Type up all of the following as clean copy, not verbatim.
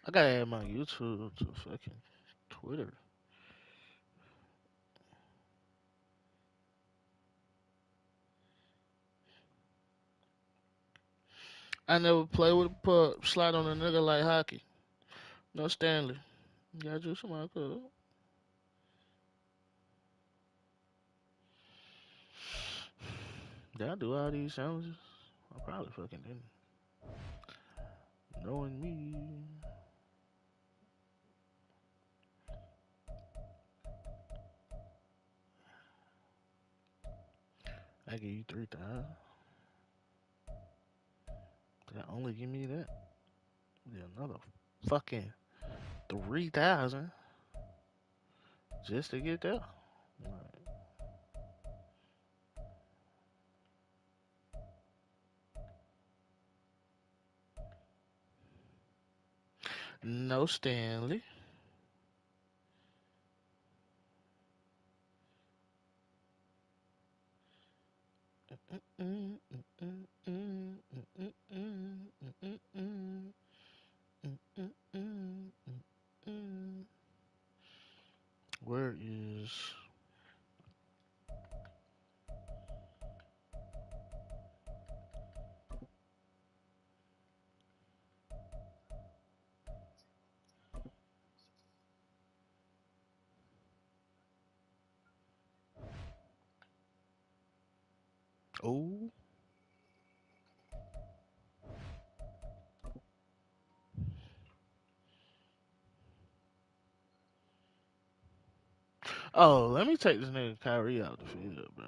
I gotta add my YouTube to fucking Twitter. I never play with a pup. Slide on a nigga like hockey. No Stanley. Gotta do some my club. Did I do all these challenges? I probably fucking didn't. Knowing me. I give you 3,000. Did I only give me that? Yeah, another fucking 3,000 just to get there. Like, no Stanley. Where is? Oh, oh, let me take this nigga Kyrie out the field, bro.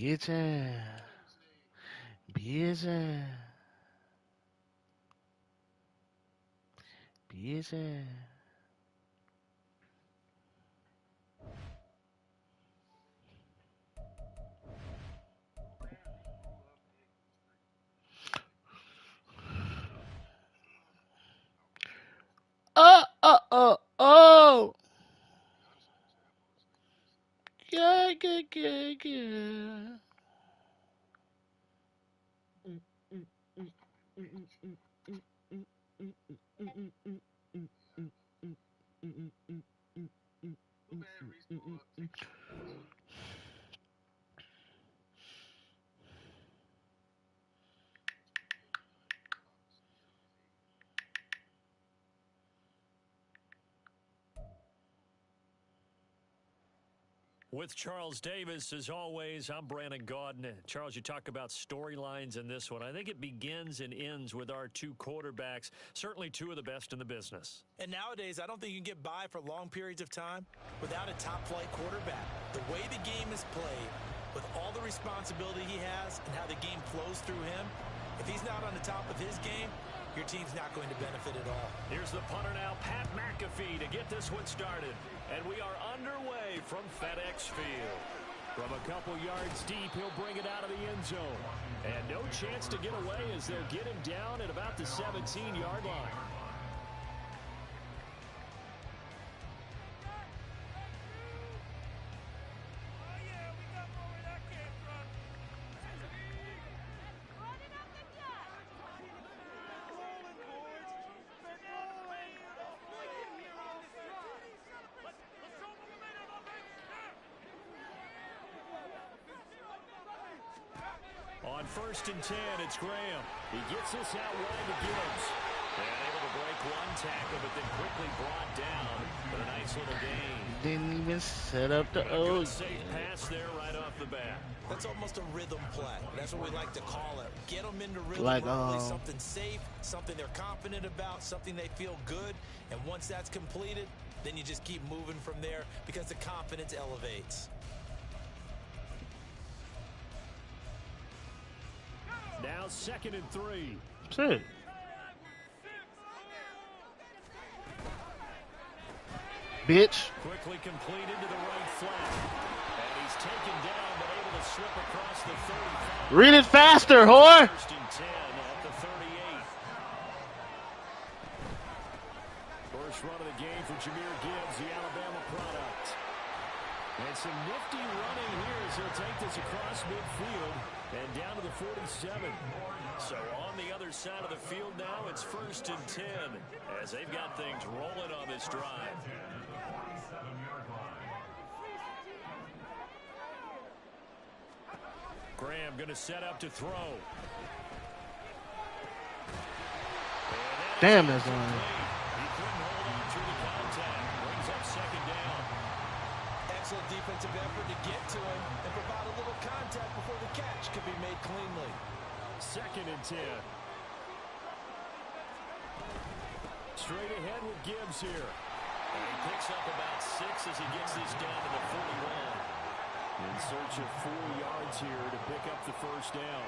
Bitch ass. Bitch ass. Bitch ass. Oh. Yeah, yeah, yeah, yeah. With Charles Davis, as always, I'm Brandon Gaudin. Charles, you talk about storylines in this one. I think it begins and ends with our two quarterbacks, certainly two of the best in the business. And nowadays, I don't think you can get by for long periods of time without a top-flight quarterback. The way the game is played, with all the responsibility he has and how the game flows through him, if he's not on the top of his game, your team's not going to benefit at all. Here's the punter now, Pat McAfee, to get this one started. And we are underway from FedEx Field. From a couple yards deep, he'll bring it out of the end zone. And no chance to get away as they'll get him down at about the 17-yard line. On 1st and 10, it's Graham. He gets this out wide to Gibbs. And able to break one tackle, but then quickly brought down. But a nice little gain. Didn't even set up the good safe pass there right off the bat. That's almost a rhythm play. That's what we like to call it. Get them into rhythm, like something safe, something they're confident about, something they feel good. And once that's completed, then you just keep moving from there because the confidence elevates. Now 2nd and 3. That's it. Bitch. Quickly completed to the right flat. And he's taken down, but able to slip across the 35. Read it faster, whore. 1st and 10 at the 38. First run of the game for Jahmyr Gibbs, the Alabama product. And some nifty running here as he'll take this across midfield and down to the 47. So on the other side of the field now, it's 1st and 10 as they've got things rolling on this drive. Graham going to set up to throw. Damn, that's one. He couldn't hold on through the contact. Brings up 2nd down. Excellent defensive effort to get to him and provide a little contact before the catch could be made cleanly. 2nd and 10. Straight ahead with Gibbs here. And he picks up about 6 as he gets this down to the 41. In search of 4 yards here to pick up the 1st down.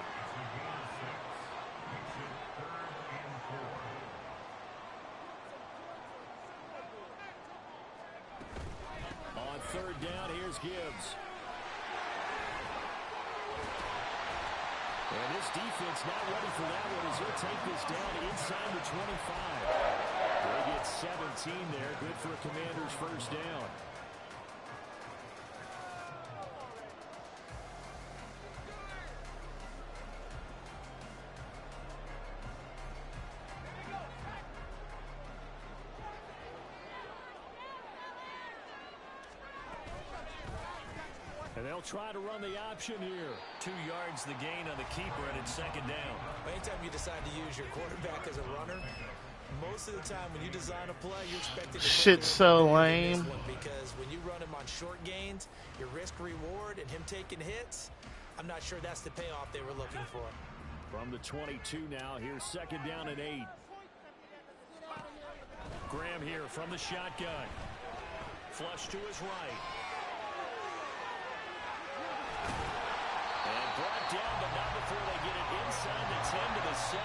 On 3rd down, here's Gibbs. And this defense not ready for that one as he'll take this down inside the 25. They get 17 there. Good for a Commander's 1st down. And they'll try to run the option here. 2 yards the gain on the keeper, and it's 2nd down. Anytime you decide to use your quarterback as a runner, most of the time when you design a play, you're expected to shit's so lame. Because when you run him on short gains, your risk reward and him taking hits, I'm not sure that's the payoff they were looking for. From the 22 now, here's 2nd down and 8. Graham here from the shotgun. Flush to his right. And brought down, but not before they get it inside the 10 to the 7.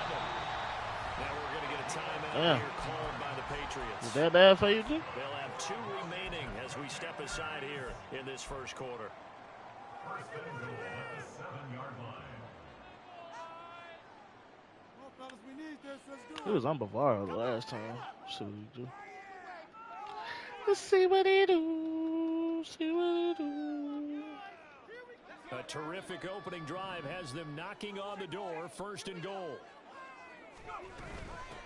Now we're going to get a timeout here called by the Patriots. Is that bad for you, too? They'll have 2 remaining as we step aside here in this 1st quarter. 1st and goal at the 7-yard line. It was on Bavaro the last time. See what he do. Let's see what he do. See what he do. A terrific opening drive has them knocking on the door. 1st and goal.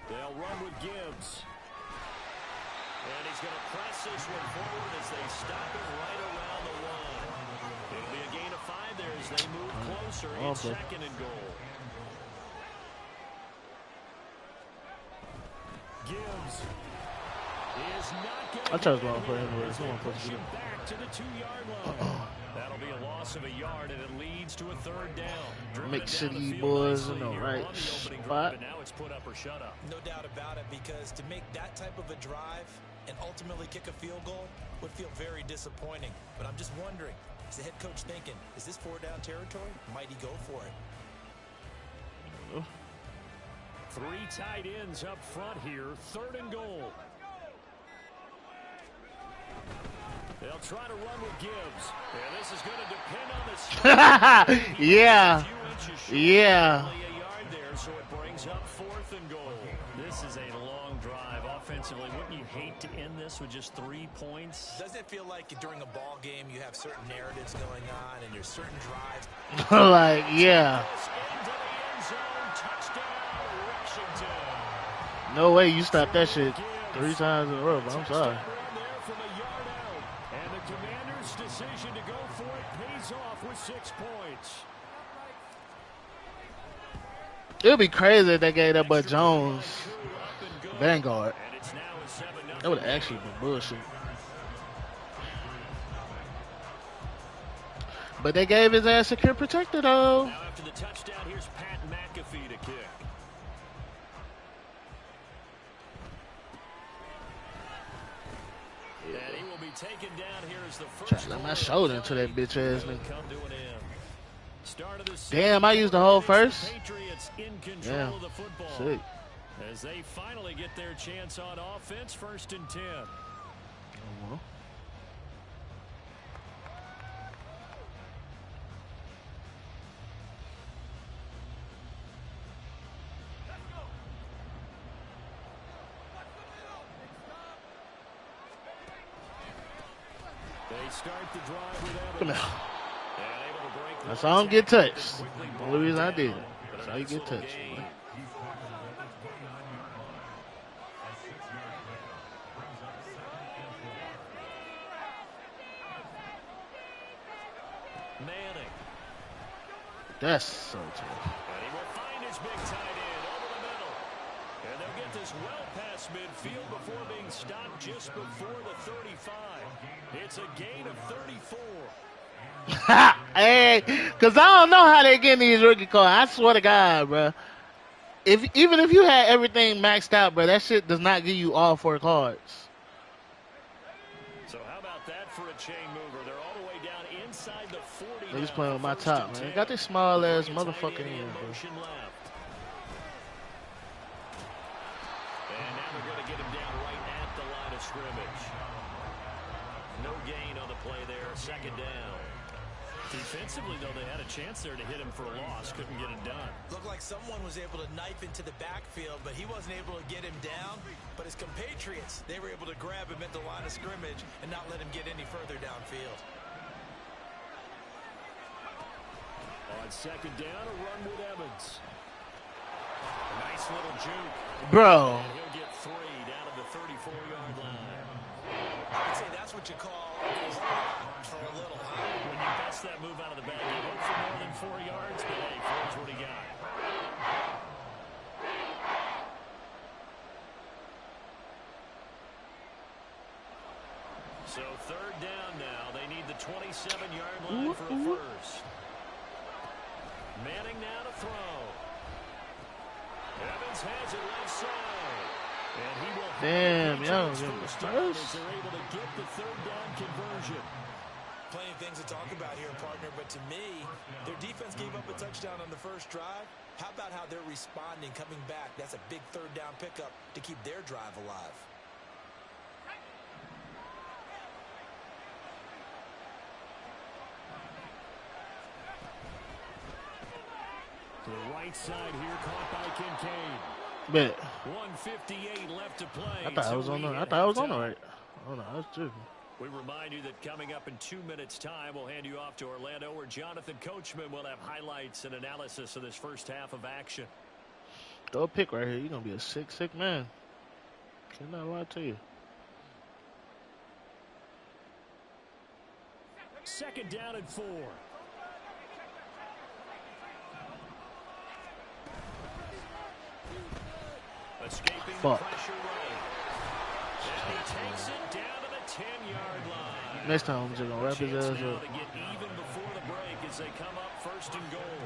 They'll run with Gibbs. And he's going to press this one forward as they stop it right around the line. It'll be a gain of 5 there as they move closer. It's 2nd and goal. Gibbs is not going to I chose wrong for anyway. push him back to the 2-yard line. loss of a yard, and it leads to a third down. MUTskii boys in the right spot. Now it's put up or shut up. No doubt about it, because to make that type of a drive and ultimately kick a field goal would feel very disappointing. But I'm just wondering, is the head coach thinking, is this 4-down territory? Might he go for it? Three tight ends up front here. 3rd and goal. They'll try to run with Gibbs. And this is going to depend on the yeah. Yeah. Only a yard there, so it brings up 4th and goal. This is a long drive offensively. Wouldn't you hate to end this with just 3 points? Doesn't it feel like during a ball game you have certain narratives going on and there's certain drives? Like, yeah. No way you stopped that shit 3 times in a row, but I'm sorry. And the Commanders' decision to go for it pays off with 6 points. It would be crazy if they gave that but Jones Vanguard. That would have actually been bullshit. But they gave his ass secure protector though. Now after the touchdown, here's Pat McAfee to kick. And he will be taken down here as the first. Try to let my shoulder into that bitch ass nigga. Damn, I used the whole first. Yeah, sick. As they finally get their chance on offense, 1st and 10. They start the drive with Evans. Come here. That's how I don't get touched. The only reason I did it. That's how you get touched. Man. Manning. That's so tough. And he will find his big tight end over the middle. And they'll get this well past midfield before being stopped just before the 35. It's a gain of 34. Hey, because I don't know how they getting these rookie cards. I swear to God, bro. Even if you had everything maxed out, bro, that shit does not give you all 4 cards. So how about that for a chain mover? They're all the way down inside the 40. They just playing with my top, man. They got this small ass motherfucker in here, bro. Motion left. And now they're going to get him down right at the line of scrimmage. No gain on the play there. 2nd down. Defensively, though, they had a chance there to hit him for a loss. Couldn't get it done. Looked like someone was able to knife into the backfield, but he wasn't able to get him down. But his compatriots, they were able to grab him at the line of scrimmage and not let him get any further downfield. On 2nd down, a run with Evans. Nice little juke. Bro. And he'll get 3 down to the 34-yard line. I'd say that's what you call for a little, huh? When you bust that move out of the bag, you look for more than 4 yards, but hey, 4's what he got. So 3rd down now. They need the 27-yard line for a first. Manning now to throw. Evans has it left side. And he will damn, yo, as they're able to get the 3rd down conversion. Plenty of things to talk about here, partner, but to me, their defense gave up a touchdown on the first drive. How about how they're responding, coming back? That's a big 3rd down pickup to keep their drive alive. To the right side here, caught by Kincaid. Bet. 1:58 left to play. I thought I was on the. I thought I was on the right. Oh no, that's true. We remind you that coming up in 2 minutes' time, we'll hand you off to Orlando, where Jonathan Coachman will have highlights and analysis of this first half of action. Throw a pick right here. You're gonna be a sick man. Cannot lie to you. 2nd down and 4. Escaping the pressure right. And he takes it down to the 10-yard line. Next time I'm just gonna wrap his ass up. To get even before the break. as they come up first and goal.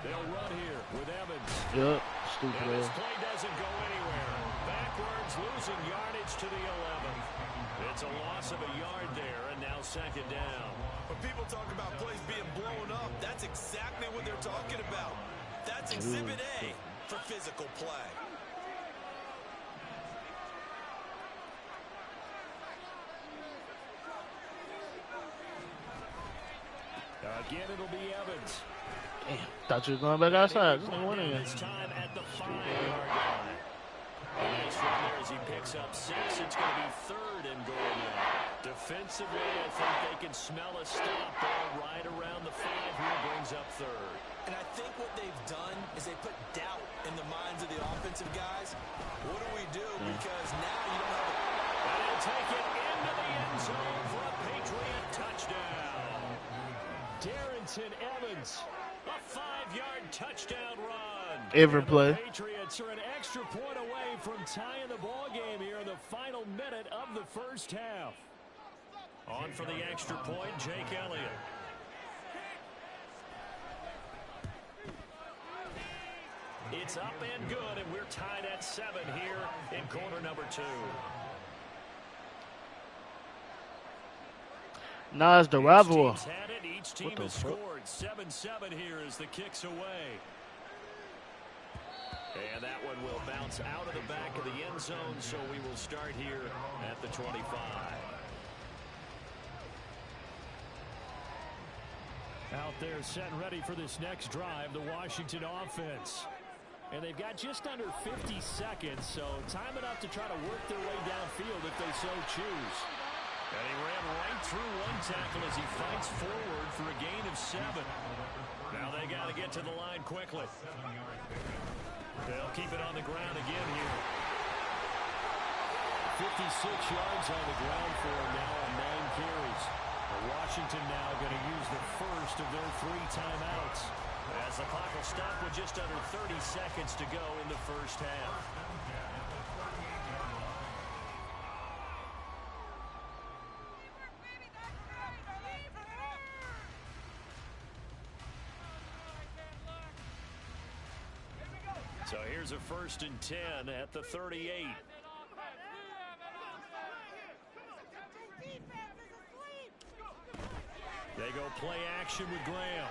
They'll run here with Evans. Yep, stupid And this ass. play doesn't go anywhere. Backwards, losing yardage to the 11. It's a loss of a yard there, and now second down. When people talk about plays being blown up, that's exactly what they're talking about. That's Exhibit A for physical play. Again, it'll be Evans. Damn, thought you was going back outside. Just ain't winning This time at the 5-yard line. The next run there as he picks up 6. It's going to be third and goal now. Defensively, I think they can smell a stop there right around the 5 here. Brings up third. And I think what they've done is they put doubt in the minds of the offensive guys. What do we do? Because now you don't have a... And he'll take it into the end zone for a Patriot touchdown. Darrington Evans, a 5-yard touchdown run. Every play. The Patriots are an extra point away from tying the ball game here in the final minute of the first half. On for the extra point, Jake Elliott. It's up and good, and we're tied at 7 here in quarter number 2. Nas the rival. Each team's had it. Each team What the has fuck? scored. 7-7 here as the kick's away. And that one will bounce out of the back of the end zone, so we will start here at the 25. Out there set and ready for this next drive, the Washington offense. And they've got just under 50 seconds, so time enough to try to work their way downfield if they so choose. And he ran right through one tackle as he fights forward for a gain of 7. Now they got to get to the line quickly. They'll keep it on the ground again here. 56 yards on the ground for him now on 9 carries. Washington now going to use the first of their 3 timeouts, as the clock will stop with just under 30 seconds to go in the first half. So here's a 1st and 10 at the 38. They go play action with Graham.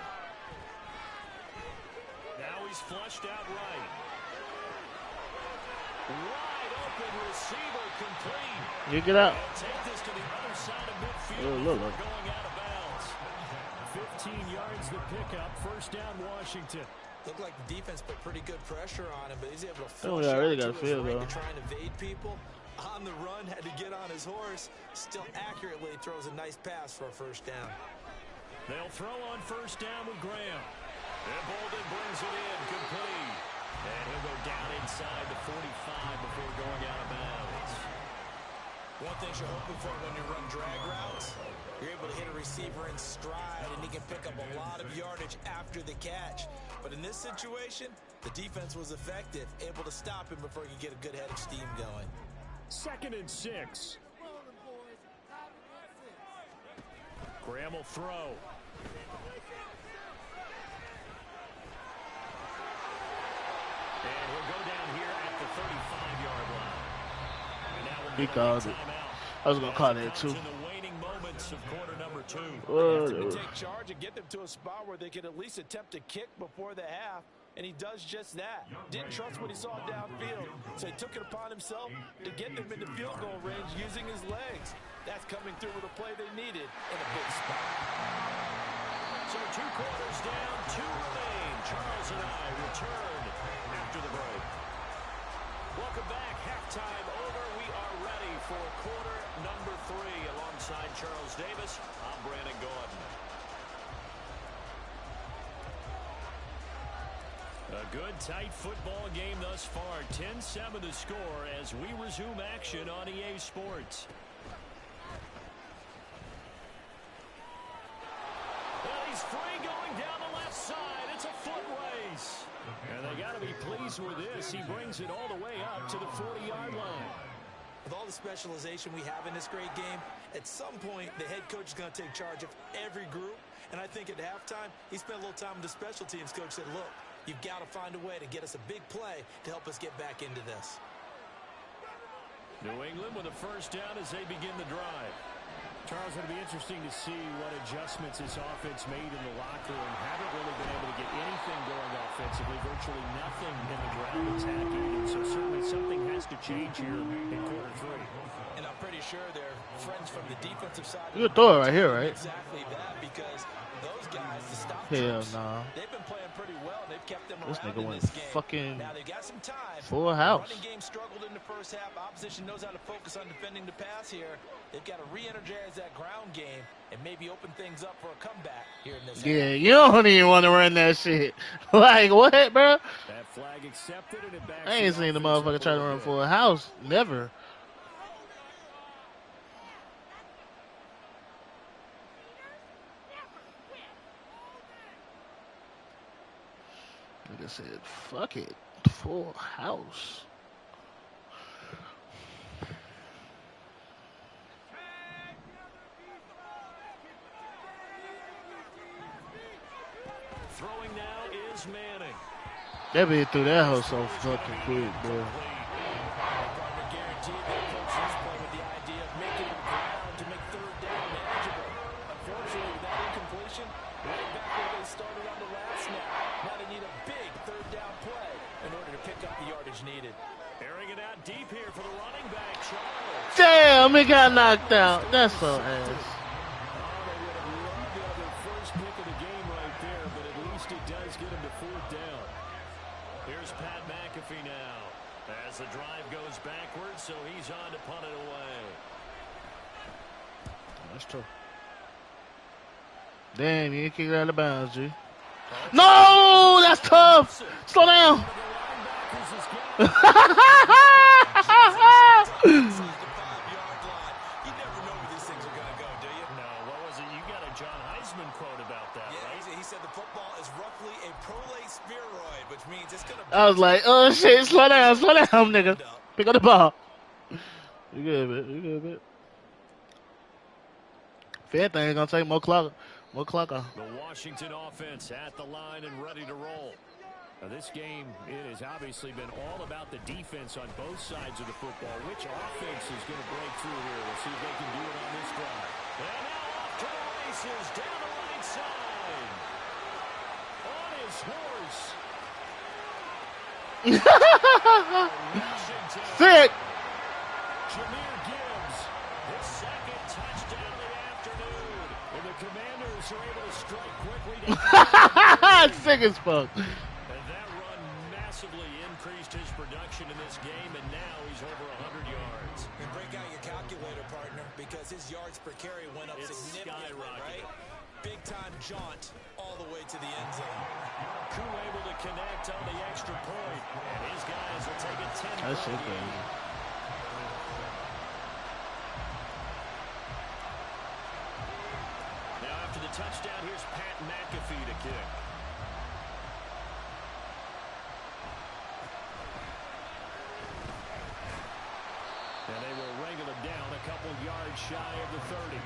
Now he's flushed out right. Wide open receiver complete. You get out. They'll take this to the other side of midfield Look. before going out of bounds. 15 yards the pickup. First down, Washington. Looked like the defense put pretty good pressure on him, but he's able to Oh, flush yeah, I really out got a to his feel, right though. to try and evade people. On the run, had to get on his horse. Still accurately throws a nice pass for a first down. They'll throw on first down with Graham. And Bolden brings it in, complete. And he'll go down inside the 45 before going out of bounds. One thing you're hoping for when you run drag routes, you're able to hit a receiver in stride, and he can pick up a lot of yardage after the catch. But in this situation, the defense was effective, able to stop him before he could get a good head of steam going. 2nd and 6. Graham will throw. And he'll go down here at the 35-yard line. And now we'll He get a called it. timeout. I was gonna call that too. In the waning moments of quarter number 2. Whatever. Take charge and get them to a spot where they can at least attempt to kick before the half, and he does just that. Didn't trust what he saw downfield, so he took it upon himself to get them into field goal range using his legs. That's coming through with a play they needed in a big spot. So 2 quarters down, 2 remain. Charles and I return after the break. Welcome back. Halftime over. We are ready for quarter number 3. Alongside Charles Davis, I'm Brandon Gordon. A good, tight football game thus far. 10-7 the score as we resume action on EA Sports. Well, he's free going down the left side. It's a foot race. And they got to be pleased with this. He brings it all the way up to the 40-yard line. With all the specialization we have in this great game, at some point, the head coach is going to take charge of every group. And I think at halftime, he spent a little time with the special teams coach, said, look, you've got to find a way to get us a big play to help us get back into this. New England with a first down as they begin the drive. Charles, it'll be interesting to see what adjustments this offense made in the locker room. Haven't really been able to get anything going offensively, virtually nothing in the ground attack either. So certainly something has to change here in quarter 3. And I'm pretty sure they're friends from the defensive side. You could throw it right here, right? Exactly that, because those guys, the stop Hell troops, nah. they've been playing pretty well. They've kept them This around nigga in went this game. fucking Now they got some time. full house. Running game struggled in the first half. Opposition knows how to focus on defending the pass here. They've got to re-energize that ground game and maybe open things up for a comeback here in this Yeah, half. you don't even want to run that shit. Like, what, bro? That flag accepted and it backs I ain't seen the motherfucker try to run for a house. Never. Nigga said, fuck it. Full house. Throwing now is Manning. That bitch threw that hoe so fucking quick, bro. Partner guaranteed their coaches play with the idea of making it ground to make third down manageable. Unfortunately, with that incompletion, right back where they started on the last snap. Now they need a big third down play in order to pick up the yardage needed. Airing it out deep here for the running back, Charles. Damn, he got knocked out. That's so ass. They would have loved to have their first pick of the game right there, but at least it does get them to fourth down. Here's Pat McAfee now as the drive goes backwards, so he's on to punt it away. That's tough. Damn, you ain't kick it out of bounds, G. No, that's tough. Slow down. I was like, oh shit, slow down, nigga. Pick up the ball. You good, man. You good, man. Fair thing, gonna take more clock off. The Washington offense at the line and ready to roll. Now this game, it has obviously been all about the defense on both sides of the football. Which offense is going to break through here? We'll see if they can do it on this drive. And now off to the races down the right side. On his horse. Sick. Jameer Gibbs, his second touchdown of the afternoon. And the Commanders are able to strike quickly down. Sick as fuck. And that run massively increased his production in this game, and now he's over 100 yards. And break out your calculator, partner, because his yards per carry went up significantly, right? Big-time jaunt all the way to the end zone. Koo able to connect on the extra point. And his guys will take a 10. That shit crazy. Now after the touchdown, here's Pat McAfee to kick. And they will wrangle it down a couple yards shy of the 30.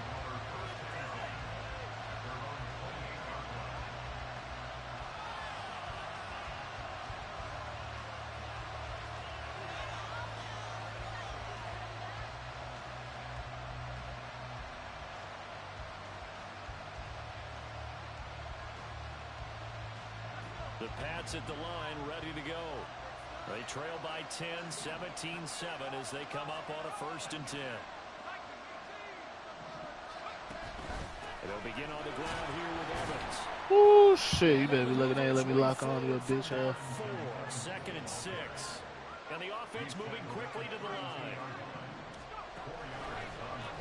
The Pats at the line, ready to go. They trail by 10, 17-7 as they come up on a 1st and 10. And they'll begin on the ground here with Evans. Ooh, shit. You better be looking at it. Let me lock on your bitch ass. 2nd and 6. And the offense moving quickly to the line.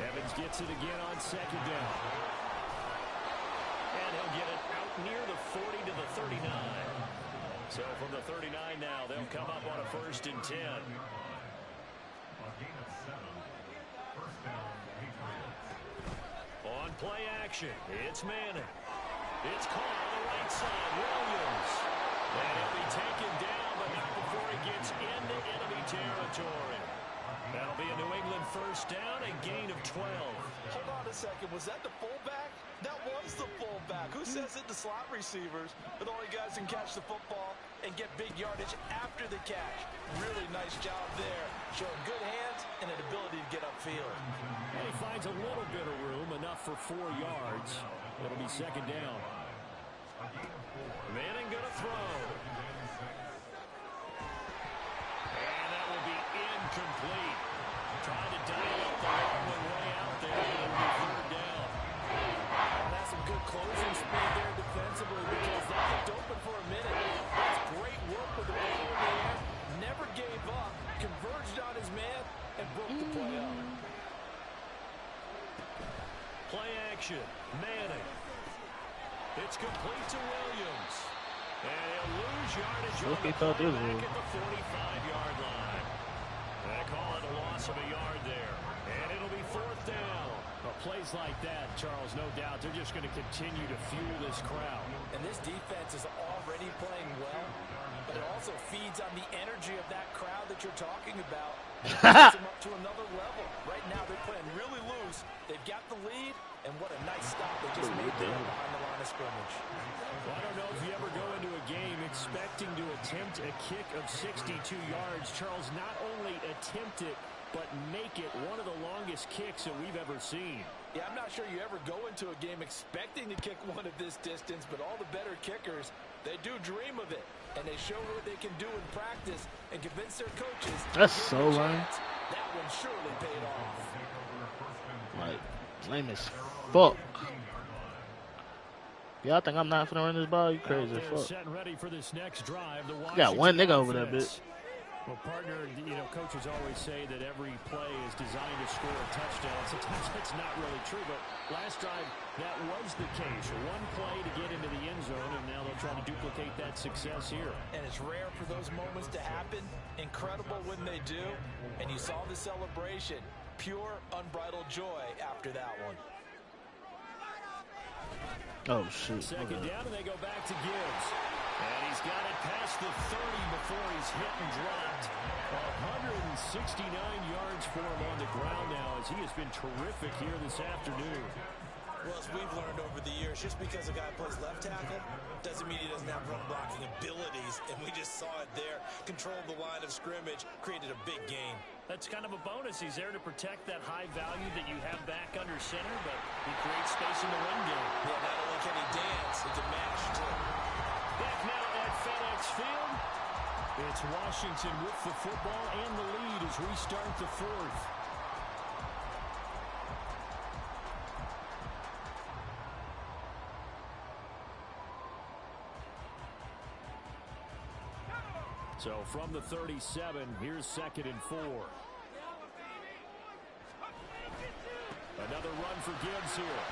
Evans gets it again on 2nd down. And he'll get it out near the 40 to the 39. So from the 39 now, they'll come up on a 1st and 10. On play action, it's Manning. It's caught on the right side, Williams. And he'll be taken down, but not before he gets into enemy territory. That'll be a New England first down, a gain of 12. Hold on a second. Was that the fullback? That was the fullback. Who says it? The slot receivers are the only guys who can catch the football and get big yardage after the catch. Really nice job there. Showing good hands and an ability to get upfield. And he finds a little bit of room, enough for 4 yards. It'll be second down. Manning going to throw. And that will be incomplete. Trying to dial up the long one way out there. It'll be third down. And that's some good closing speed there defensively because that looked open for a minute. That's great work with the ball in the air. Never gave up. Converged on his man and broke the play up. Play action. Manning. It's complete to Williams. And he'll lose yardage on the play back at the 45-yard line. They call it a loss of a yard there. And it'll be fourth down. But plays like that, Charles, no doubt, they're just going to continue to fuel this crowd. And this defense is already playing well, but it also feeds on the energy of that crowd that you're talking about. It takes them up to another level. Right now, they're playing really loose. They've got the lead, and what a nice stop they just made there behind the line of scrimmage. Well, I don't know if you ever go into a game expecting to attempt a kick of 62 yards. Charles, not only attempt it, but make it one of the longest kicks that we've ever seen. Yeah, I'm not sure you ever go into a game expecting to kick one of this distance, but all the better kickers, they do dream of it. And they show what they can do in practice and convince their coaches. That's so lame. That one surely paid off. Like, lame as fuck. Y'all think I'm not finna run this ball? You crazy as fuck. Set and ready for this next drive. The You got one nigga over that bitch. Well, partner, you know, coaches always say that every play is designed to score a touchdown. Sometimes that's not really true, but last drive, that was the case. One play to get into the end zone, and now they'll try to duplicate that success here. And it's rare for those moments to happen. Incredible when they do. And you saw the celebration. Pure, unbridled joy after that one. Oh, shit. Second down, and they go back to Gibbs. And he's got it past the 30 before he's hit and dropped. 169 yards for him on the ground now as he has been terrific here this afternoon. Well, as we've learned over the years, just because a guy plays left tackle doesn't mean he doesn't have run blocking abilities. And we just saw it there. Controlled the line of scrimmage, created a big gain. That's kind of a bonus. He's there to protect that high value that you have back under center, but he creates space in the run game. Yeah, not only can he dance, he can match too. Back now at FedEx Field. It's Washington with the football and the lead as we start the fourth. So from the 37, here's 2nd and 4. Another run for Gibbs here.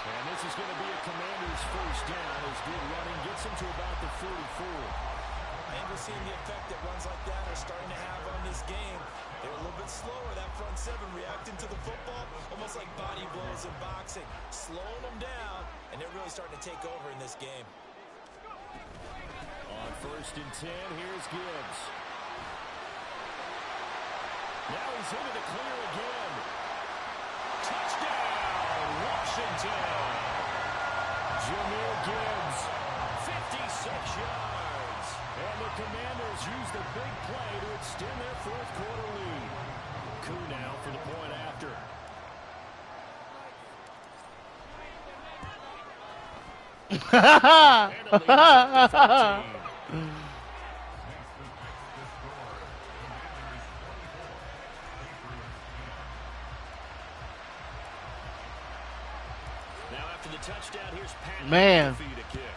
And this is going to be a Commander's first down as good running gets him to about the 44. And we're seeing the effect that runs like that are starting to have on this game. They're a little bit slower, that front seven reacting to the football, almost like body blows in boxing, slowing them down, and they're really starting to take over in this game. On 1st and 10, here's Gibbs. Now he's into the clear again. Touchdown, Washington. Jahmyr Gibbs, 56 yards. And the Commanders use the big play to extend their 4th quarter lead. Coup now for the point after. And it leads up to 13. Now after the touchdown, here's Pat. Man. To feed a kick.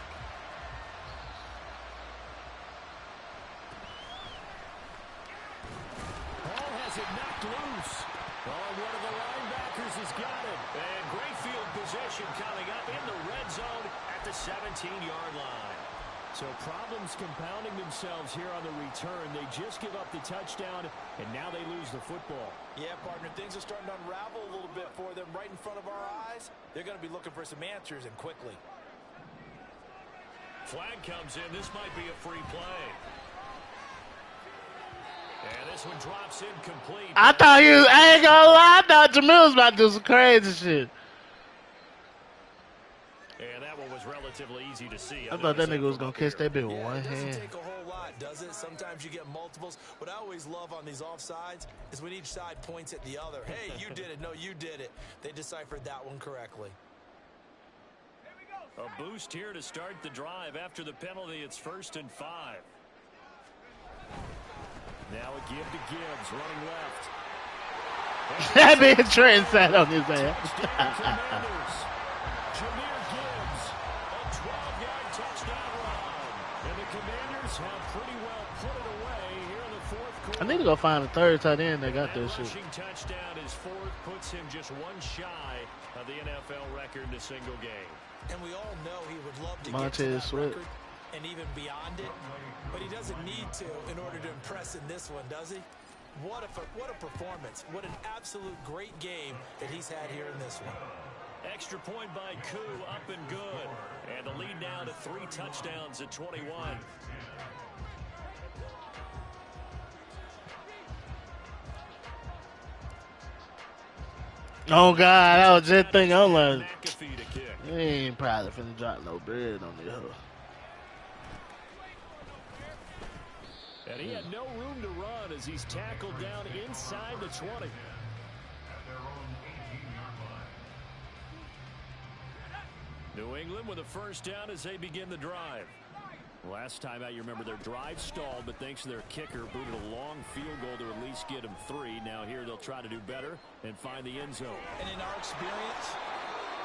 Ball has it knocked loose. Oh, one of the linebackers has got it. And great field possession coming up in the red zone at the 17-yard line. So problems compounding themselves here on the return. They just give up the touchdown, and now they lose the football. Yeah, partner, things are starting to unravel a little bit for them right in front of our eyes. They're going to be looking for some answers, and quickly. Flag comes in. This might be a free play. And this one drops incomplete. I ain't gonna lie, I thought Jamil was about to do some crazy shit. And that one was relatively easy to see. I thought that nigga was gonna catch that bit with one It doesn't hand. take a whole lot, does it? Sometimes you get multiples. What I always love on these offsides is when each side points at the other. Hey, you did it. No, you did it. They deciphered that one correctly. A boost here to start the drive. After the penalty, it's 1st and 5. Now a give to Gibbs, running left. That big Trent sat on his ass. Jameer Gibbs, a 12-yard touchdown run. And the Commanders have pretty well put it away here in the 4th quarter. I need to go find a third tight end that got that shit. Rushing touchdown is 4th, puts him just one shy of the NFL record in a single game. And we all know he would love to Montez get to that Sweat. record and even beyond it, but he doesn't need to in order to impress in this one, does he? What a performance. What an absolute great game that he's had here in this one. Extra point by Koo, up and good. And the lead now to 3 touchdowns at 21. Oh God, I was just thinking, I'm like, McAfee to kick. you ain't probably finna drop no bread on this hoe. And he had no room to run as he's tackled down inside the 20. New England with a first down as they begin the drive. Last time out, you remember their drive stalled, but thanks to their kicker, booted a long field goal to at least get them 3. Now here they'll try to do better and find the end zone. And in our experience,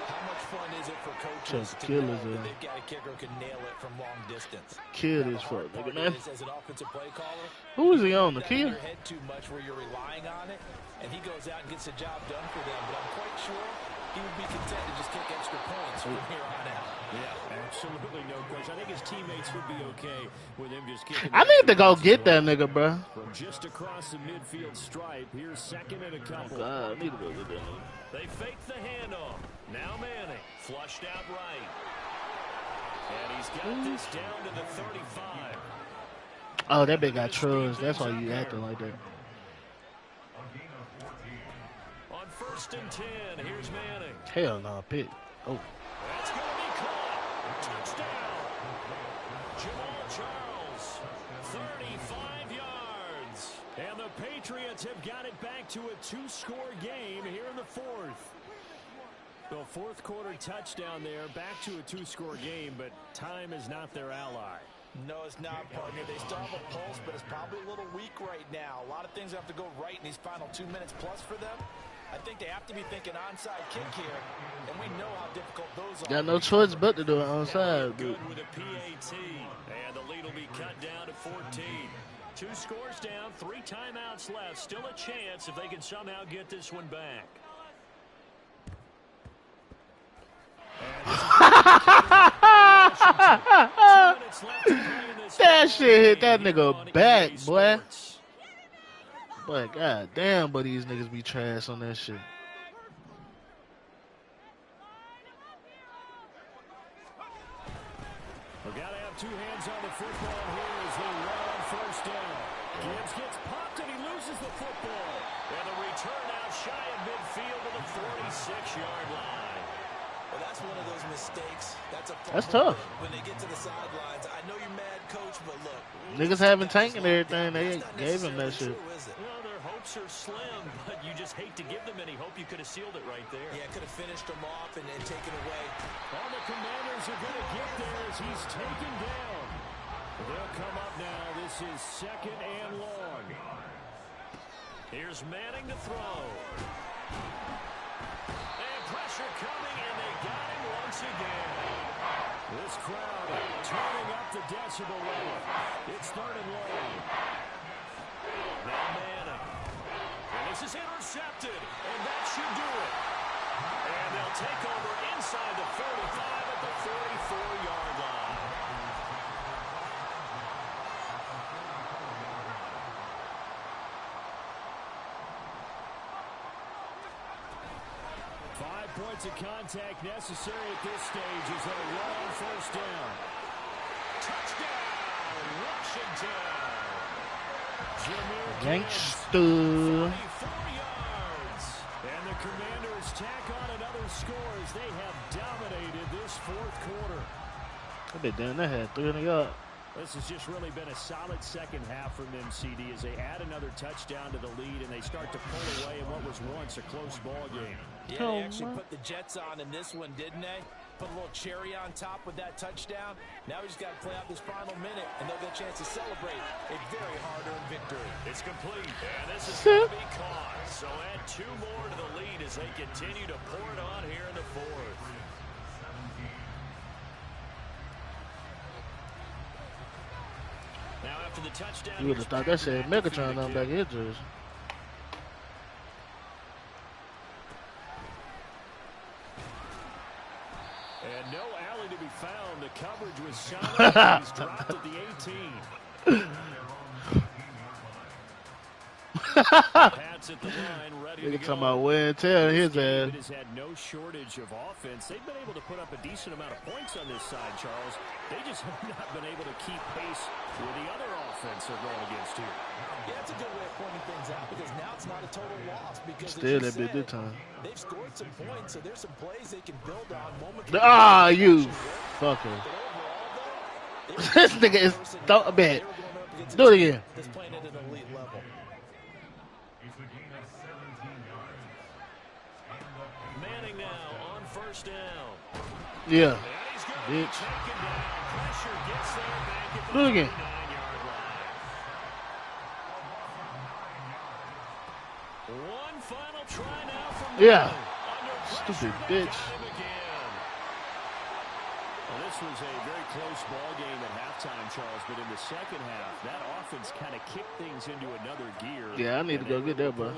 how much fun is it for coaches to know that they've got a kicker who can nail it from long distance? Kid is fuck, nigga, man. As an offensive play caller, Who is he on, the kid? kid? Your head too much where you're relying on it, and he goes out and gets the job done for them. But I'm quite sure he would be content to just kick extra points from here on out. Yeah, absolutely no question. I think his teammates would be okay with him just kicking. I need to go get that nigga, bro. From just across the midfield stripe, here's 2nd and a couple. God, I need to go get that nigga. They fake the handoff. Now Manning, flushed out right. And he's got this down to the 35. Oh, that big got trust. That's why you acting like that. On 1st and 10, here's Manning. Hell no, pick. Oh. That's going to be caught. Touchdown. Jamal Charles, 35 yards. And the Patriots have got it back to a 2-score game here in the 4th. The 4th quarter touchdown there, back to a 2-score game, but time is not their ally. No, it's not, partner. They still have a pulse, but it's probably a little weak right now. A lot of things have to go right in these final 2 minutes plus for them. I think they have to be thinking onside kick here, and we know how difficult those are. Got no choice but to do it onside, Good dude. with a PAT, and the lead will be cut down to 14. 2 scores down, 3 timeouts left. Still a chance if they can somehow get this one back. That shit hit that nigga back, boy. But god damn, but these niggas be trash on that shit. We gotta have 2 hands on the football here as they run on 1st down. Gibbs gets popped and he loses the football. And the return out shy of midfield to the 46-yard line. Well, that's one of those mistakes. That's tough. When they get to the sidelines, I know you're mad, coach, but look. Niggas having tank and everything, they gave him that shit. Well, their hopes are slim, but you just hate to give them any hope. You could have sealed it right there. Yeah, could have finished them off and taken away. All the Commanders are going to get there as he's taken down. They'll come up now. This is 2nd and long. Here's Manning to throw. And pressure coming, and they got him once again. This crowd turning up the decibel level. It's 3rd and long. Now Manning. And this is intercepted, and that should do it. And they'll take over inside the 45 at the 44-yard line. Points of contact necessary at this stage as they run on 1st down. Touchdown, Washington. Jameer Gibbs, Gangsta. 44 yards. And the Commanders tack on another score as they have dominated this fourth quarter. I bet damn that had 300 yards. This has just really been a solid second half from MUTskii as they add another touchdown to the lead and they start to pull away in what was once a close ball game. Yeah, they actually put the Jets on in this one, didn't they? Put a little cherry on top with that touchdown. Now we just got to play out this final minute, and they'll get a chance to celebrate a very hard-earned victory. It's complete, and this is going to be caught. So add 2 more to the lead as they continue to pour it on here in the fourth. Now after the touchdown, You would have thought that said Megatron on back here, jersey. And no alley to be found. The coverage was solid. He's dropped at the 18. Pats at the line, ready to go. Talking about wear and tear his ass. Has had no shortage of offense. They've been able to put up a decent amount of points on this side, Charles. They just have not been able to keep pace with the other offense they're going against here. Yeah, that's a good way of pointing things out because now it's not a total loss. Because Still that bit this time. They've scored some points, so there's some plays they can build on. Ah, you fucker. This nigga is bad. Do it again. That's playing at an elite level. Manning now on first down. Yeah. Bitch. Do it again. One final try now from Stupid bitch. Well, this was a very close ball game at halftime, Charles, but in the second half, that offense kind of kicked things into another gear. Yeah, I need to go get that, bro.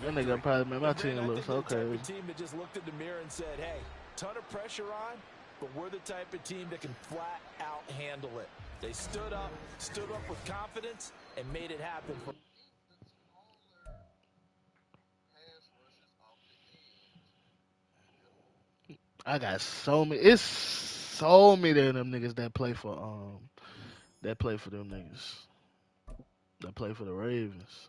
That nigga probably made my team look so crazy. The team that just looked in the mirror and said, hey, ton of pressure on, but we're the type of team that can flat out handle it. They stood up with confidence, and made it happen. I got so many. It's so many of them niggas that play for them niggas. That play for the Ravens.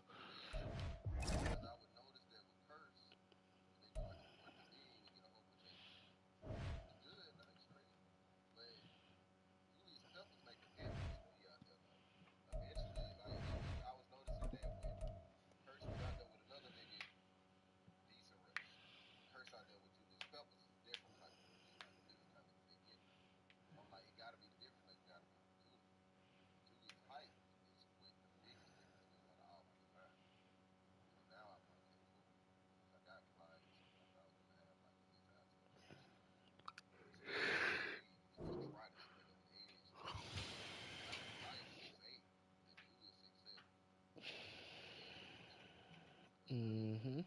Mm-hmm.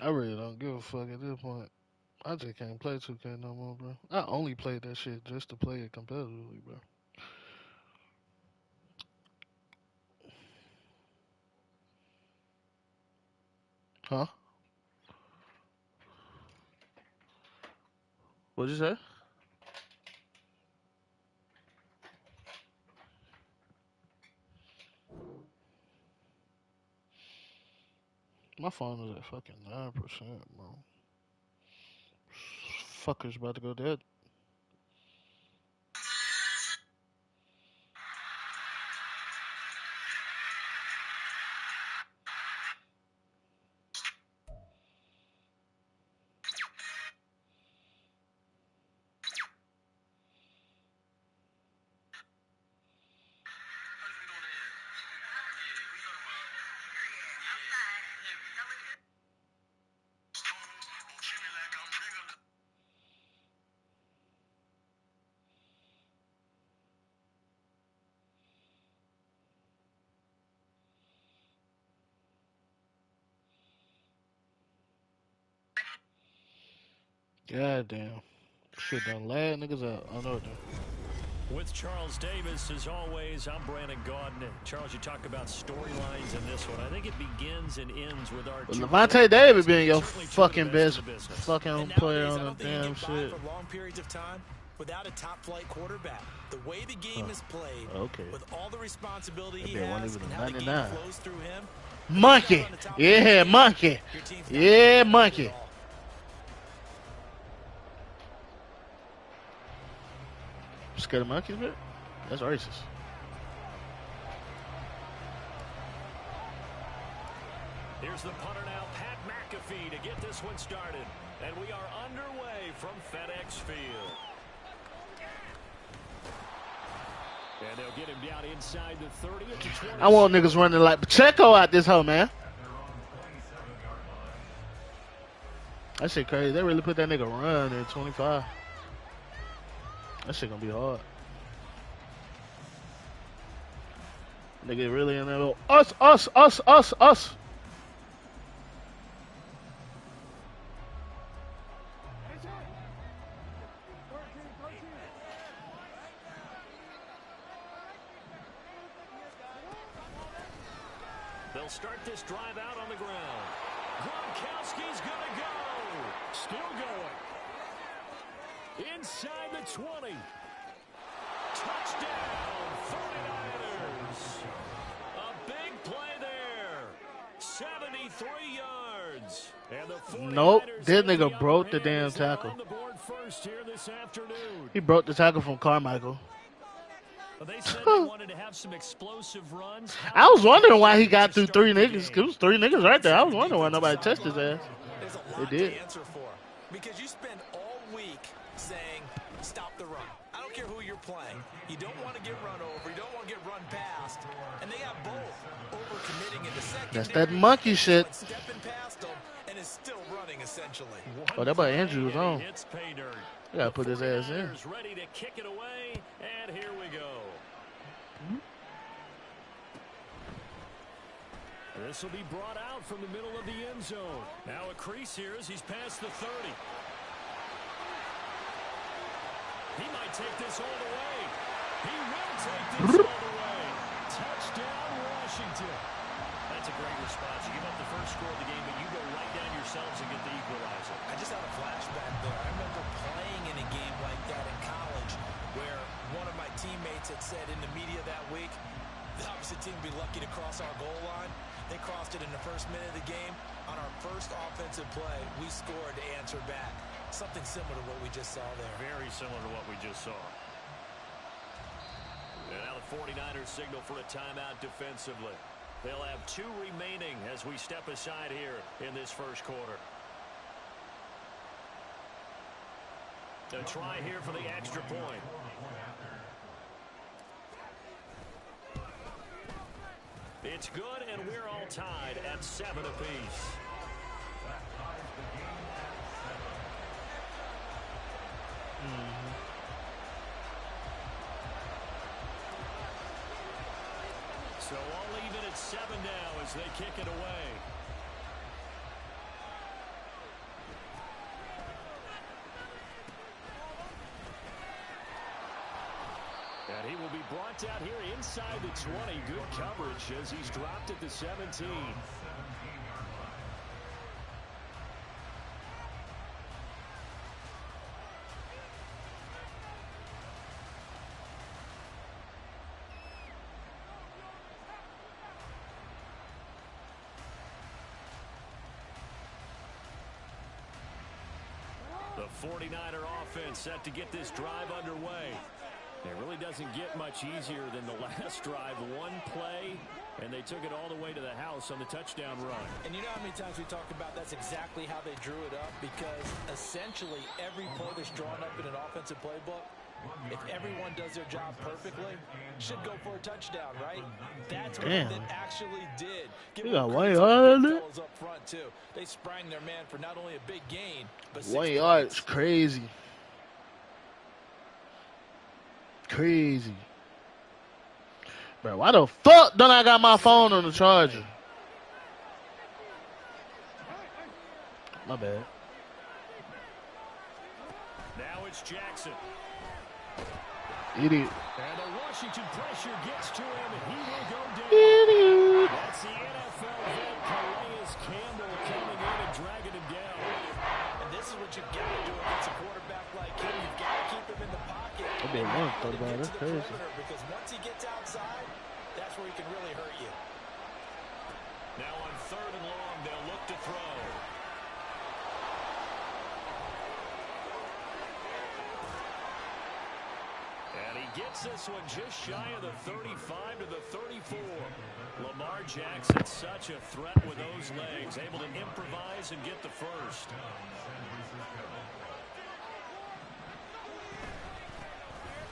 I really don't give a fuck at this point. I just can't play 2K no more, bro. I only played that shit just to play it competitively, bro. Huh? What'd you say? My phone is at fucking 9%, bro. Fucker's about to go dead. God damn. Shit done lad niggas out. I know it done. With Charles Davis, as always, I'm Brandon Gaudin. Charles, you talk about storylines in this one. I think it begins and ends with our two Levante David being your certainly two of the fucking best best in the business. fucking And player nowadays, on I the don't think you damn get by shit. for long periods of time without a top-flight quarterback. The way the game is played, Okay. with all the responsibility That he bitch wasn't has even and a how the game 99. flows through him. Monkey. Yeah, monkey. Yeah, monkey. Scared of monkeys, bit? That's racist. Here's the punter now, Pat McAfee, to get this one started. And we are underway from FedEx Field. And they'll get him down inside the 30 at the 20. I want niggas running like Pacheco out this hoe, man. That shit crazy. They really put that nigga run in 25. That shit gonna be hard. Nigga really in there. Us. They'll start this drive out on the ground. Gronkowski's gonna go. Still going. Inside the 20. Touchdown, 49ers. A big play there. 73 yards. And the 49ers Nope. This into nigga the broke upper the damn hand as they're tackle. on the board first here this afternoon. He broke the tackle from Carmichael. Well, they said they wanted to have some explosive runs. I was wondering why he got through three niggas. It was three niggas right there. I was wondering why nobody touched his ass. There's a They lot did. to answer for because you spend all week saying, stop the run. I don't care who you're playing. You don't want to get run over. You don't want to get run past. And they got both overcommitting in the secondary. That's that monkey shit. Stepping past him and is still running, essentially. Oh, that boy Andrew was on. Hits pay dirt. I gotta put his ass in. 49ers ready to kick it away, and here we go. This will be brought out from the middle of the end zone. Now a crease here as he's past the 30. He might take this all the way. He will take this all the way. Touchdown, Washington. That's a great response. You give up the first score of the game, but you go right down yourselves and get the equalizer. I just had a flashback there. I remember playing in a game like that in college where one of my teammates had said in the media that week, the opposite team would be lucky to cross our goal line. They crossed it in the first minute of the game. On our first offensive play, we scored to answer back. Something similar to what we just saw there. Very similar to what we just saw. And now the 49ers signal for a timeout defensively. They'll have 2 remaining as we step aside here in this first quarter. A try here for the extra point. It's good, and we're all tied at 7 apiece. So all even at 7 now as they kick it away. And he will be brought down here inside the 20. Good coverage as he's dropped at the 17. 49er offense set to get this drive underway. It really doesn't get much easier than the last drive. One play, and they took it all the way to the house on the touchdown run. And you know how many times we talk about that's exactly how they drew it up, because essentially every play that's drawn up in an offensive playbook, if everyone does their job perfectly, should go for a touchdown, right? That's what they actually did. You got 1 yard on it? Up front too. They sprang their man for not only a big gain, but 1 yard is crazy. Crazy. Bro, why the fuck don't I got my phone on the charger? My bad. Now it's Jackson. Idiot. And the Washington pressure gets to him, and he will go down. Idiot. That's the NFL vet, Calais Campbell, coming in and dragging him down. And this is what you've got to do against a quarterback like him. You've got to keep him in the pocket. I did one thought about it. That's crazy. Because once he gets outside, that's where he can really hurt you. Now on 3rd and long, they'll look to throw. And he gets this one just shy of the 35 to the 34. Lamar Jackson, such a threat with those legs, able to improvise and get the first.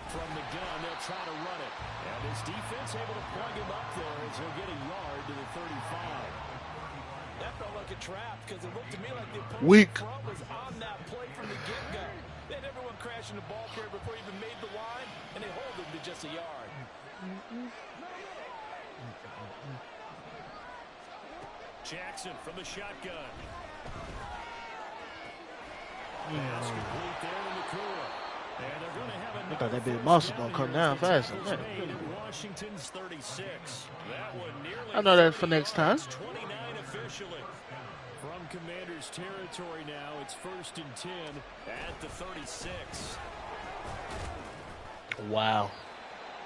From the gun, they'll try to run it. And his defense able to plug him up there as he'll get a yard to the 35. That felt like a trap because it looked to me like the opponent's front was on that play from the get-go. They had everyone crashing the ball carrier before he even made the line, and they hold him to just a yard. Jackson from the shotgun. Pass complete there in the core. And they're going to have I thought that big monster going to come down fast. Washington's 36. That one nearly. I know that for next time. 29 officially. From Commander's territory now, it's 1st and 10 at the 36. Wow.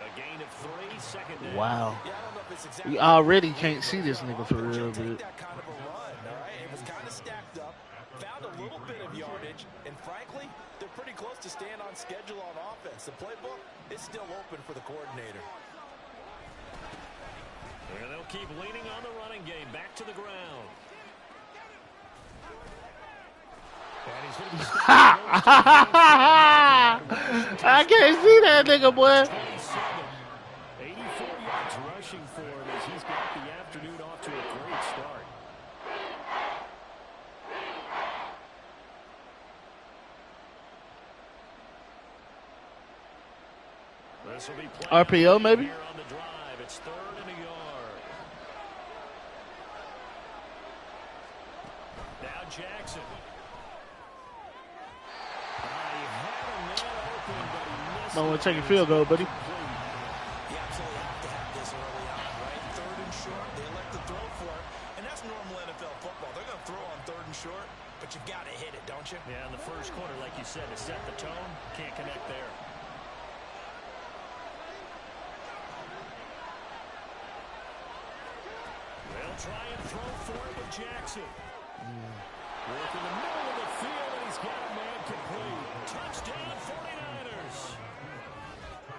A gain of 3, second down. Wow. Yeah, I don't know if it's exactly We already can't see this nigga for real, take but that kind of a run, all right? It was kind of stacked up, found a little bit of yardage, and frankly, they're pretty close to staying on schedule on offense. The playbook is still open for the coordinator. And they'll keep leaning on the running game. Back to the ground. And he's going to be I can't see that nigga, boy. 84 yards rushing for him as he's got the afternoon off to a great start. This will be RPO maybe? here on the drive. It's 3rd and a yard. Now Jackson. Don't want to take a field goal, buddy. You absolutely have to have this early on, right? 3rd and short, they elect to throw for it, and that's normal NFL football. They're going to throw on 3rd and short, but you've got to hit it, don't you? Yeah, in the first quarter, like you said, to set the tone, can't connect there. They'll try and throw for it with Jackson. Work in the middle of the field, and he's got a man complete. Touchdown, 49ers.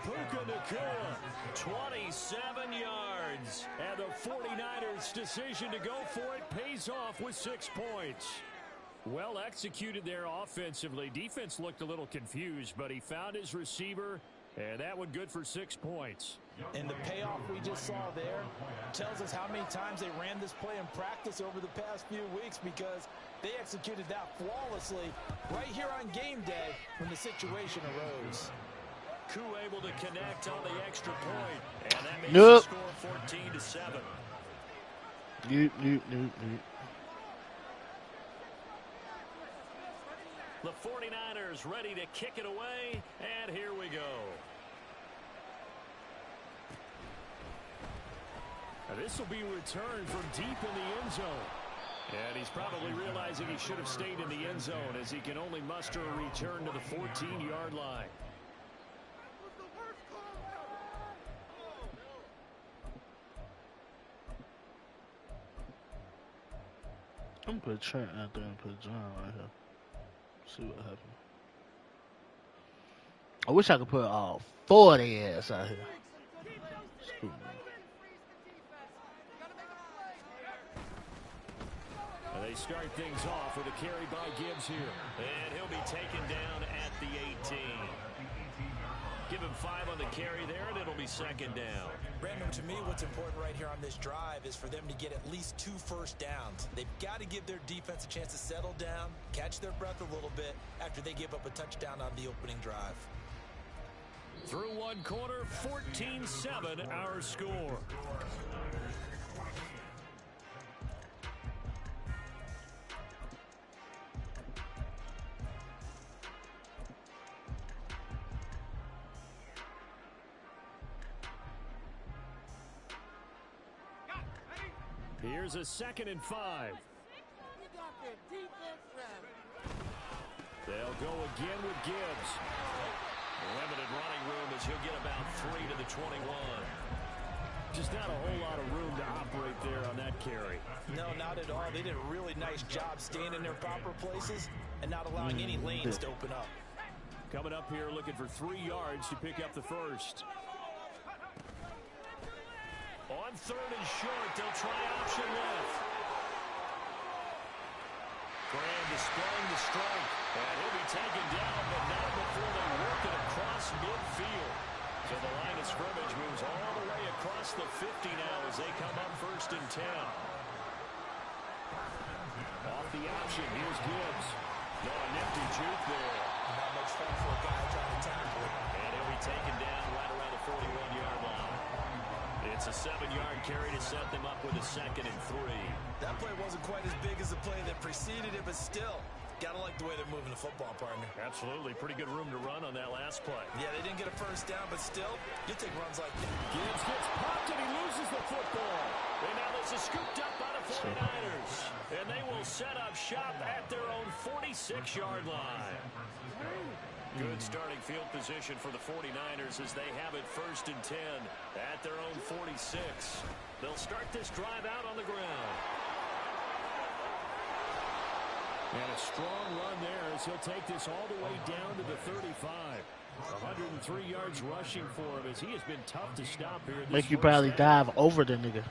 Puka Nacua, 27 yards. And the 49ers' decision to go for it pays off with 6 points. Well executed there offensively. Defense looked a little confused, but he found his receiver, and that one good for 6 points. And the payoff we just saw there tells us how many times they ran this play in practice over the past few weeks, because they executed that flawlessly right here on game day when the situation arose. Koo able to connect on the extra point, and that makes Nope. the score 14-7. Nope. The 49ers ready to kick it away, and here we go. Now this will be returned from deep in the end zone. And he's probably realizing he should have stayed in the end zone, as he can only muster a return to the 14-yard line. I'm gonna put Trent out there and put John right here. See what happens. I wish I could put all 4 of their ass out here. Screw me. And they start things off with a carry by Gibbs here. And he'll be taken down at the 18. Give him 5 on the carry there, and it'll be second down. Brandon, to me, what's important right here on this drive is for them to get at least 2 first downs. They've got to give their defense a chance to settle down, catch their breath a little bit after they give up a touchdown on the opening drive. Through one quarter, 14-7 our score. Here's a 2nd and 5. They'll go again with Gibbs. Limited running room as he'll get about 3 to the 21. Just not a whole lot of room to operate there on that carry. No, not at all. They did a really nice job staying in their proper places and not allowing any lanes to open up. Coming up here looking for 3 yards to pick up the first. On 3rd and short, they'll try option left. Graham displaying the strength. And he'll be taken down, but not before they work it across midfield. So the line of scrimmage moves all the way across the 50 now as they come up 1st and 10. Off the option, here's Gibbs. No, a nifty juke there. Not much fun for a guy trying to tackle it. And he'll be taken down right around the 41-yard line. It's a 7-yard carry to set them up with a 2nd and 3. That play wasn't quite as big as the play that preceded it, but still, gotta like the way they're moving the football, partner. Absolutely. Pretty good room to run on that last play. Yeah, they didn't get a first down, but still, you take runs like that. Gibbs gets popped and he loses the football. And now this is scooped up by the 49ers. And they will set up shop at their own 46-yard line. Good starting field position for the 49ers as they have it 1st and 10 at their own 46. They'll start this drive out on the ground. And a strong run there as he'll take this all the way down to the 35. 103 yards rushing for him as he has been tough to stop here. Make you probably dive over the nigga.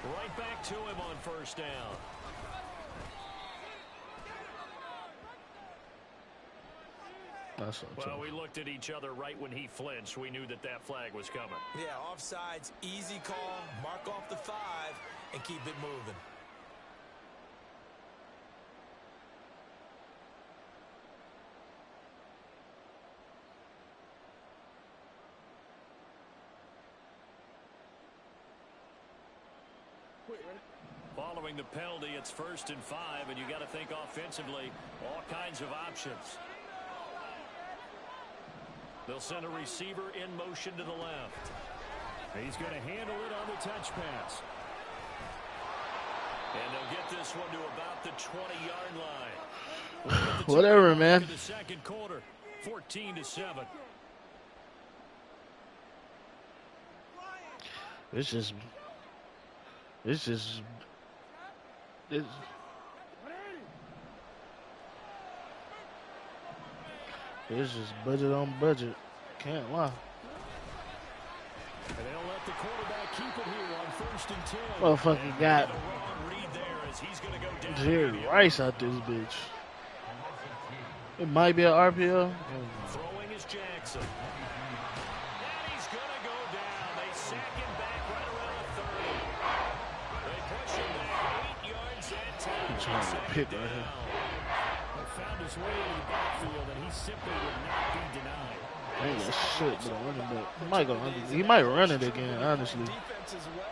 Right back to him on 1st down. Well, we looked at each other right when he flinched. We knew that that flag was coming. Yeah, offsides, easy call, mark off the 5, and keep it moving. Following the penalty, it's 1st and 5, and you got to think offensively, all kinds of options. They'll send a receiver in motion to the left. He's going to handle it on the touch pass. And they'll get this one to about the 20-yard line. Whatever, man. In the 2nd quarter, 14-7. It's just budget on budget. Can't lie. And they'll let the quarterback keep it here on 1st and 10. Motherfucker got read there as he's going to go down. Jerry Rice out this bitch. It might be an RPO. Throwing is Jackson. And he's going to go down. They sack him back right around the 30. They push him back 8 yards and 10. He's trying to pick right here. Found his way into the backfield, and he simply would not be denied. Ain't that shit, but running back. He might run it again, honestly. Defense as well.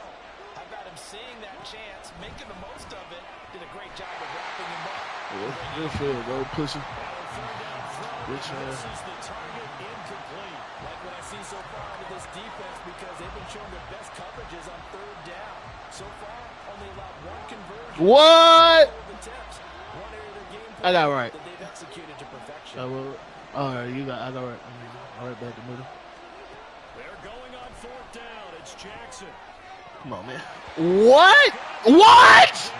How about him seeing that chance, making the most of it, did a great job of wrapping him up. Yeah, good field goal, pussy. Bitch ass. This is the target incomplete. Like what I see so far out of this defense because they've been showing their best coverages on 3rd down. So far, only allowed 1 conversion. What? One area of their game I got right. that they've executed to perfection. All right, I got right. All right, back to middle. They're going on 4th down. It's Jackson. Come on, man. What? What?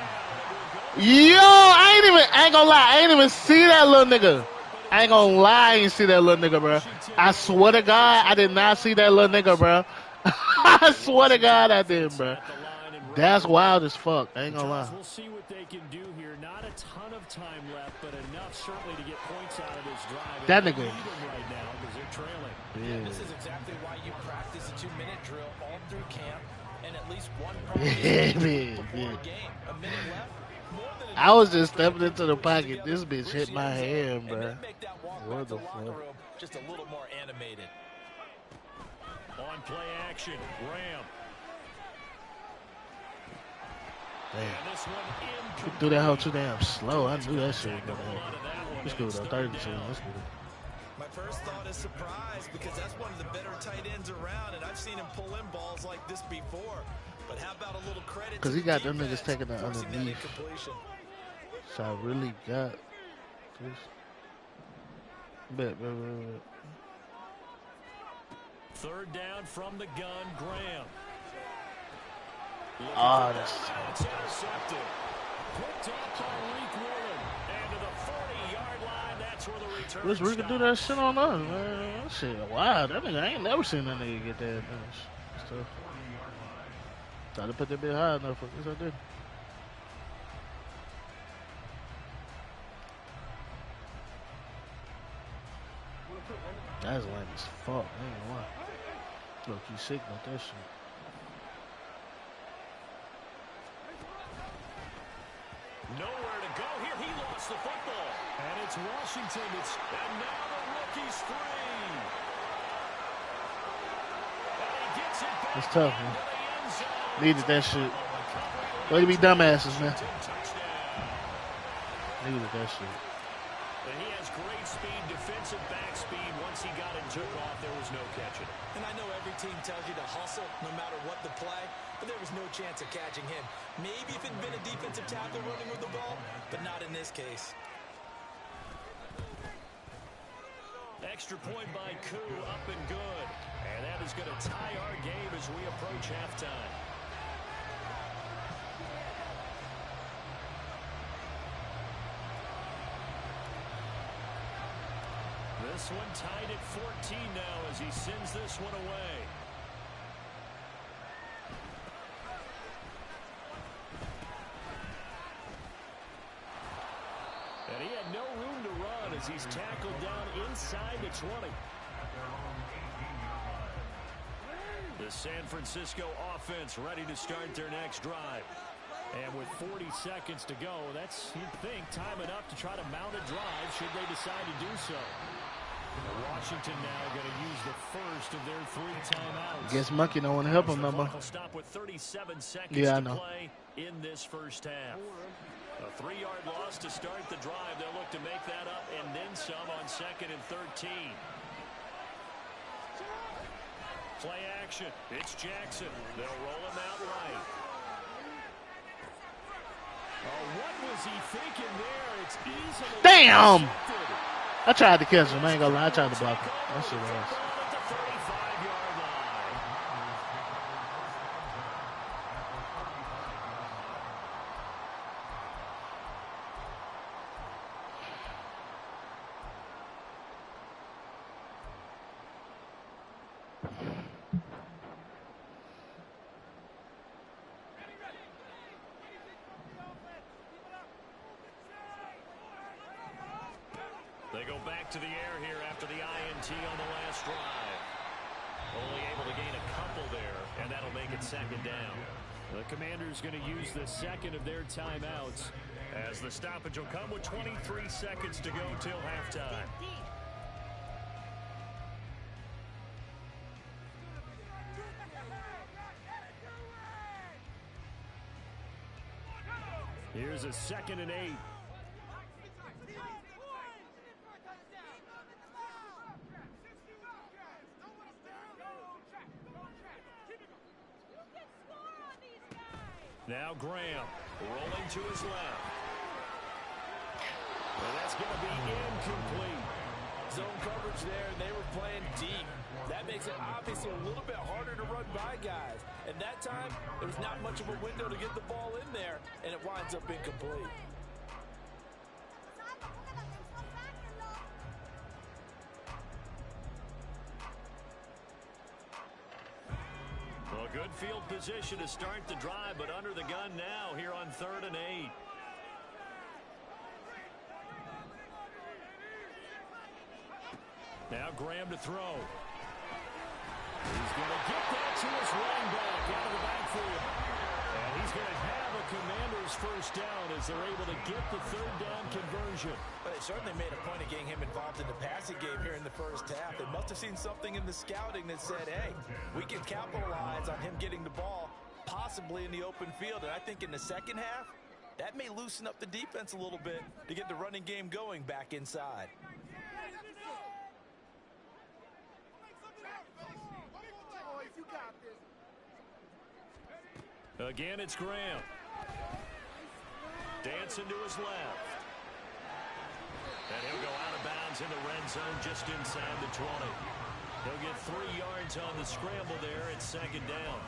Yo, I ain't gonna lie, I ain't even see that little nigga. I ain't gonna lie, I ain't see that little nigga, bro. I swear to God, I did not see that little nigga, bro. I swear to God, I did, bro. That's wild as fuck. I ain't gonna lie. We'll see what they can do here. Not a ton of time left, but enough certainly to get points out of this drive. That nigga. Right now because they're trailing. Yeah. This is exactly why you practice a 2-minute drill all through camp and at least one practice before a game. A minute left. I was just stepping into the pocket. This bitch hit my hand, bro. What the fuck? Just a little more animated. On play action, Graham. Damn. He threw that hoe too damn slow. I knew that shit was gonna happen. Let's go to 32. Let's go. My first thought is surprise because that's one of the better tight ends around, and I've seen him pull in balls like this before. But how about a little credit? Because he got them niggas taking the underneath. So I really got this. Bet. Third down from the gun, Graham. Oh, that's intercepted. Picked up by Reek Woolen. And to the 40-yard line, that's where the return. Let's Reek do that shit on us, man. That shit, wow. That nigga, I ain't never seen that nigga get that stuff. Try to put that bit high enough. Yes, I did. That's lame as fuck. I ain't gonna lie. Look, you sick about that shit. Nowhere to go here. He lost the football. And it's Washington. And now the rookie's free. And he gets it back. It's tough, man. Needed that shit. Way to be dumbasses, man. Needed that shit. And he has great speed, defensive back speed. Once he got it and took off, there was no catching. And I know every team tells you to hustle no matter what the play, but there was no chance of catching him. Maybe if it had been a defensive tackle running with the ball, but not in this case. Extra point by CUT, up and good. And that is going to tie our game as we approach halftime. This one tied at 14 now as he sends this one away. And he had no room to run as he's tackled down inside the 20. The San Francisco offense ready to start their next drive. And with 40 seconds to go, that's, you'd think, time enough to try to mount a drive should they decide to do so. Washington now going to use the first of their 3 timeouts. Guess Monkey don't want to help him no more. Stop with 37 seconds to play in this first half. A 3-yard loss to start the drive. They'll look to make that up and then some on 2nd and 13. Play action. It's Jackson. They'll roll him out right. Oh, what was he thinking there? It's easily damn! intercepted. I tried to catch him. I ain't gonna lie. I tried to block him. That shit was. At the 35-yard line. They go back to the air here after the INT on the last drive. Only able to gain a couple there, and that'll make it 2nd down. The Commanders going to use the 2nd of their timeouts as the stoppage will come with 23 seconds to go till halftime. Here's a 2nd and 8. Now Graham rolling to his left. And that's going to be incomplete. Zone coverage there, and they were playing deep. That makes it obviously a little bit harder to run by guys. And that time, there was not much of a window to get the ball in there, and it winds up incomplete. Good field position to start the drive, but under the gun now here on 3rd and 8. Now Graham to throw. He's going to get that to his running back out of the backfield. And he's going to have a Commander's first down as they're able to get the 3rd down conversion. But they certainly made a point of getting him involved in the passing game here in the first half. They must have seen something in the scouting that said, hey, we can capitalize on him getting the ball, possibly in the open field. And I think in the second half, that may loosen up the defense a little bit to get the running game going back inside. Again, it's Graham. Dancing to his left. And he'll go out of bounds in the red zone just inside the 20. He'll get 3 yards on the scramble there at 2nd down.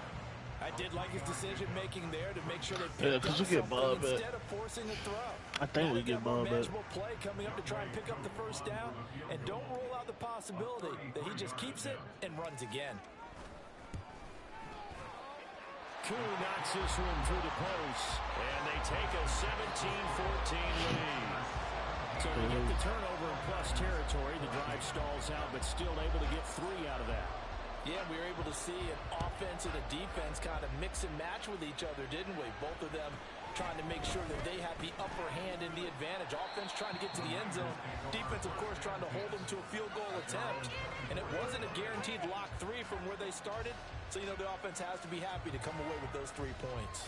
I did like his decision-making there to make sure they Yeah, because we get balled back. instead of forcing a throw. I think we get balled back. Play coming up to try and pick up the first down, and don't rule out the possibility that he just keeps it and runs again. Koo knocks this one through the post, and they take a 17-14 lead. So they get the turnover in plus territory. The drive stalls out, but still able to get 3 out of that. Yeah, we were able to see an offense and a defense kind of mix and match with each other, didn't we? Both of them trying to make sure that they had the upper hand and the advantage. Offense trying to get to the end zone. Defense, of course, trying to hold them to a field goal attempt. And it wasn't a guaranteed lock 3 from where they started. So, you know, the offense has to be happy to come away with those 3 points.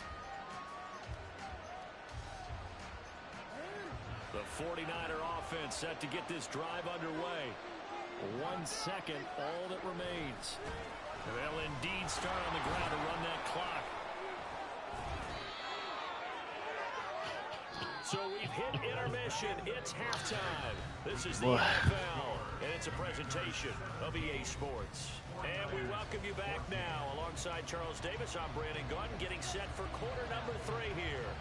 The 49er offense set to get this drive underway. 1 second, all that remains. They'll indeed start on the ground to run that clock. So we've hit intermission. It's halftime. This is the NFL, and it's a presentation of EA Sports. And we welcome you back now. Alongside Charles Davis, I'm Brandon Gunn, getting set for quarter number 3 here.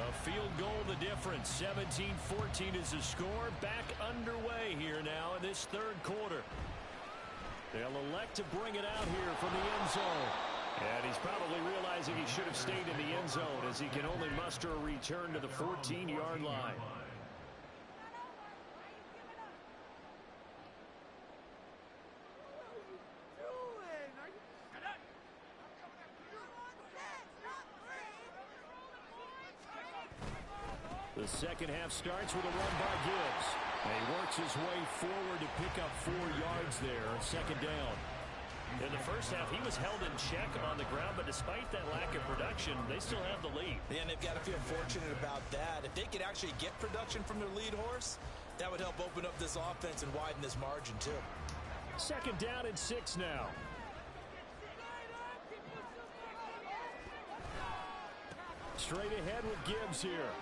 A field goal the difference. 17-14 is the score. Back underway here now in this 3rd quarter. They'll elect to bring it out here from the end zone. And he's probably realizing he should have stayed in the end zone as he can only muster a return to the 14-yard line. The second half starts with a run by Gibbs. And he works his way forward to pick up 4 yards there on 2nd down. In the first half, he was held in check on the ground, but despite that lack of production, they still have the lead. And they've got to feel fortunate about that. If they could actually get production from their lead horse, that would help open up this offense and widen this margin, too. 2nd down and 6 now. Straight ahead with Gibbs here.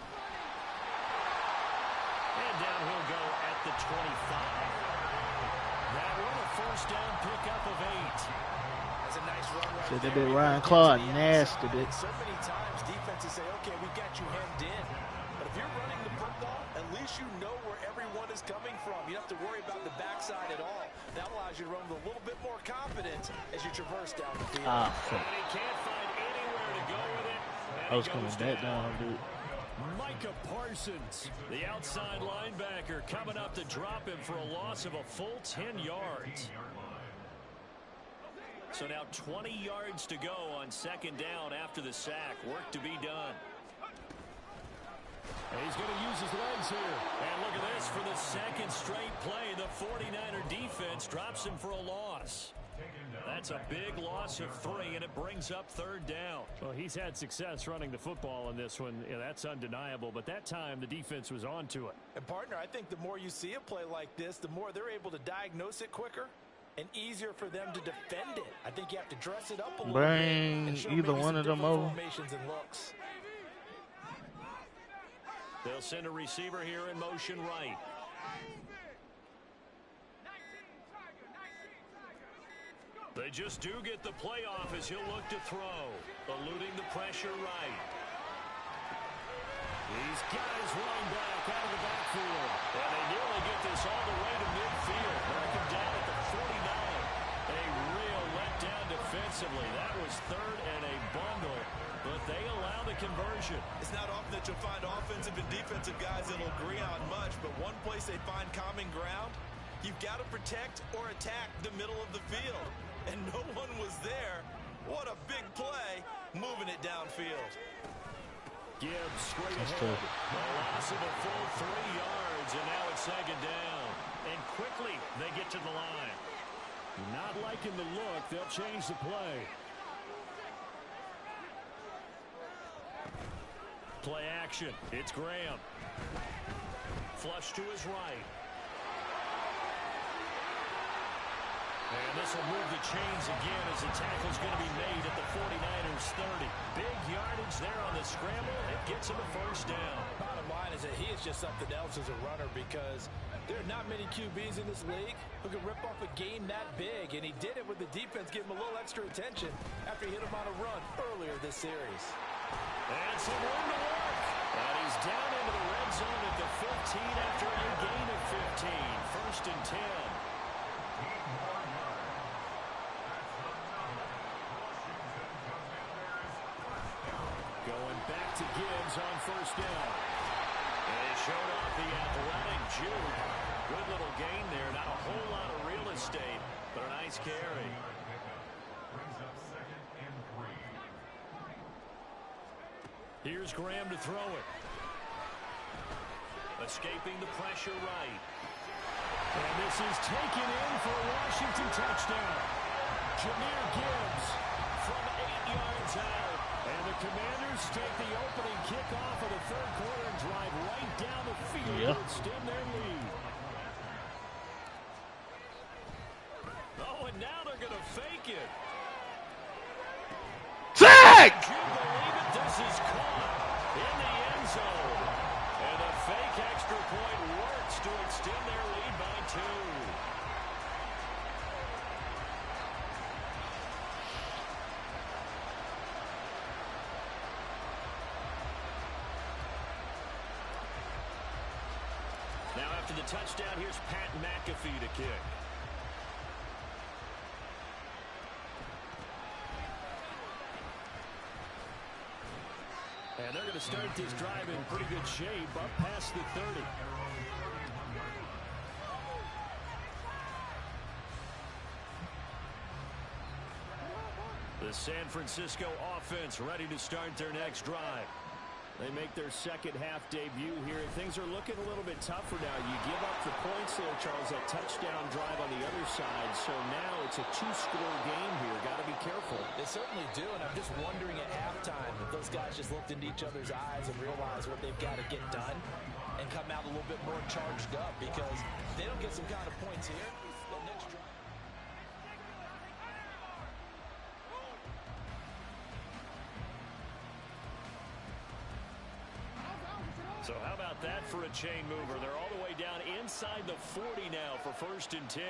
And down he'll go at the 25. That one, a first down pickup of 8. That's a nice run right So there. they Ryan Clark nasty, bitch. So many times defenses say, okay, we've got you hemmed in. But if you're running the football, at least you know where everyone is coming from. You don't have to worry about the backside at all. That allows you to run with a little bit more confidence as you traverse down the field. Ah, fuck. And he can't find anywhere to go with it. I was coming back down, dude. Micah Parsons, the outside linebacker, coming up to drop him for a loss of a full 10 yards. So now 20 yards to go on 2nd down after the sack. Work to be done. And he's going to use his legs here. And look at this for the 2nd straight play. The 49er defense drops him for a loss. That's a big loss of 3, and it brings up 3rd down. Well, he's had success running the football in this one. Yeah, that's undeniable. But that time, the defense was on to it. And, partner, I think the more you see a play like this, the more they're able to diagnose it quicker and easier for them to defend it. I think you have to dress it up a little bit. Bring And show either maybe one some of them different over. formations and looks. They'll send a receiver here in motion right. They just do get the playoff as he'll look to throw. Eluding the pressure right. He's got his running back out of the backfield. And they nearly get this all the way to midfield. Mark him down at the 49. A real letdown defensively. That was third and a bundle, but they allow the conversion. It's not often that you'll find offensive and defensive guys that'll agree on much, but one place they find common ground, you've got to protect or attack the middle of the field. And no one was there. What a big play, moving it downfield. Gibbs straight ahead. The loss of a full 3 yards, and now it's second down. And quickly they get to the line. Not liking the look. They'll change the play. Play action. It's Graham. Flush to his right. And this will move the chains again as the tackle's going to be made at the 49ers 30. Big yardage there on the scramble. It gets him a first down. Bottom line is that he is just something else as a runner because there are not many QBs in this league who can rip off a game that big, and he did it with the defense giving him a little extra attention after he hit him on a run earlier this series. And some room to work. And he's down into the red zone at the 15 after a gain of 15. First and 10. Going back to Gibbs on first down. And he showed off the athletic juke. Good little gain there. Not a whole lot of real estate, but a nice carry. Brings up 2nd and 3. Here's Graham to throw it. Escaping the pressure right. And this is taken in for a Washington touchdown. Jahmyr Gibbs from 8 yards out. And the Commanders take the opening kickoff of the third quarter and drive right down the field to extend their lead. Oh, and now they're going to fake it. Sack! Can you believe it? This is caught in the end zone. And the fake extra point works to extend their lead by 2. Now after the touchdown, here's Pat McAfee to kick. And they're going to start this drive in pretty good shape up past the 30. The San Francisco offense ready to start their next drive. They make their second half debut here. Things are looking a little bit tougher now. You give up the points there, Charles, that touchdown drive on the other side. So now it's a 2-score game here. Got to be careful. They certainly do, and I'm just wondering at halftime if those guys just looked into each other's eyes and realized what they've got to get done and come out a little bit more charged up, because if they don't get some kind of points here, the next drive. So how about that for a chain mover? They're all the way down inside the 40 now for first and 10.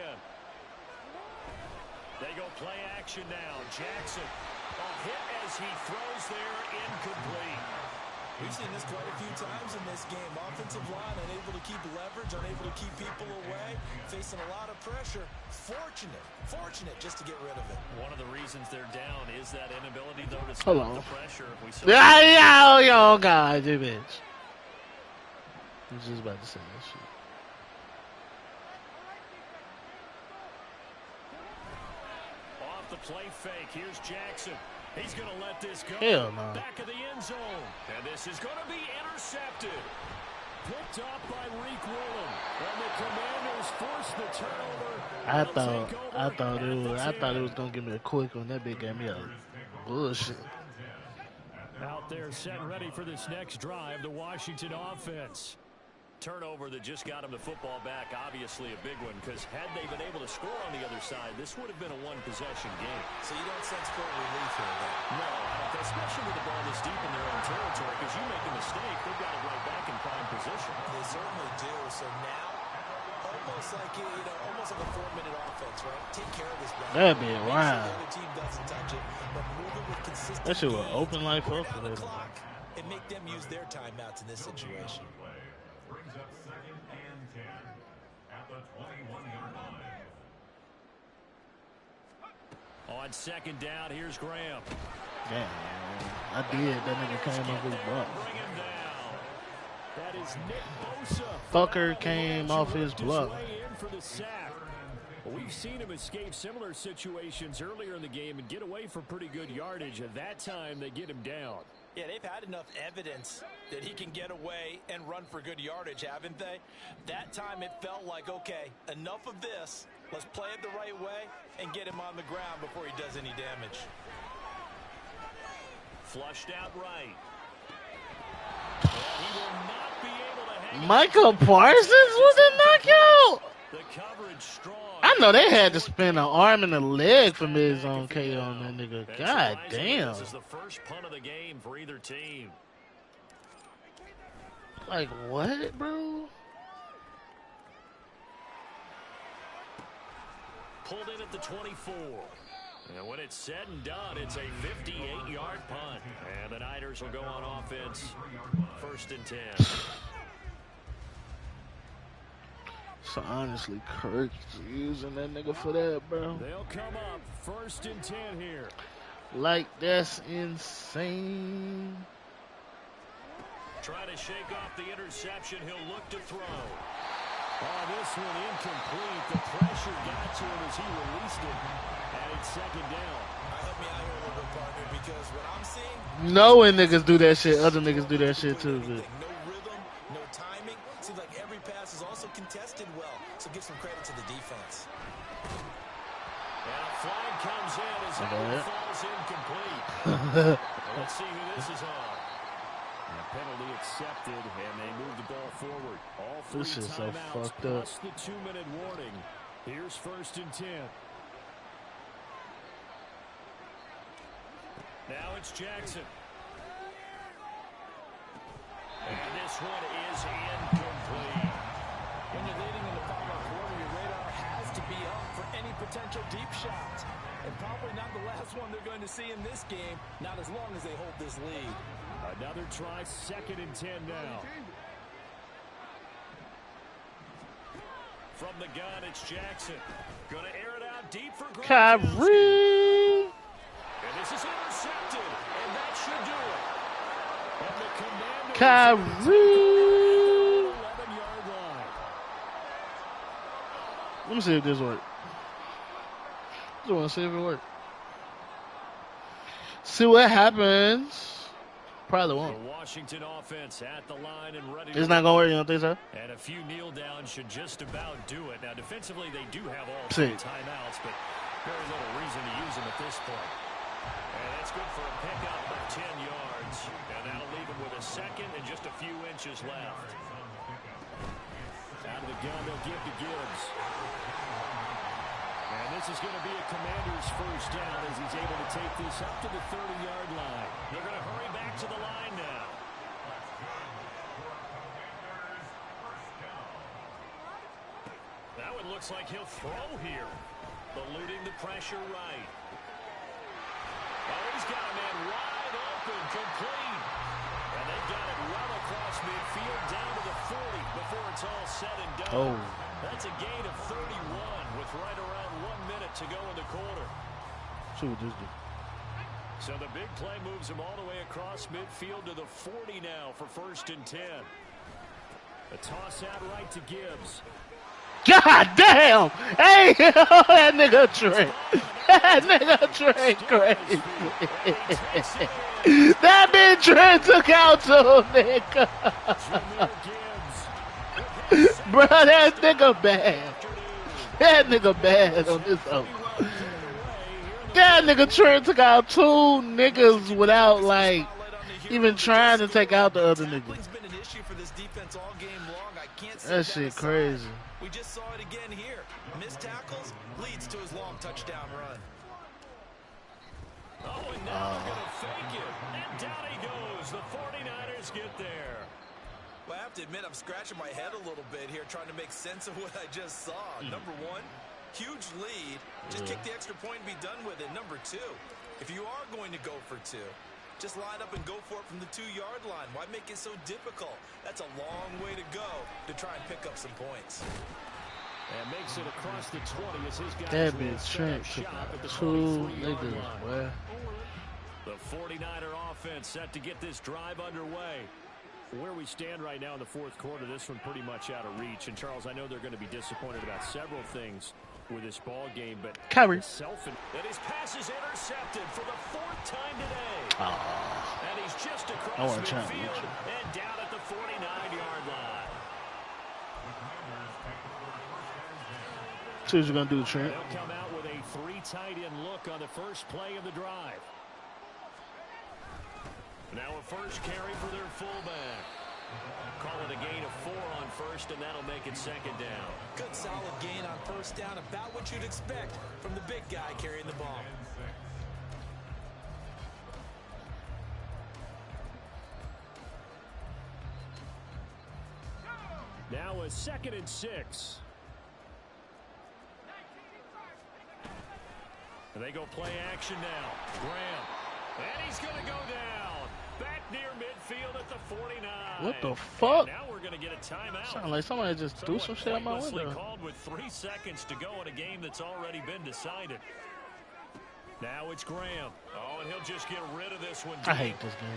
They go play action now. Jackson, a hit as he throws there, incomplete. We've seen this quite a few times in this game. Offensive line unable to keep leverage, unable to keep people away, facing a lot of pressure. Fortunate just to get rid of it. One of the reasons they're down is that inability, though, to Hold stop on. the pressure. We saw Yo, God, dude, bitch. I was just about to say that shit. off the play fake. Here's Jackson. He's going to let this go. Hell no. Back of the end zone. And this is going to be intercepted. Picked up by Reek Willem. And the Commanders force the turnover. I thought it was gonna give me a quick one. That bitch gave me a bullshit. Out there set ready for this next drive, the Washington offense. Turnover that just got him the football back, obviously a big one, because had they been able to score on the other side, this would have been a one-possession game. So you don't sense full relief here, though. No, especially with the ball this deep in their own territory, because you make a mistake, they've got it right back in prime position. They certainly do. So now, almost like almost like a 4-minute offense, right? Take care of this ball. That be Make sure wild. the other team doesn't touch it, but move it with consistency. That shit was open like Burn fuck. down the clock and make them use their timeouts in this situation. Brings up 2nd and 10 at the 21-yard line. On On second down, here's Graham. Damn, I did. That nigga came off his block. Bring him down. That is Nick Bosa. Fucker came off his block. Way in for the sack. Well, we've seen him escape similar situations earlier in the game and get away for pretty good yardage. At that time, they get him down. Yeah, they've had enough evidence that he can get away and run for good yardage, haven't they? That time it felt like, okay, enough of this. Let's play it the right way and get him on the ground before he does any damage. Flushed out right. And he will not be able to hang Michael Parsons with a knockout. the coverage strong. I know they had to spend an arm and a leg for mid-zone KO on that nigga. God damn. This is the first punt of the game for either team. Like, what, bro? Pulled in at the 24. And when it's said and done, it's a 58-yard punt. And the Niners will go on offense. 1st and 10. So honestly, Kirk's using that nigga for that, bro. They'll come up 1st and 10 here. Like, that's insane. Try to shake off the interception. He'll look to throw. Oh, this one incomplete. The pressure got to him as he released it. And it's 2nd down. Help me out here a little bit, partner, because what I'm seeing... Knowing niggas do that shit, other niggas do that shit too. But. No rhythm, no timing. Seems like every pass is also contested well. So give some credit to the defense. And a flag comes in as that one falls incomplete. Let's see who this is on. And a penalty accepted, and they move the ball forward. All 3 This is so timeouts fucked up. plus the 2-minute warning. Here's 1st and 10. Now it's Jackson. And this one is incomplete. When you're leading in the final quarter, your radar has to be up for any potential deep shots. And probably not the last one they're going to see in this game, not as long as they hold this lead. Another try, 2nd and 10 now. From the gun, it's Jackson. Gonna air it out deep for Kyrie. And this is intercepted, and that should do it. And the Commanders Kyrie. 11-yard line. Let me see if this works. I want to see if it works. See what happens. Probably won't. The Washington offense at the line and ready. It's not going to work, you don't think so? And a few kneel downs should just about do it. Now, defensively, they do have all See. 3 timeouts, but very little reason to use them at this point. And that's good for a pickup of 10 yards. And that'll leave them with a 2nd and just a few inches left. Out of the gun, they'll give to Gibbs. And this is going to be a Commander's 1st down as he's able to take this up to the 30-yard line. They're going to hurry back to the line now. That one looks like he'll throw here. Eluding the pressure right. Oh, he's got a man wide open, complete. And they've got it well across midfield down to the 40 before it's all said and done. Oh. That's a gain of 31 with right around 1 minute to go in the quarter. See what this do. So the big play moves him all the way across midfield to the 40 now for 1st and 10. A toss out right to Gibbs. God damn! Hey, that nigga Trey. That nigga Trey crazy. That bitch Trey took out too, nigga. Bro, that nigga bad. That nigga bad on this one. That nigga Trey took out 2 niggas without, like, even trying to take out the other nigga. That shit crazy. We just saw it again here. Missed tackles leads to his long touchdown run. Oh, and now they're going to fake it. And down he goes. The 49ers get there. Well, I have to admit, I'm scratching my head a little bit here trying to make sense of what I just saw. Number 1, huge lead. Just kick the extra point and be done with it. Number 2, if you are going to go for 2, just line up and go for it from the 2-yard line. Why make it so difficult? That's a long way to go to try and pick up some points. And makes it across the 20 as his guys That will bitch set Trent up took shop at the 2 23-yard niggas, line. boy. The 49er offense set to get this drive underway. Where we stand right now in the fourth quarter, this one pretty much out of reach. And, Charles, I know they're going to be disappointed about several things with this ball game, but Kyrie. and his pass is intercepted for the 4th time today. And he's just across midfield and down at the 49-yard line. See what you're going to do, Trent. They'll come out with a 3 tight end look on the first play of the drive. Now a first carry for their fullback. Call it a gain of 4 on first, and that'll make it 2nd down. Good solid gain on first down, about what you'd expect from the big guy carrying the ball. Now a 2nd and 6. And they go play action now. Graham. And he's going to go down. Back near midfield at the 49. What the fuck? And now we're going to get a timeout. Sound like somebody just threw some shit out my window. Called with 3 seconds to go in a game that's already been decided. Now it's Graham. Oh, and he'll just get rid of this one. I hate this game.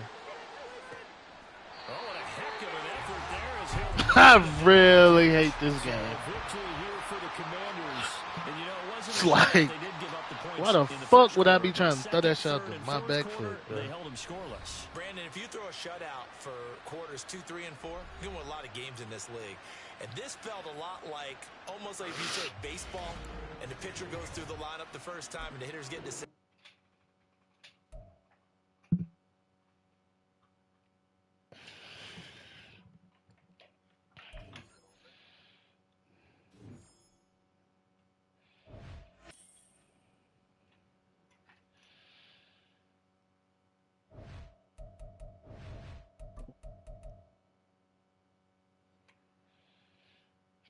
Oh, and a heck of an effort there as he'll I really hate this game. victory here for the Commanders. And you know, it wasn't It's like, they did give up the points why the in fuck would I first be trying to throw that shit quarter. out Second, my third, back and foot, fourth bro? quarter, they held them scoreless. Brandon, if you throw a shutout for quarters 2, 3, and 4, you're going to win a lot of games in this league. And this felt a lot like, almost like if you said baseball, and the pitcher goes through the lineup the first time, and the hitter's getting to...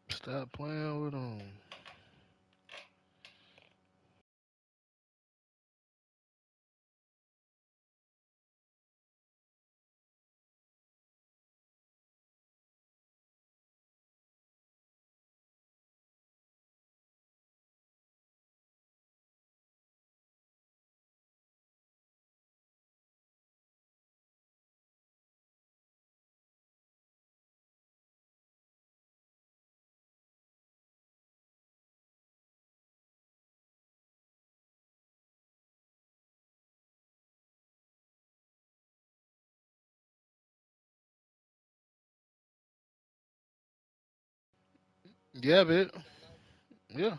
Stop playing with them. Yeah, bitch. Yeah.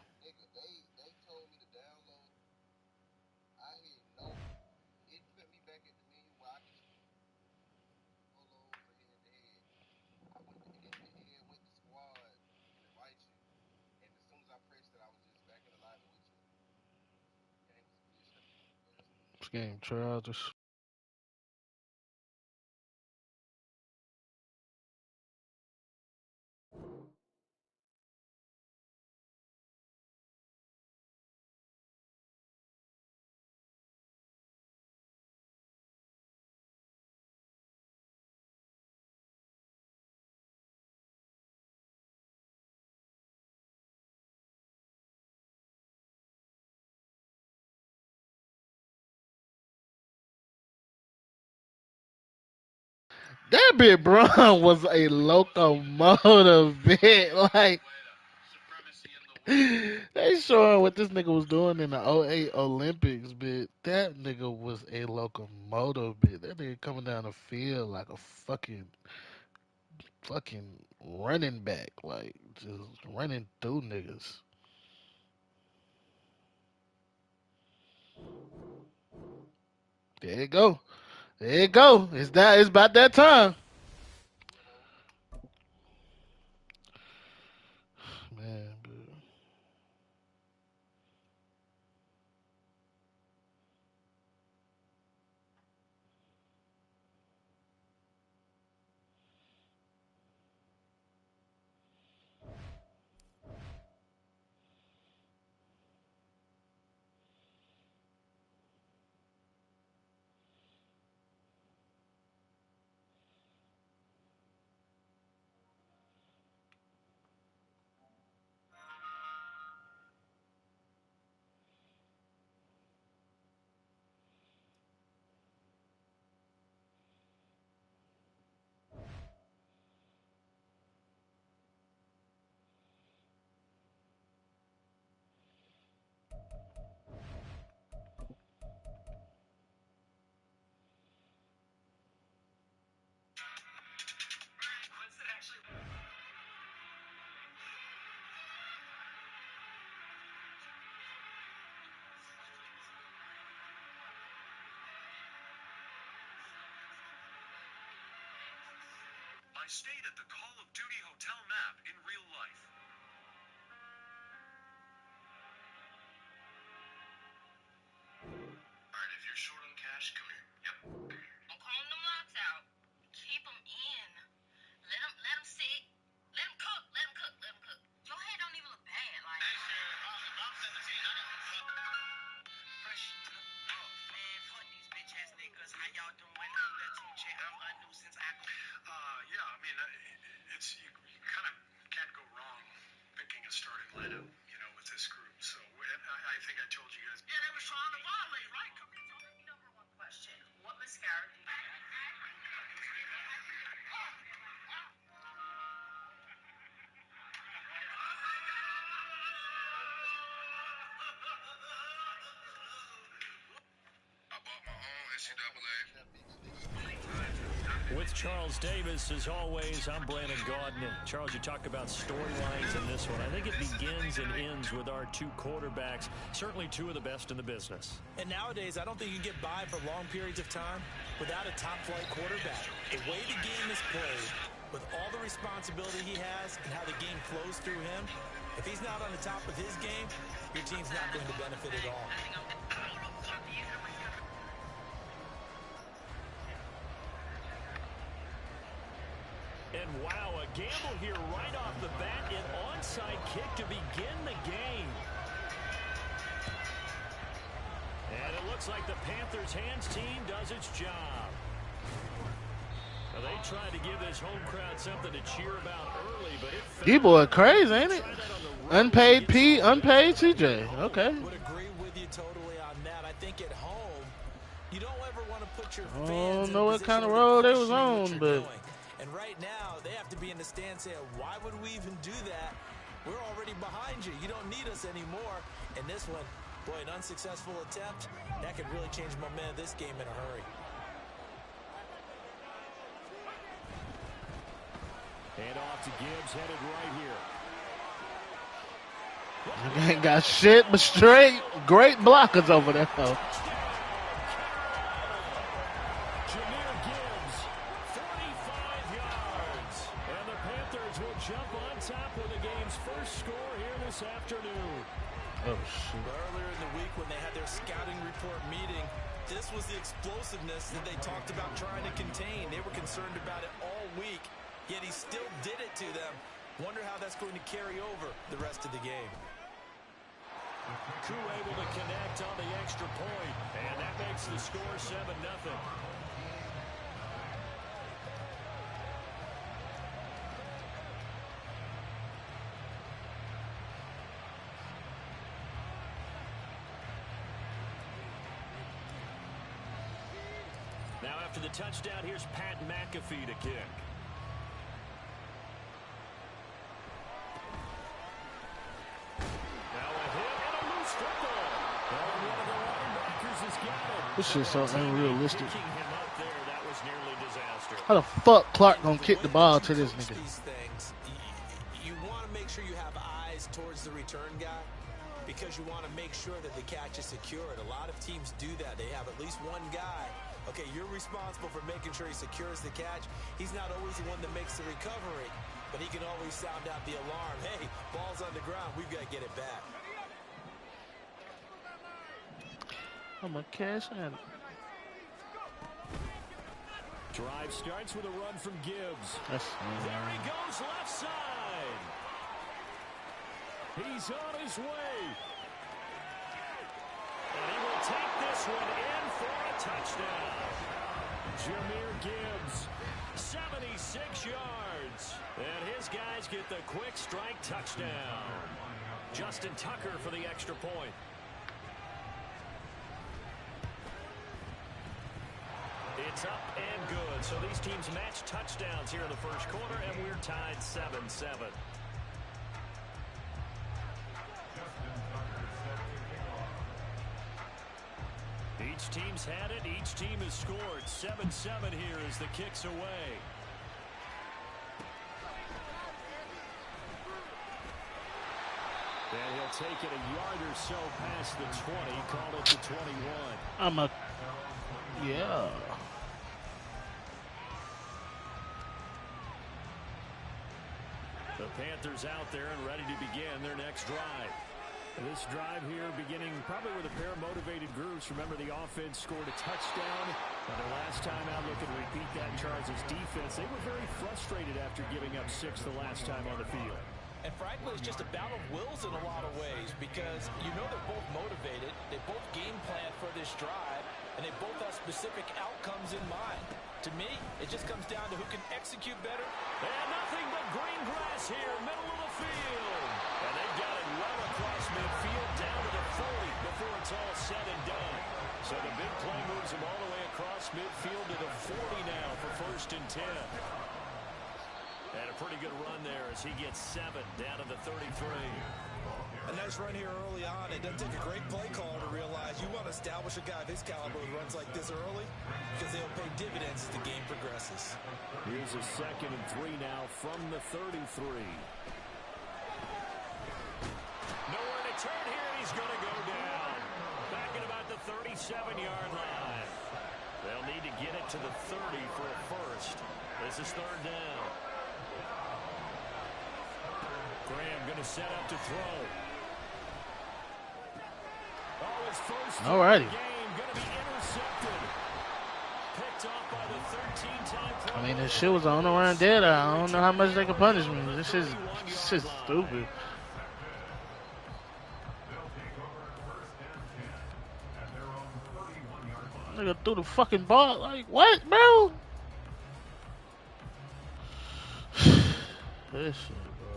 This game childish. That bit Braun was a locomotive bit. Like, they showing what this nigga was doing in the '08 Olympics, bit. That nigga was a locomotive bit. That nigga coming down the field like a fucking running back. Like, just running through niggas. There you go. There you go. It's about that time. Man, but I stayed at the Call of Duty hotel map in real life. Alright, if you're short on cash, come here. Yep, come here. I'm calling them locks out. Keep them in. Let them sit. Let them cook. Let them cook. Let them cook. Your hair don't even look bad. Like, hey, Sheriff, I'm 17. I got fresh to the man. Fuck these bitch ass niggas. How y'all doing? I'm the teacher. I'm a nuisance. Yeah, I mean, it's you kind of can't go wrong picking a starting lineup, you know, with this group. So I think I told you guys. Yeah, they were trying to violate, right? So number one question: what mascara do you use? I bought my own NCAA. With Charles Davis, as always, I'm Brandon Gaudin. Charles, you talk about storylines in this one. I think it begins and ends with our two quarterbacks, certainly two of the best in the business. And nowadays, I don't think you can get by for long periods of time without a top-flight quarterback. The way the game is played, with all the responsibility he has and how the game flows through him, if he's not on the top of his game, your team's not going to benefit at all. And wow, a gamble here right off the bat, an onside kick to begin the game. And it looks like the Panthers' hands team does its job. Well, they tried to give this home crowd something to cheer about early, but it failed. You boy crazy, ain't it? Unpaid P, unpaid CJ. Okay. Would agree with you totally on that. I think at home, you don't ever want to put your I fans don't know in a what kind of position road they where was they're questioning on, what you're but doing. And right now, they have to be in the stand saying, why would we even do that? We're already behind you. You don't need us anymore. And this one, boy, an unsuccessful attempt, that could really change momentum of this game in a hurry. And off to Gibbs, headed right here. ain't got shit but straight great blockers over there. Jameer Gibbs, 45 yards. And the Panthers will jump on top with the game's first score here this afternoon. Oh, shit. Earlier in the week when they had their scouting report meeting, this was the explosiveness that they talked about trying to contain. They were concerned about it all week, yet he still did it to them. Wonder how that's going to carry over the rest of the game. Coup able to connect on the extra point, and that makes the score 7-0. Now after the touchdown, here's Pat McAfee to kick. This shit's so unrealistic. Picking him up there, that was nearly disaster. How the fuck Clark gonna kick the ball to this nigga? These things, you want to make sure you have eyes towards the return guy because you want to make sure that the catch is secured. A lot of teams do that. They have at least one guy. Okay, you're responsible for making sure he secures the catch. He's not always the one that makes the recovery, but he can always sound out the alarm. Hey, ball's on the ground. We've got to get it back. I'm a cash out. Drive starts with a run from Gibbs. There he goes left side. He's on his way. And he will take this one in for a touchdown. Jameer Gibbs, 76 yards. And his guys get the quick strike touchdown. Justin Tucker for the extra point. It's up and good. So these teams match touchdowns here in the first quarter, and we're tied 7-7. Each team's had it. Each team has scored. 7-7 here as the kick's away. And he'll take it a yard or so past the 20. Call it the 21. Yeah. Panthers out there and ready to begin their next drive. This drive here beginning probably with a pair of motivated groups. Remember, the offense scored a touchdown. Their last time out, looking to repeat that in Charles' defense. They were very frustrated after giving up 6 the last time on the field. And frankly, it's just a battle of wills in a lot of ways because you know they're both motivated. They both game plan for this drive, and they both have specific outcomes in mind. To me, it just comes down to who can execute better. And nothing but green grass here, middle of the field. And they've got it well across midfield down to the 40 before it's all said and done. So the big play moves him all the way across midfield to the 40 now for 1st and 10. And a pretty good run there as he gets 7 down to the 33. A nice run here early on. It doesn't take a great play call to realize you want to establish a guy of his caliber who runs like this early because they'll pay dividends as the game progresses. Here's a 2nd and 3 now from the 33. Nowhere to turn here, and he's going to go down. Back at about the 37-yard line. They'll need to get it to the 30 for a first. This is 3rd down. Graham going to set up to throw. Oh, his first Alrighty. game going to be intercepted. Picked off by the 13-time. I mean, this shit was on the run dead. I don't know how much they can punish me. This is stupid. Nigga threw the fucking ball. Like, what, bro? This shit, bro.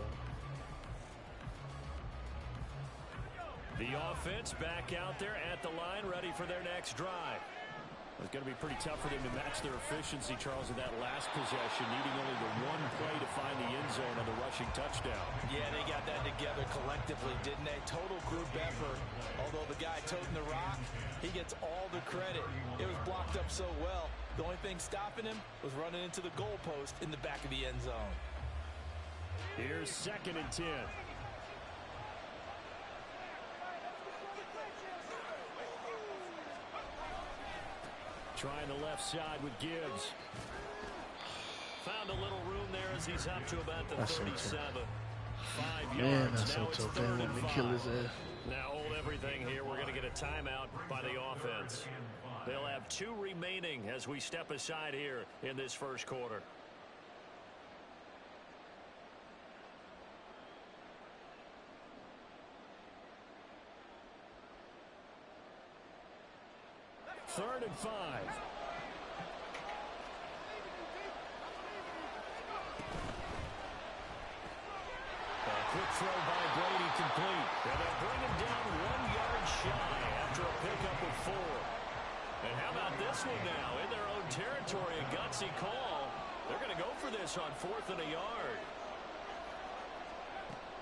The offense back out there at the line, ready for their next drive. It's going to be pretty tough for them to match their efficiency, Charles, in that last possession, needing only the one play to find the end zone on the rushing touchdown. Yeah, they got that together collectively, didn't they? Total group effort. Although the guy toting the rock, he gets all the credit. It was blocked up so well. The only thing stopping him was running into the goalpost in the back of the end zone. Here's 2nd and 10. Trying the left side with Gibbs. Found a little room there as he's up to about the 37. 5 Man, yards. that's so Now it's tough. 3rd Let and me 5. kill his ass. Now hold everything here. We're going to get a timeout by the offense. They'll have 2 remaining as we step aside here in this first quarter. Third and 5. Quick throw by Brady complete. And they'll bring him down 1 yard shy after a pickup of 4. And how about this one now? In their own territory, a gutsy call. They're going to go for this on 4th and a yard.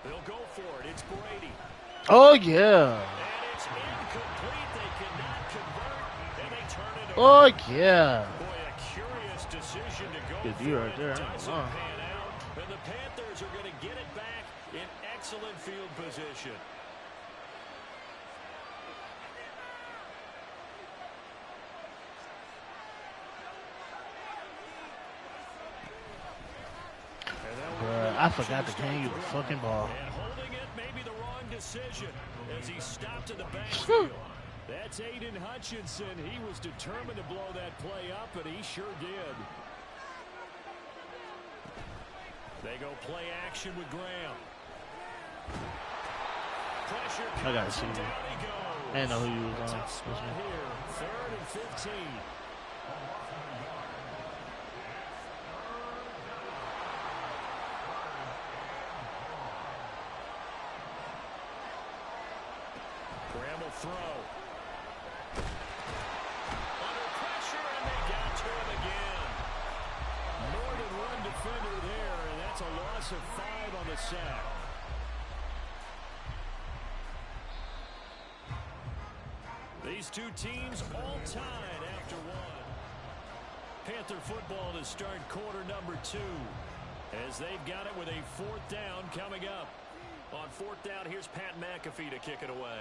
They'll go for it. It's Brady. Oh, yeah. And it's incomplete. They cannot convert, and they turn it Oh, over. yeah. Boy, a curious decision to go Good for D right it. there. Doesn't Wow. pan out, and the Panthers are going to get it back in excellent field position. Bruh, I forgot to hand you the fucking ball. And holding it may be the wrong decision as he stopped in the backfield. That's Aiden Hutchinson. He was determined to blow that play up, and he sure did. They go play action with Graham. Pressure I gotta comes, see and you. down he goes. I didn't know who you was on. Tough spot here. 3rd and 15. Graham will throw. Under pressure, and they got to him again. More than one defender there, and that's a loss of 5 on the sack. These two teams all tied after 1. Panther football to start quarter number 2 as they've got it with a 4th down coming up. On 4th down, here's Pat McAfee to kick it away.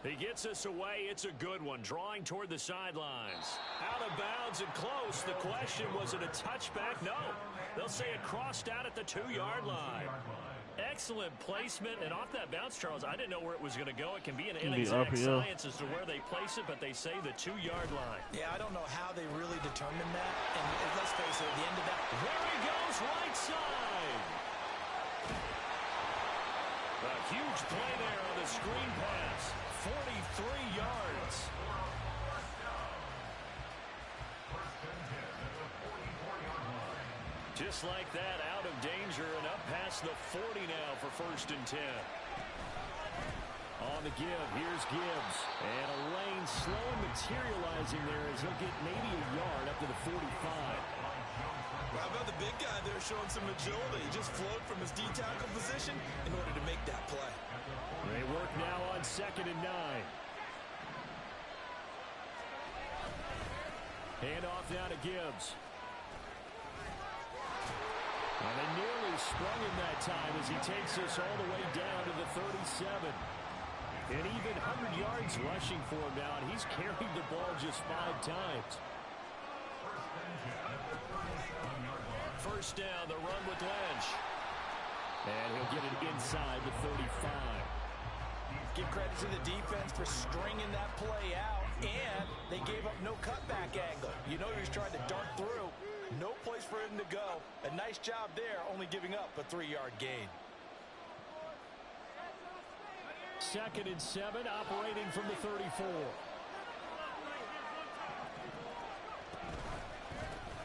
He gets us away. It's a good one. Drawing toward the sidelines. Out of bounds and close. The question, was it a touchback? No. They'll say it crossed out at the 2-yard line. Excellent placement. And off that bounce, Charles, I didn't know where it was going to go. It can be an inexact science as to where they place it, but they say the 2-yard line. Yeah, I don't know how they really determined that. And let's face it, at the end of that, there he goes, right side. A huge play there on the screen pass. 43 yards. Just like that, out of danger and up past the 40 now for 1st and 10. On the give, here's Gibbs. And a lane slowly materializing there as he'll get maybe a yard up to the 45. Well, how about the big guy there showing some agility? He just flowed from his D-tackle position in order to make that play. They work now on 2nd and 9. Hand off now to Gibbs. And they nearly sprung him that time as he takes us all the way down to the 37. And even 100 yards rushing for him now, and he's carried the ball just 5 times. First down, the run with Lynch. And he'll get it inside the 35. Give credit to the defense for stringing that play out, and they gave up no cutback angle. You know he was trying to dart through. No place for him to go. A nice job there, only giving up a 3-yard gain. 2nd and 7, operating from the 34.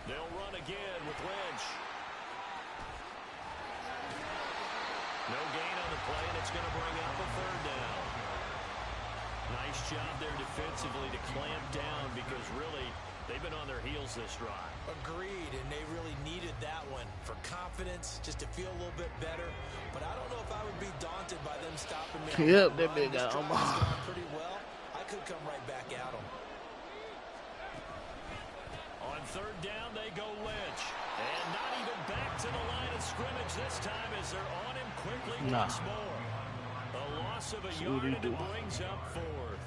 They'll run again with Lynch. No gain on the play, and it's going to bring up a 3rd down. Nice job there defensively to clamp down because really they've been on their heels this drive. Agreed, and they really needed that one for confidence, just to feel a little bit better. But I don't know if I would be daunted by them stopping me. Yep, that big guy. Pretty well. I could come right back at them. On 3rd down, they go Lynch. And not even back to the line of scrimmage this time as they're on him quickly once more. A loss of a yard, and it brings up 4th.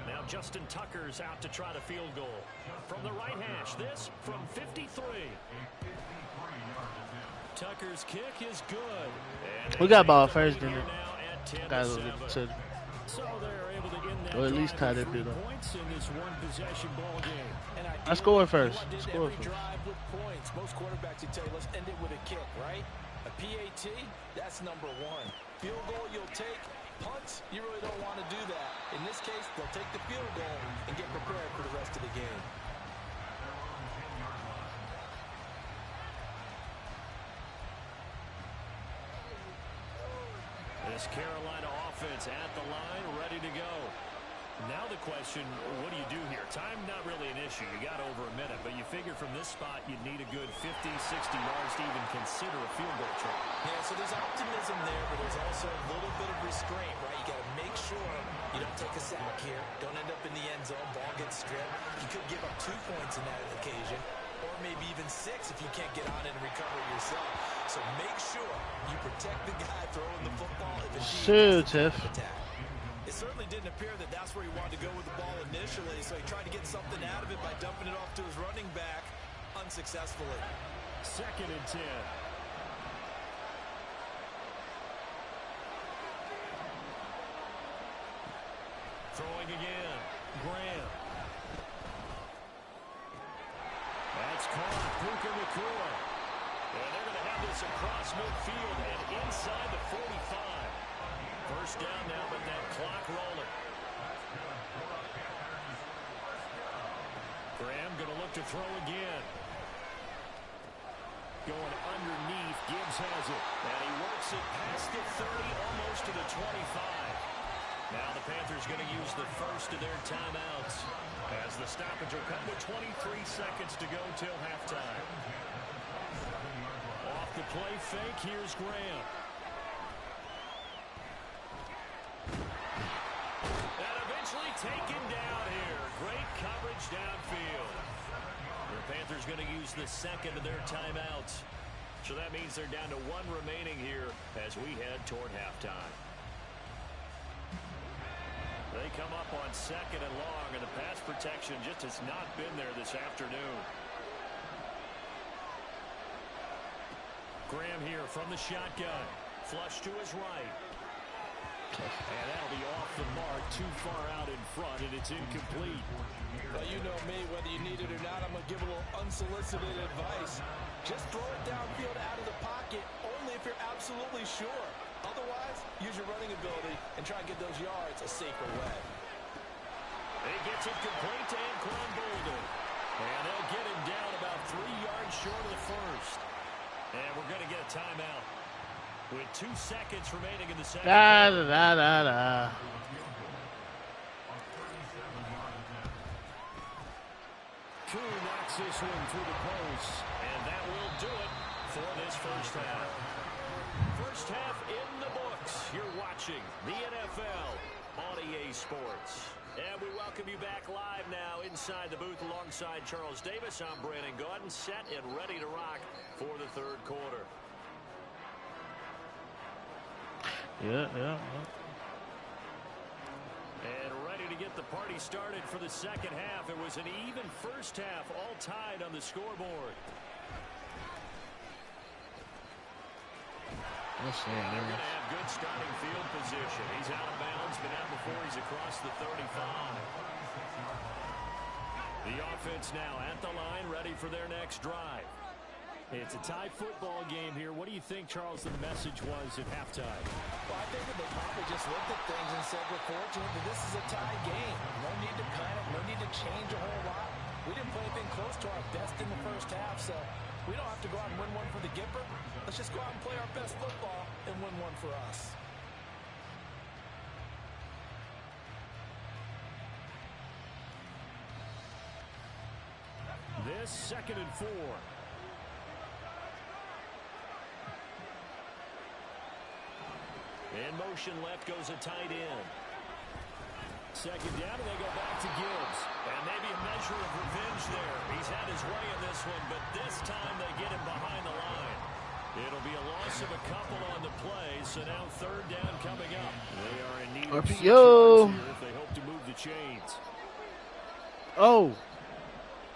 Now Justin Tucker's out to try the field goal. From the right hash, this from 53. Tucker's kick is good. We got ball first, didn't it? So they're able to end that or at least tie that 3 bit up. points in this one-possession ball game. I scored first. Every drive with points. Most quarterbacks would tell you, let's end it with a kick, right? A PAT, that's number 1. Field goal you'll take. Punts, you really don't want to do that. In this case, they'll take the field goal and get prepared for the rest of the game. This Carolina offense at the line, ready to go. Now the question, what do you do here? Time not really an issue. You got over a minute, but you figure from this spot you'd need a good 50, 60 yards to even consider a field goal try. Yeah, so there's optimism there, but there's also a little bit of restraint, right? You got to make sure you don't take a sack here. Don't end up in the end zone. Ball gets stripped. You could give up 2 points in that occasion, or maybe even 6 if you can't get on it and recover yourself. So make sure you protect the guy throwing the football if Shoot, Tiff. It certainly didn't appear that that's where he wanted to go with the ball initially, so he tried to get something out of it by dumping it off to his running back unsuccessfully. 2nd and 10. Throwing again. Graham. That's caught. Puka Nacua. And they're going to have this across midfield and inside the 45. First down now, but that clock rolling. Graham going to look to throw again. Going underneath, Gibbs has it. And he works it past the 30, almost to the 25. Now the Panthers going to use the first of their timeouts as the stoppage will come with 23 seconds to go till halftime. Off the play fake, here's Graham. And eventually taken down here. Great coverage downfield. The Panthers going to use the second of their timeouts. So that means they're down to 1 remaining here as we head toward halftime. They come up on 2nd and long, and the pass protection just has not been there this afternoon. Graham here from the shotgun. Flush to his right. And that'll be off the mark, too far out in front, and it's incomplete. Well, you know me, whether you need it or not, I'm going to give a little unsolicited advice. Just throw it downfield out of the pocket, only if you're absolutely sure. Otherwise, use your running ability and try and get those yards a safer way. He gets it complete to Anquan Boldin. And they'll get him down about 3 yards short of the first. And we're going to get a timeout with 2 seconds remaining in the second. Koo knocks this one through the post, and that will do it for this first half. First half in the books. You're watching the NFL on EA Sports. And we welcome you back live now inside the booth alongside Charles Davis. I'm Brandon Gaudin, set and ready to rock for the third quarter. Yeah. And ready to get the party started for the second half. It was an even first half, all tied on the scoreboard. They're going to have good starting field position. He's out of bounds, been out before he's across the 35. The offense now at the line, ready for their next drive. It's a tie football game here. What do you think, Charles, the message was at halftime? Well, I think that they probably just looked at things and said, we're fortunate that this is a tie game. No need to panic, no need to change a whole lot. We didn't play anything close to our best in the first half, so we don't have to go out and win one for the Gipper. Let's just go out and play our best football and win one for us. This 2nd and 4. In motion left goes a tight end. Second down, and they go back to Gibbs. And maybe a measure of revenge there. He's had his way in this one, but this time they get him behind the line. It'll be a loss of a couple on the play, so now 3rd down coming up. They are in need of 6 yards here if they hope to move the chains. Oh.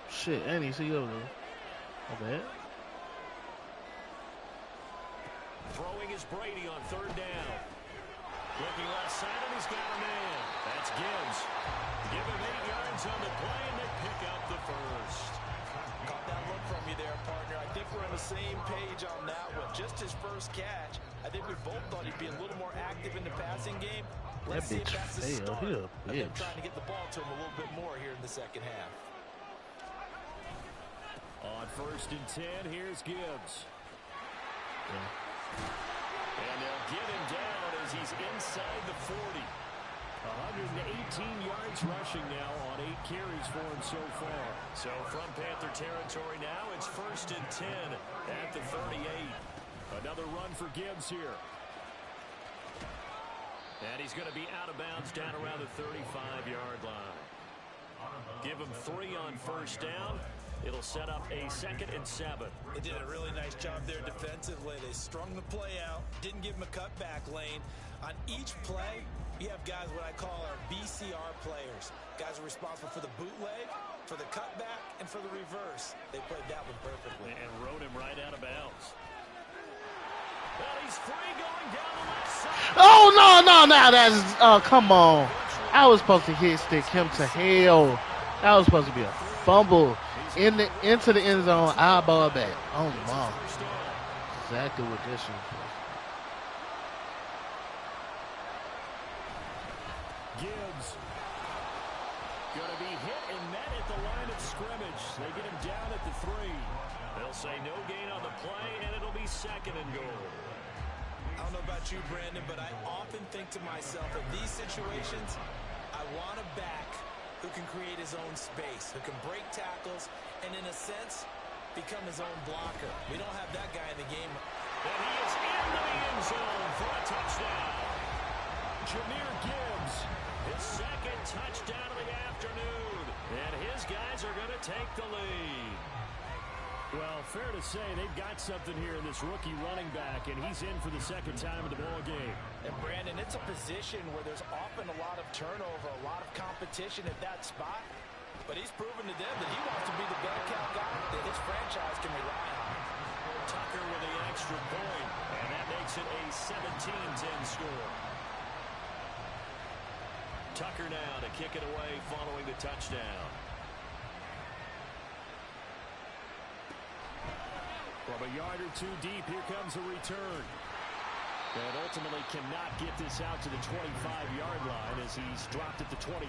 Shit, I didn't see you over there. My bad. Throwing is Brady on 3rd down. Looking left side, and he's got a man. That's Gibbs. Give him 8 yards on the play, and they pick up the first. Caught that look from you there, partner. I think we're on the same page on that one. Just his first catch. I think we both thought he'd be a little more active in the passing game. Let's see if that's the start of him trying to get the ball to him a little bit more here in the second half. On 1st and 10, here's Gibbs. And they'll get him down as he's inside the 40. 118 yards rushing now on 8 carries for him so far. So from Panther territory now, it's 1st and 10 at the 38. Another run for Gibbs here. And he's going to be out of bounds down around the 35-yard line. Give him 3 on 1st down. It'll set up a 2nd and 7. They did a really nice job there defensively. They strung the play out, didn't give him a cutback lane. On each play, you have guys what I call our BCR players. Guys are responsible for the bootleg, for the cutback, and for the reverse. They played that one perfectly. And rode him right out of bounds. Well, he's free going down the left side. Oh, no, that's, come on. I was supposed to hit stick him to hell. That was supposed to be a fumble into the end zone, eyeball back. Oh, my. Exactly what this is. Gibbs going to be hit and met at the line of scrimmage. They get him down at the 3. They'll say no gain on the play, and it'll be 2nd and goal. I don't know about you, Brandon, but I often think to myself, in these situations, I want a back who can create his own space, who can break tackles, and in a sense, become his own blocker. We don't have that guy in the game. And he is in the end zone for a touchdown. Jahmyr Gibbs, his 2nd touchdown of the afternoon. And his guys are going to take the lead. Well, fair to say they've got something here in this rookie running back, and he's in for the second time in the ball game. And Brandon, it's a position where there's often a lot of turnover, a lot of competition at that spot. But he's proven to them that he wants to be the bell cow guy that his franchise can rely on. Tucker with the extra point, and that makes it a 17-10 score. Tucker now to kick it away following the touchdown. From a yard or two deep, here comes a return. And ultimately cannot get this out to the 25-yard line as he's dropped at the 23.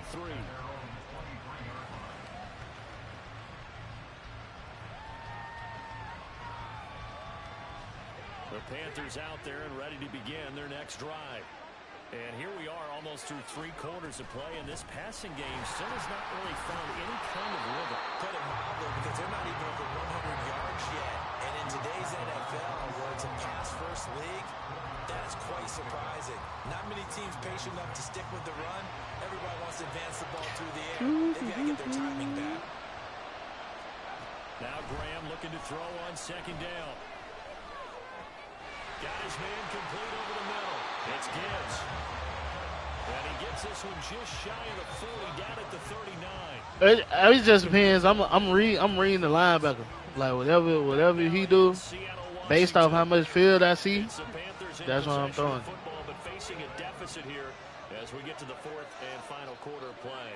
The Panthers out there and ready to begin their next drive. And here we are almost through 3 quarters of play, and this passing game still has not really found any kind of rhythm. Put it mildly, because they're not even over 100 yards yet. And in today's NFL, where it's a pass-first league, that is quite surprising. Not many teams patient enough to stick with the run. Everybody wants to advance the ball through the air. They've got to get their timing back. Now Graham looking to throw on second down. Got his man complete over the middle. It's Gibbs. And he gets this one just shy of the 40, down at the 39. It just depends. I'm reading the linebacker. Like whatever he do, based off how much field I see, that's what I'm throwing. Football, but facing a deficit here as we get to the 4th and final quarter of play.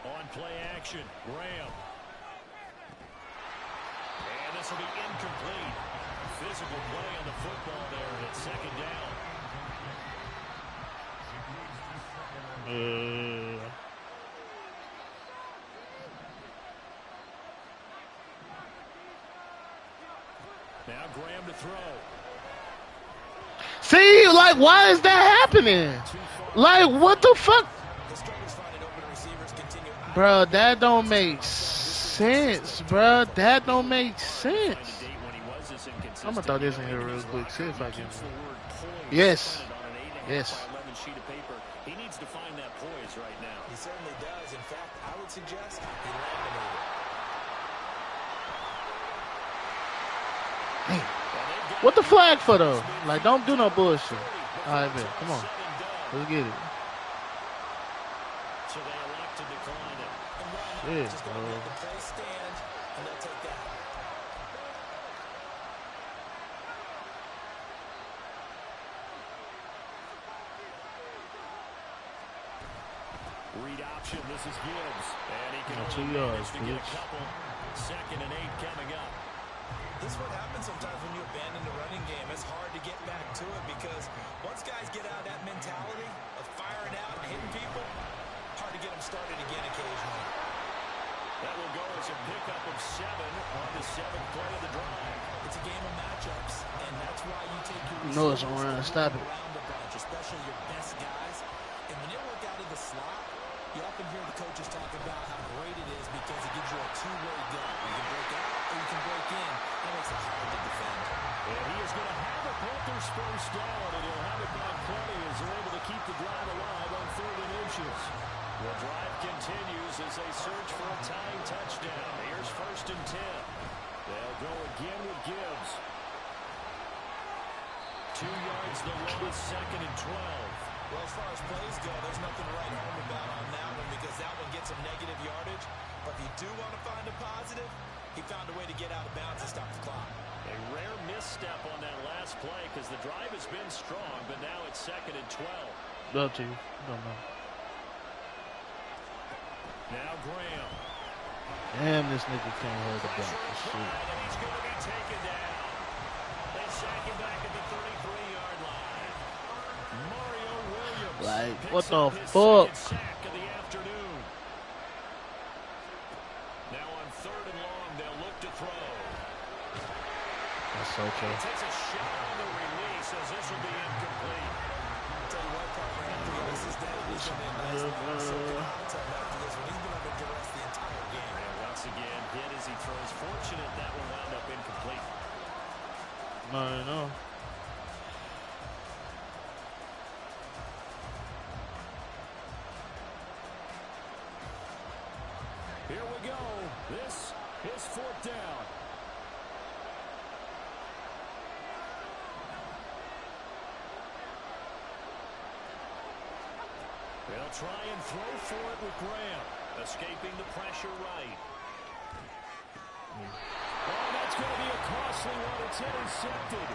On play action, Graham. And this will be incomplete. Physical play on the football there, and it's second down. Now Graham to throw. See, like, why is that happening? Like, what the fuck? Bro, that don't make sense, bro. That don't make sense. I'm gonna throw this in here real quick. See if I can. Yes. Yes. He needs to find that poise right now. He certainly does. In fact, I would suggest he laminated. What the flag for, though? Like, don't do no bullshit. All right, man. Come on. Let's get it. So they elect to decline it. Shit, bro. Stand, and they'll take that. Read option. This is Gibbs. And he can 2 only yards, manage to get a bitch. couple. 2nd and 8 coming up. This is what happens sometimes when you abandon the running game. It's hard to get back to it because once guys get out of that mentality of firing out and hitting people, hard to get them started again occasionally. That will go as a pickup of 7 on the 7th play of the drive. It's a game of matchups, and that's why you take your You know it's around. Stop it. around a bunch, especially your best guys. And when they work out of the slot, you often hear the coaches talk about how great it is because it gives you a two-way gun. You can break out or you can break in. That makes it hard to defend. And he is going to have a Panthers first down, and he'll have it by plenty as they're able to keep the drive alive on 3rd and inches. The drive continues as they search for a tying touchdown. Here's 1st and 10. They'll go again with Gibbs. 2 yards the lowest, 2nd and 12. Well, as far as plays go, there's nothing to write home about on that one because that one gets some negative yardage. But if you do want to find a positive, he found a way to get out of bounds and stop the clock. A rare misstep on that last play because the drive has been strong, but now it's 2nd and 12. Up to you. Don't know. Now Graham. Damn, this nigga can't hold the block. And Shit. he's going to be taken down. They sack him back at the 33-yard line. Mario Williams. Like, picks what the up his fuck? 2nd sack of the afternoon. Now on 3rd and long, they'll look to throw. That's so He true. takes a shot on the release as this will be incomplete. I'll tell you what, Parker, after he laces down, he's going to be a nice little circle after this one. He's been under duress the entire game. And once again, hit as he throws. Fortunate that one wound up incomplete. No. His fourth down. They'll try and throw for it with Graham. Escaping the pressure right. Oh, that's going to be a costly one. It's intercepted.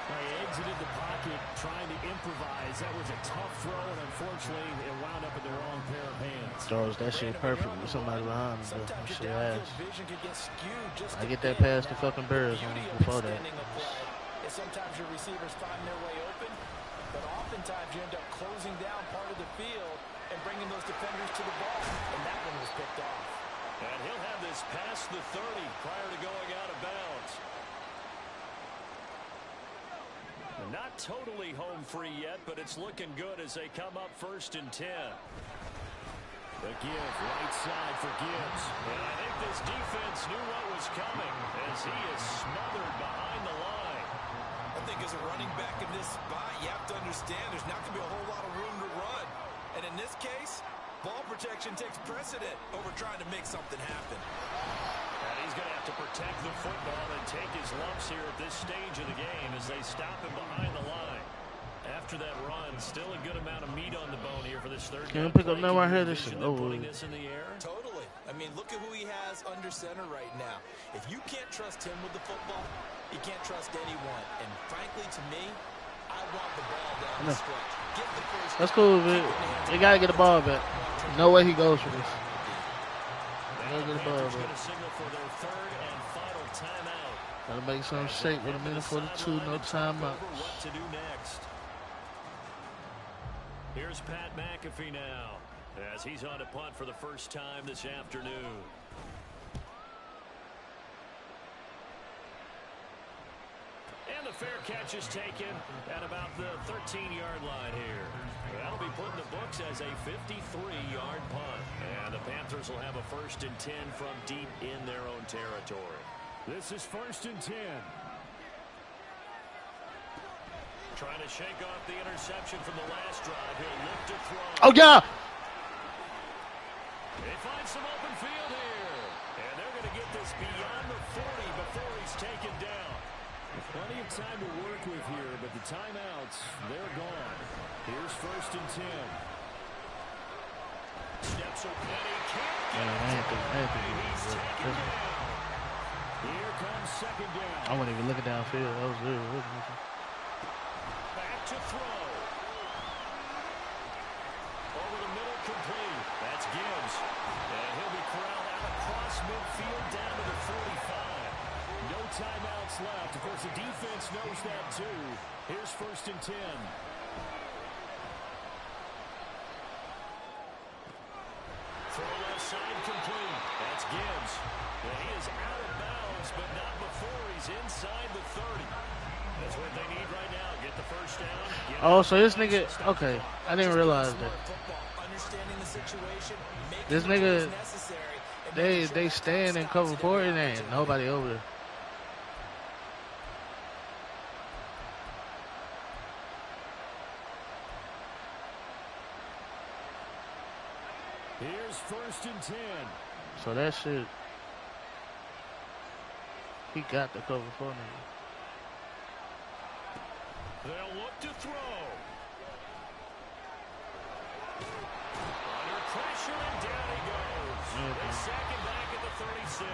They exited the pocket trying to improvise. That was a tough throw, and unfortunately, it wound up in the wrong pair of hands. Throws that shit perfect with somebody behind him. Sometimes That your shit ass. downfield vision can get skewed just I a get that bit. past the Now, fucking Bears the on beauty of before that. extending a play is sometimes your receivers find their way open, but oftentimes you end up closing down part of the field and bringing those defenders to the ball, and that one was picked off. And he'll have this past the 30 prior to going out of bounds. Not totally home free yet, but it's looking good as they come up 1st and 10. The give, right side for Gibbs. And I think this defense knew what was coming as he is smothered behind the line. I think as a running back in this spot, you have to understand there's not going to be a whole lot of room to run. And in this case, ball protection takes precedent over trying to make something happen. And he's going to have to protect the football and take his lumps here at this stage of the game as they stop him behind the line. After that run, still a good amount of meat on the bone here for this third Can we down pick up play. now right Can you here? This shit envision them over putting with. this in the air? Totally. I mean, look at who he has under center right now. If you can't trust him with the football, you can't trust anyone. And frankly, to me, I want the ball down the stretch. Get the first That's down. cool, man. They gotta get the ball back. No way he goes for this. Gotta get the ball Panthers back. going to signal for their third and final timeout. Gotta make some shake with a minute 42, no timeout. What to do next? Here's Pat McAfee now as he's on to punt for the first time this afternoon. And the fair catch is taken at about the 13-yard line here. That'll be put in the books as a 53-yard punt. And the Panthers will have a 1st and 10 from deep in their own territory. This is 1st and 10. Trying to shake off the interception from the last drive. He'll look to throw. Oh, yeah! They find some open field here. And they're going to get this beyond the 40 before he's taken down. Plenty of time to work with here, but the timeouts, they're gone. Here's 1st and 10. Steps are Penny. Can't get He's taken down. Here comes 2nd down. I wasn't even looking downfield. That was good. Back to throw. Over the middle, complete. That's Gibbs. And he'll be corralled out across midfield down to the 45. No timeouts left. Of course, the defense knows that too. Here's 1st and 10. Throw left side complete. That's Gibbs. And he is out of bounds, but not before he's inside the 30. That's what they need right now. Get the first down. Oh, so this nigga, okay. I didn't realize that. Understanding the situation, This nigga, they stand in cover 4 and there ain't nobody over there. Here's 1st and 10. So that shit, he got the cover 4 nigga. They'll look to throw. Under pressure, and down he goes. They sack him back at the 36.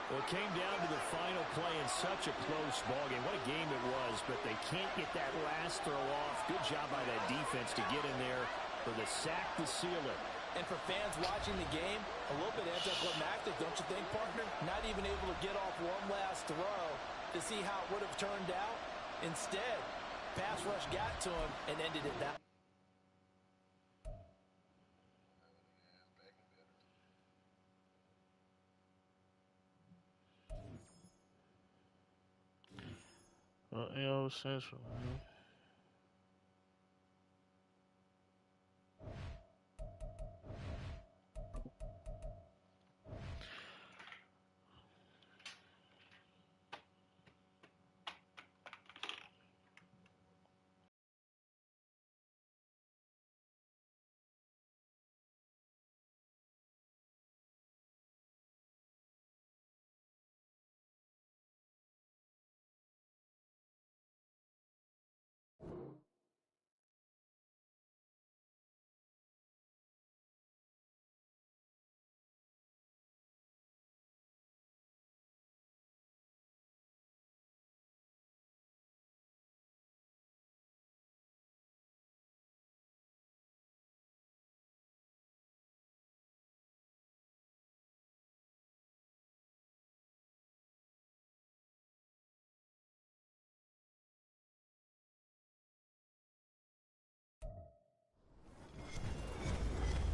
Well, it came down to the final play in such a close ballgame. What a game it was, but they can't get that last throw off. Good job by that defense to get in there for the sack to seal it. And for fans watching the game, a little bit anticlimactic, don't you think, partner? Not even able to get off one last throw to see how it would have turned out. Instead, pass rush got to him and ended it that. Well, it was central, man.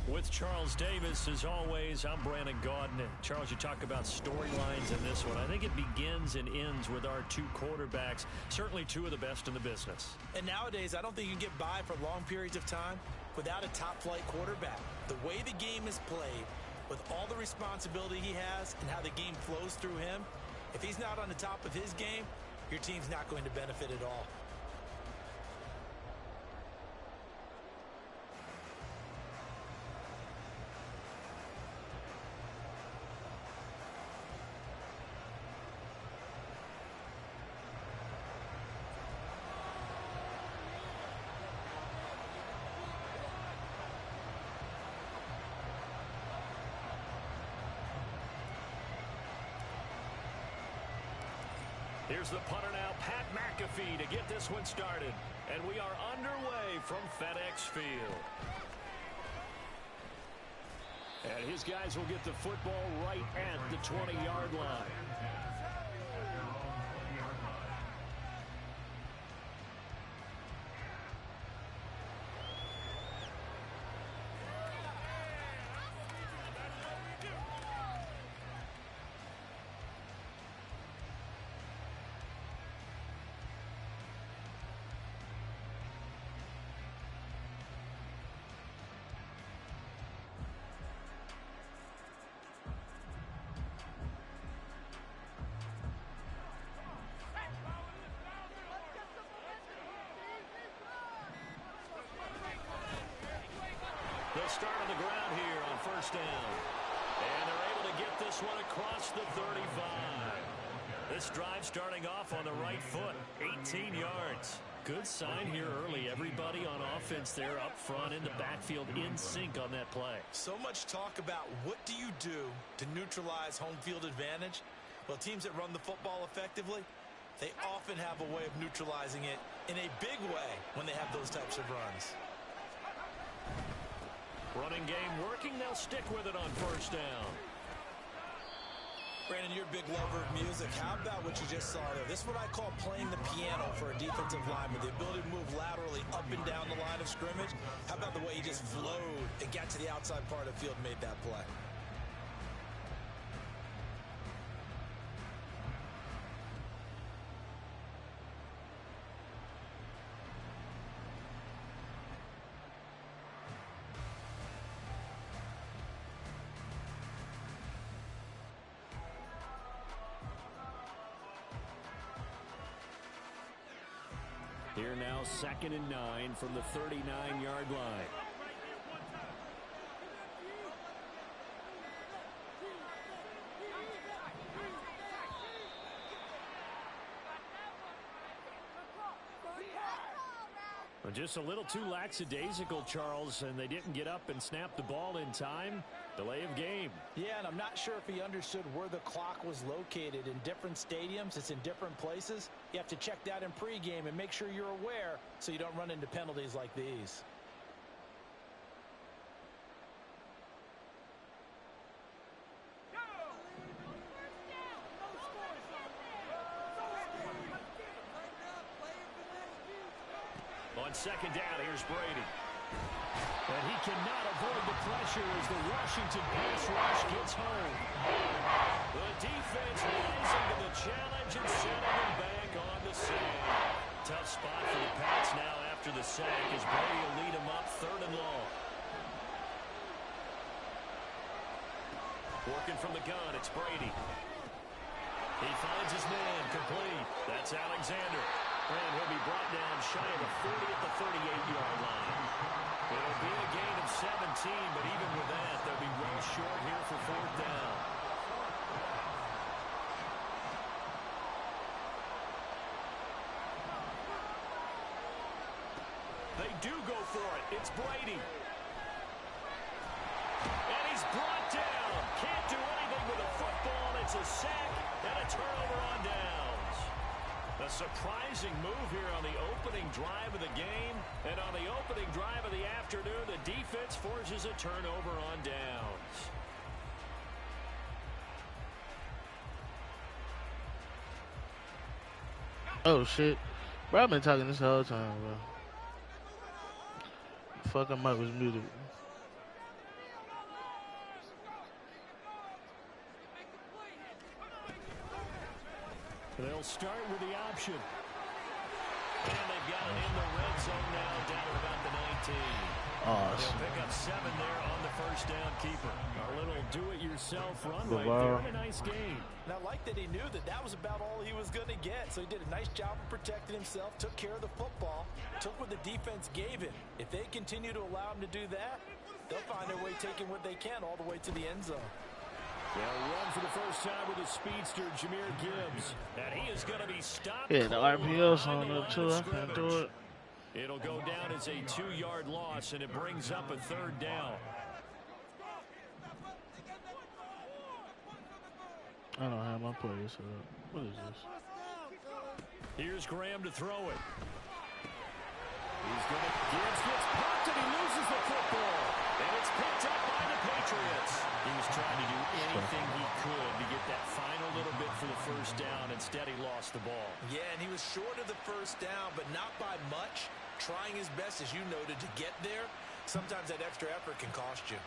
With Charles Davis, as always, I'm Brandon Gaudin. And Charles, you talk about storylines in this one. I think it begins and ends with our two quarterbacks, certainly two of the best in the business. And nowadays, I don't think you can get by for long periods of time without a top-flight quarterback. The way the game is played, with all the responsibility he has and how the game flows through him, if he's not on the top of his game, your team's not going to benefit at all. Here's the punter now, Pat McAfee, to get this one started. And we are underway from FedEx Field. And his guys will get the football right at the 20-yard line. They'll start on the ground here on first down. And they're able to get this one across the 35. This drive starting off on the right foot, 18 yards. Good sign here early. Everybody on offense there up front in the backfield in sync on that play. So much talk about what do you do to neutralize home field advantage? Well, teams that run the football effectively, they often have a way of neutralizing it in a big way when they have those types of runs. Running game working. They'll stick with it on first down. Brandon, you're a big lover of music. How about what you just saw there? This is what I call playing the piano for a defensive lineman. The ability to move laterally up and down the line of scrimmage. How about the way he just flowed and got to the outside part of the field and made that play? Here now, 2nd and 9 from the 39-yard line. Well, just a little too lackadaisical, Charles, and they didn't get up and snap the ball in time. Delay of game. Yeah, and I'm not sure if he understood where the clock was located. In different stadiums, it's in different places. You have to check that in pregame and make sure you're aware so you don't run into penalties like these. On 2nd down, here's Brady. And he cannot avoid the pressure as the Washington pass rush gets home. The defense rising to the challenge and setting them back on the sand. Tough spot for the Pats now after the sack as Brady will lead them up 3rd and long. Working from the gun, it's Brady. He finds his man, complete. That's Alexander. And he'll be brought down shy of the 40 at the 38-yard line. It'll be a gain of 17, but even with that, they'll be well short here for 4th down. They do go for it. It's Brady. And he's brought down. Can't do anything with a football. It's a sack and a turnover on downs. A surprising move here on the opening drive of the game. And on the opening drive of the afternoon, the defense forces a turnover on downs. Oh, shit. Bro, I've been talking this whole time, bro. Fuck, I mic was muted. start with the option. And they've got it in the red zone now, down at about the 19. They'll pick up 7 there on the first down keeper. A little do-it-yourself run right there. A nice game. And I like that he knew that that was about all he was going to get. So he did a nice job of protecting himself, took care of the football, took what the defense gave him. If they continue to allow him to do that, they'll find their way taking what they can all the way to the end zone. They'll run for the first time with the speedster, Jameer Gibbs. And he is going to be stopped. Yeah, the RPO's on there too. I can't do it. It'll go down as a 2-yard loss, and it brings up a 3rd down. I don't have my players set up. What is this? Here's Graham to throw it. Gibbs gets popped and he loses the football. And it's picked up by the Patriots. He was trying to do anything he could to get that final little bit for the first down. Instead, he lost the ball. Yeah, and he was short of the first down, but not by much. Trying his best, as you noted, to get there. Sometimes that extra effort can cost you.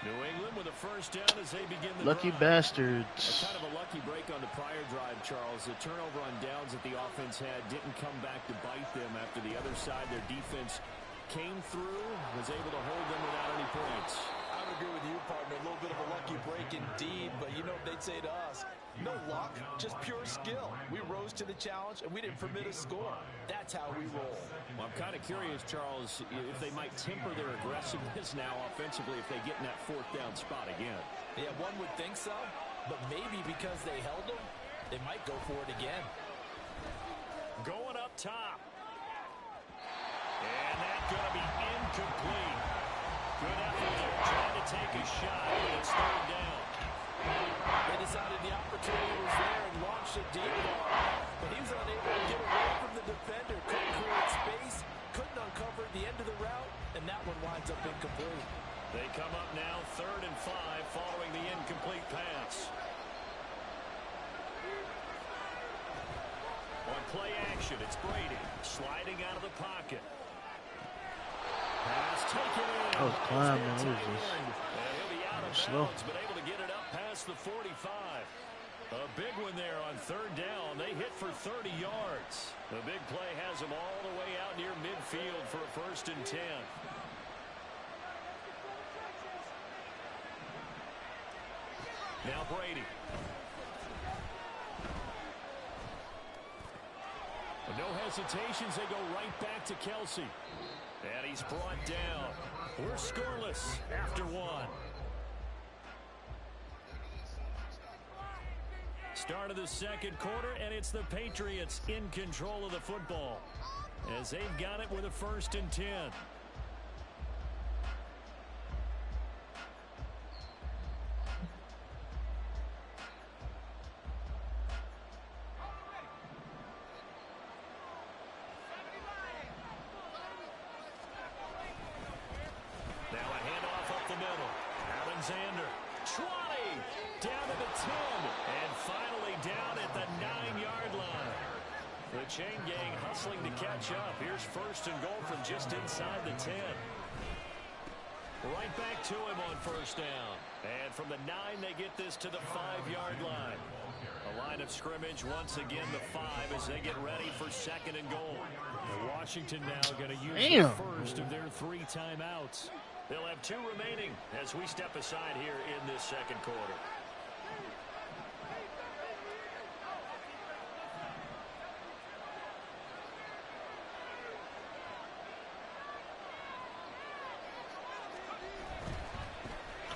New England with a first down as they begin the lucky drive. bastards. Kind of a lucky break on the prior drive, Charles. The turnover on downs that the offense had didn't come back to bite them after the other side. Their defense came through, was able to hold them without any points. I would agree with you, partner. A little bit of a lucky break indeed, but you know what they'd say to us? No luck, just pure skill. We rose to the challenge, and we didn't permit a score. That's how we roll. Well, I'm kind of curious, Charles, if they might temper their aggressiveness now offensively if they get in that 4th down spot again. Yeah, one would think so, but maybe because they held them, they might go for it again. Going up top. And that's going to be incomplete. Good effort there, trying to take a shot, but it's 3rd down. They decided the opportunity was there and launched a deep ball, but he was unable to get away from the defender. Couldn't create space, couldn't uncover the end of the route, and that one winds up incomplete. They come up now 3rd and 5 following the incomplete pass. On play action, it's Brady sliding out of the pocket. Pass taken in. I was climbing. What is this? He'll be out of Slow. bounds, but able to get it up past the 45. A big one there on 3rd down. They hit for 30 yards. The big play has them all the way out near midfield for a 1st and 10. Now Brady. But no hesitations. They go right back to Kelsey. And he's brought down. We're scoreless after 1. Start of the 2nd quarter, and it's the Patriots in control of the football as they've got it with a 1st and 10. Now a handoff up the middle. Alexander, 20, down to the 10, and finally down at the 9-yard line. The chain gang hustling to catch up. Here's 1st and goal from just inside the 10. Right back to him on 1st down. And from the 9, they get this to the 5-yard line. A line of scrimmage once again, the 5, as they get ready for 2nd and goal. And Washington now going to use the first of their 3 timeouts. They'll have 2 remaining as we step aside here in this 2nd quarter.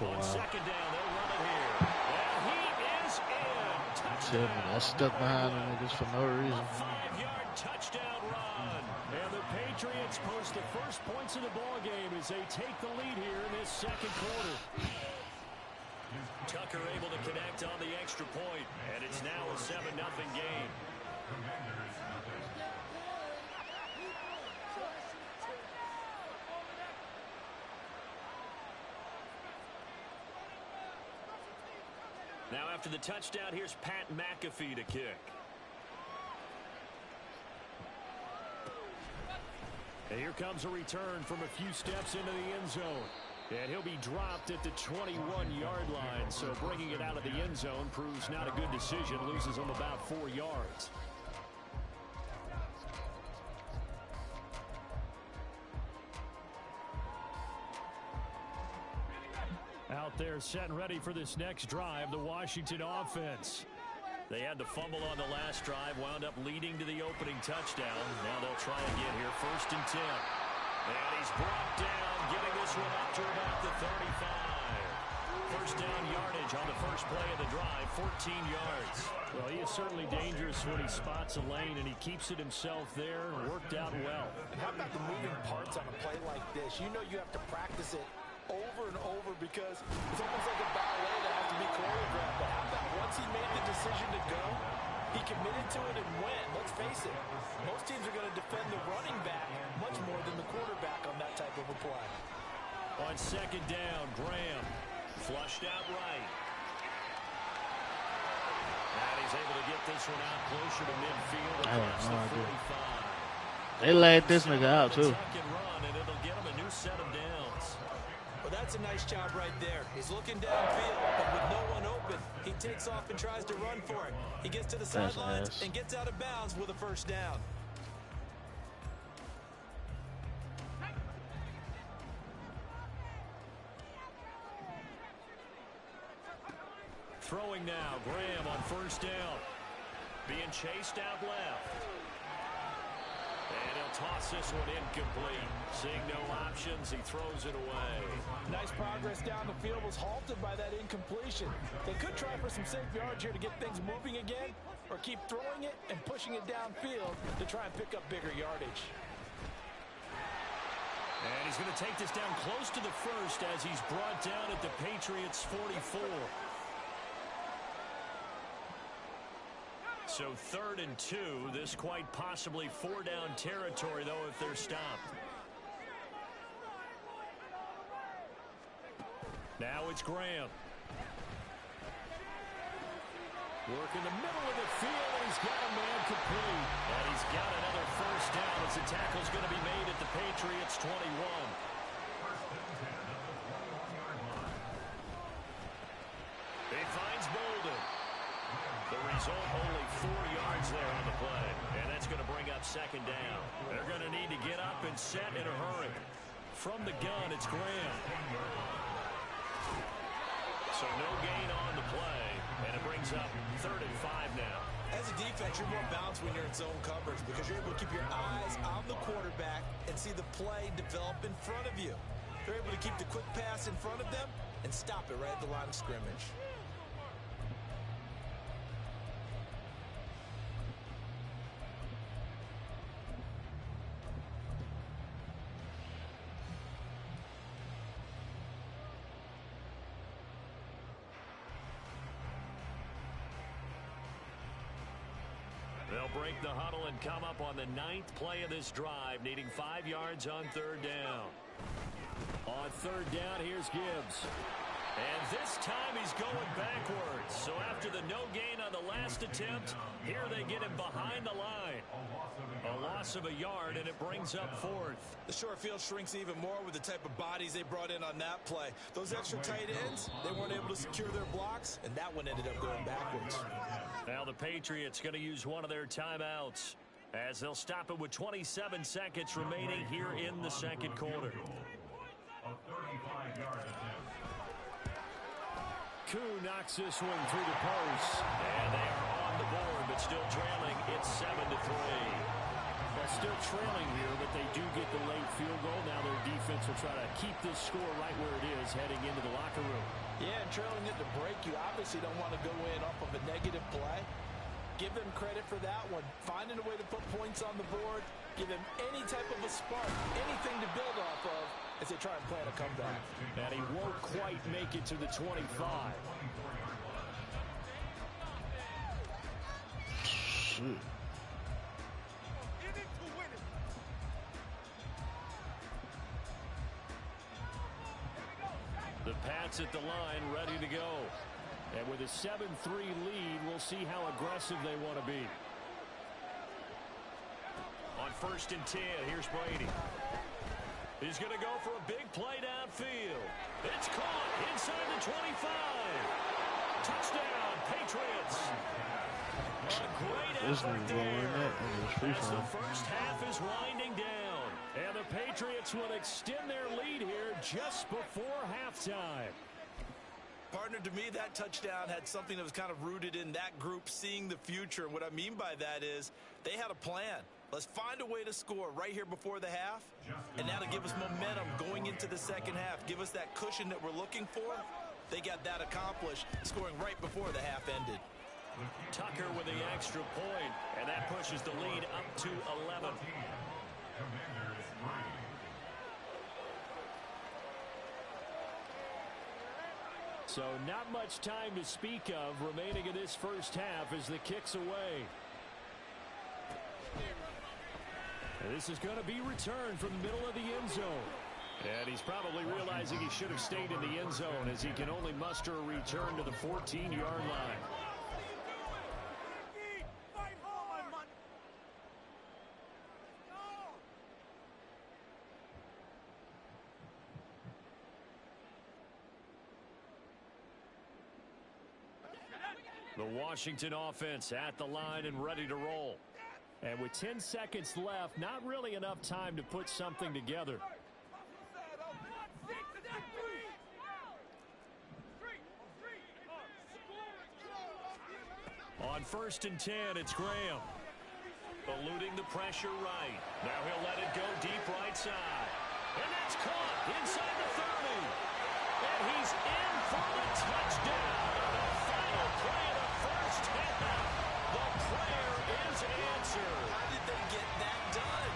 On 2nd down, they'll run it here. And he is in. Touchdown. I stuck behind them niggas for no reason. A 5-yard touchdown run. And the Patriots post the first points of the ball game as they take the lead here in this 2nd quarter. Tucker able to connect on the extra point, and it's now a 7-0 game. Now after the touchdown, here's Pat McAfee to kick. And here comes a return from a few steps into the end zone. And he'll be dropped at the 21-yard line, so bringing it out of the end zone proves not a good decision. Loses him about 4 yards. Out there set and ready for this next drive, the Washington offense. They had the fumble on the last drive, wound up leading to the opening touchdown. Now they'll try again here, 1st and 10. And he's brought down, getting this one up to about the 35. First down yardage on the first play of the drive, 14 yards. Well, he is certainly dangerous when he spots a lane, and he keeps it himself there. Worked out well. And how about the moving parts on a play like this? You know you have to practice it over and over because it's almost like a ballet that has to be choreographed. But how about once he made the decision to go, he committed to it and went. Let's face it, most teams are going to defend the running back much more than the quarterback on that type of a play. On 2nd down, Graham flushed out right. And he's able to get this one out closer to midfield across the 45. They laid this nigga out, too. Run, and it'll get him a new set of downs. Well, that's a nice job right there. He's looking downfield, but with no one open, he takes off and tries to run for it. He gets to the sidelines and gets out of bounds with a 1st down. Throwing now, Graham on 1st down. Being chased out left. And he'll toss this one incomplete. Seeing no options, he throws it away. Nice progress down the field, was halted by that incompletion. They could try for some safe yards here to get things moving again, or keep throwing it and pushing it downfield to try and pick up bigger yardage. And he's going to take this down close to the 1st as he's brought down at the Patriots' 44. So 3rd and 2. This quite possibly 4-down territory, though, if they're stopped. Now it's Graham. Working the middle of the field, and he's got a man complete. And he's got another 1st down as the tackle's going to be made at the Patriots' 21. He finds Bolden. The result, only 4 yards there on the play. And that's going to bring up 2nd down. They're going to need to get up and set in a hurry. From the gun, it's Graham. So no gain on the play. And it brings up 3rd and 5 now. As a defense, you're more balanced when you're in zone coverage because you're able to keep your eyes on the quarterback and see the play develop in front of you. They're able to keep the quick pass in front of them and stop it right at the line of scrimmage. They'll break the huddle and come up on the 9th play of this drive, needing 5 yards on 3rd down. On 3rd down, here's Gibbs. And this time he's going backwards. So after the no gain on the last attempt, here they get him behind the line. A loss of a yard, and it brings up 4th. The short field shrinks even more with the type of bodies they brought in on that play. Those extra tight ends, they weren't able to secure their blocks, and that one ended up going backwards. Now the Patriots going to use one of their timeouts as they'll stop it with 27 seconds remaining here in the 2nd quarter. Koo knocks this one through the post. And they are on the board, but still trailing. It's 7-3. Well, still trailing here, but they do get the late field goal. Now their defense will try to keep this score right where it is heading into the locker room. Yeah, and trailing it to break, you obviously don't want to go in off of a negative play. Give them credit for that one. Finding a way to put points on the board. Give them any type of a spark, anything to build off of as they try and plan a comeback. And he won't quite make it to the 25. Shoot. The Pats at the line, ready to go. And with a 7-3 lead, we'll see how aggressive they want to be. On 1st and 10, here's Brady. He's going to go for a big play downfield. It's caught inside the 25. Touchdown, Patriots. A great effort there as the first half is winding down. And the Patriots will extend their lead here just before halftime. Partner, to me, that touchdown had something that was kind of rooted in that group seeing the future. And what I mean by that is they had a plan. Let's find a way to score right here before the half, and that'll give us momentum going into the second half. Give us that cushion that we're looking for. They got that accomplished, scoring right before the half ended. Tucker with the extra point, and that pushes the lead up to 11. So not much time to speak of remaining in this first half as the kick's away. And this is going to be returned from the middle of the end zone. And he's probably realizing he should have stayed in the end zone as he can only muster a return to the 14-yard line. The Washington offense at the line and ready to roll. And with 10 seconds left, not really enough time to put something together. On 1st and 10, it's Graham. Eluding the pressure right. Now he'll let it go deep right side. And that's caught inside the 30. And he's in for the touchdown. The final play of the first half. The prayer is answered. How did they get that done?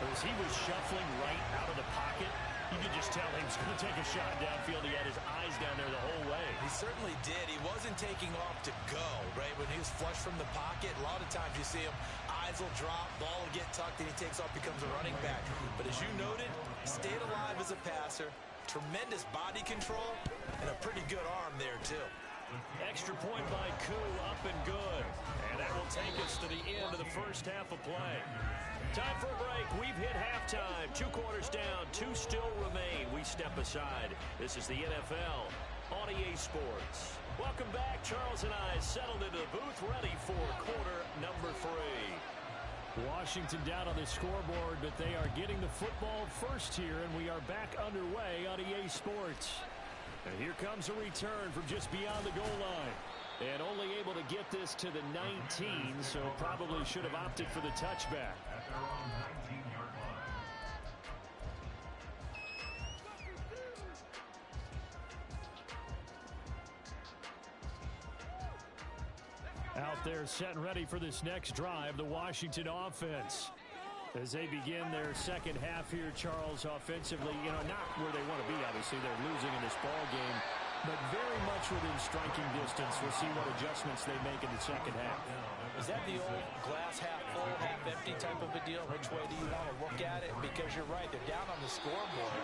As he was shuffling right out of the pocket, you could just tell he was going to take a shot downfield. He had his eyes down there the whole way. He certainly did. He wasn't taking off to go, right? When he was flush from the pocket, a lot of times you see him, eyes will drop, ball will get tucked, and he takes off, becomes a running back. But as you noted, stayed alive as a passer, tremendous body control, and a pretty good arm there, too. Extra point by CUT, up and good. And that will take us to the end of the first half of play. Time for a break. We've hit halftime. 2 quarters down. 2 still remain. We step aside. This is the NFL on EA Sports. Welcome back. Charles and I settled into the booth, ready for quarter number 3. Washington down on the scoreboard, but they are getting the football first here, and we are back underway on EA Sports. And here comes a return from just beyond the goal line. And only able to get this to the 19, so probably should have opted for the touchback. At their own 19-yard line. Out there set and ready for this next drive, the Washington offense. As they begin their second half here, Charles, offensively, not where they want to be, obviously. They're losing in this ball game, but very much within striking distance. We'll see what adjustments they make in the second half. Is that the old glass half full, half empty type of a deal? Which way do you want to look at it? Because you're right, they're down on the scoreboard,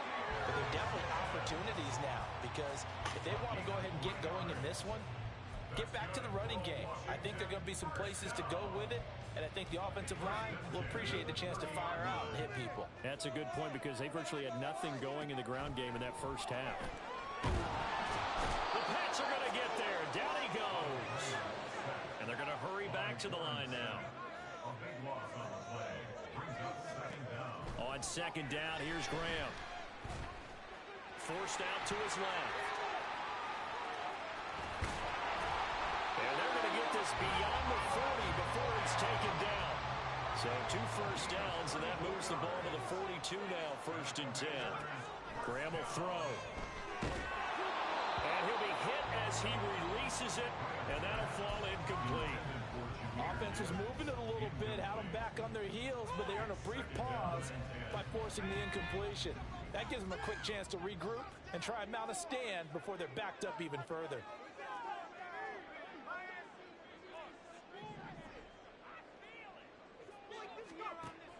but they're definitely opportunities now. Because if they want to go ahead and get going in this one, get back to the running game. I think there are going to be some places to go with it, and I think the offensive line will appreciate the chance to fire out and hit people. That's a good point because they virtually had nothing going in the ground game in that first half. The Pats are going to get there. Down he goes. And they're going to hurry back to the line now. A big loss on the play. Brings up second down. On second down, here's Graham. Forced out to his left. And they're going to get this beyond the 40 before it's taken down. So 2 first downs, and that moves the ball to the 42 now, 1st and 10. Graham will throw. And he'll be hit as he releases it, and that'll fall incomplete. Offense was moving it a little bit, had them back on their heels, but they earned a brief pause by forcing the incompletion. That gives them a quick chance to regroup and try and mount a stand before they're backed up even further.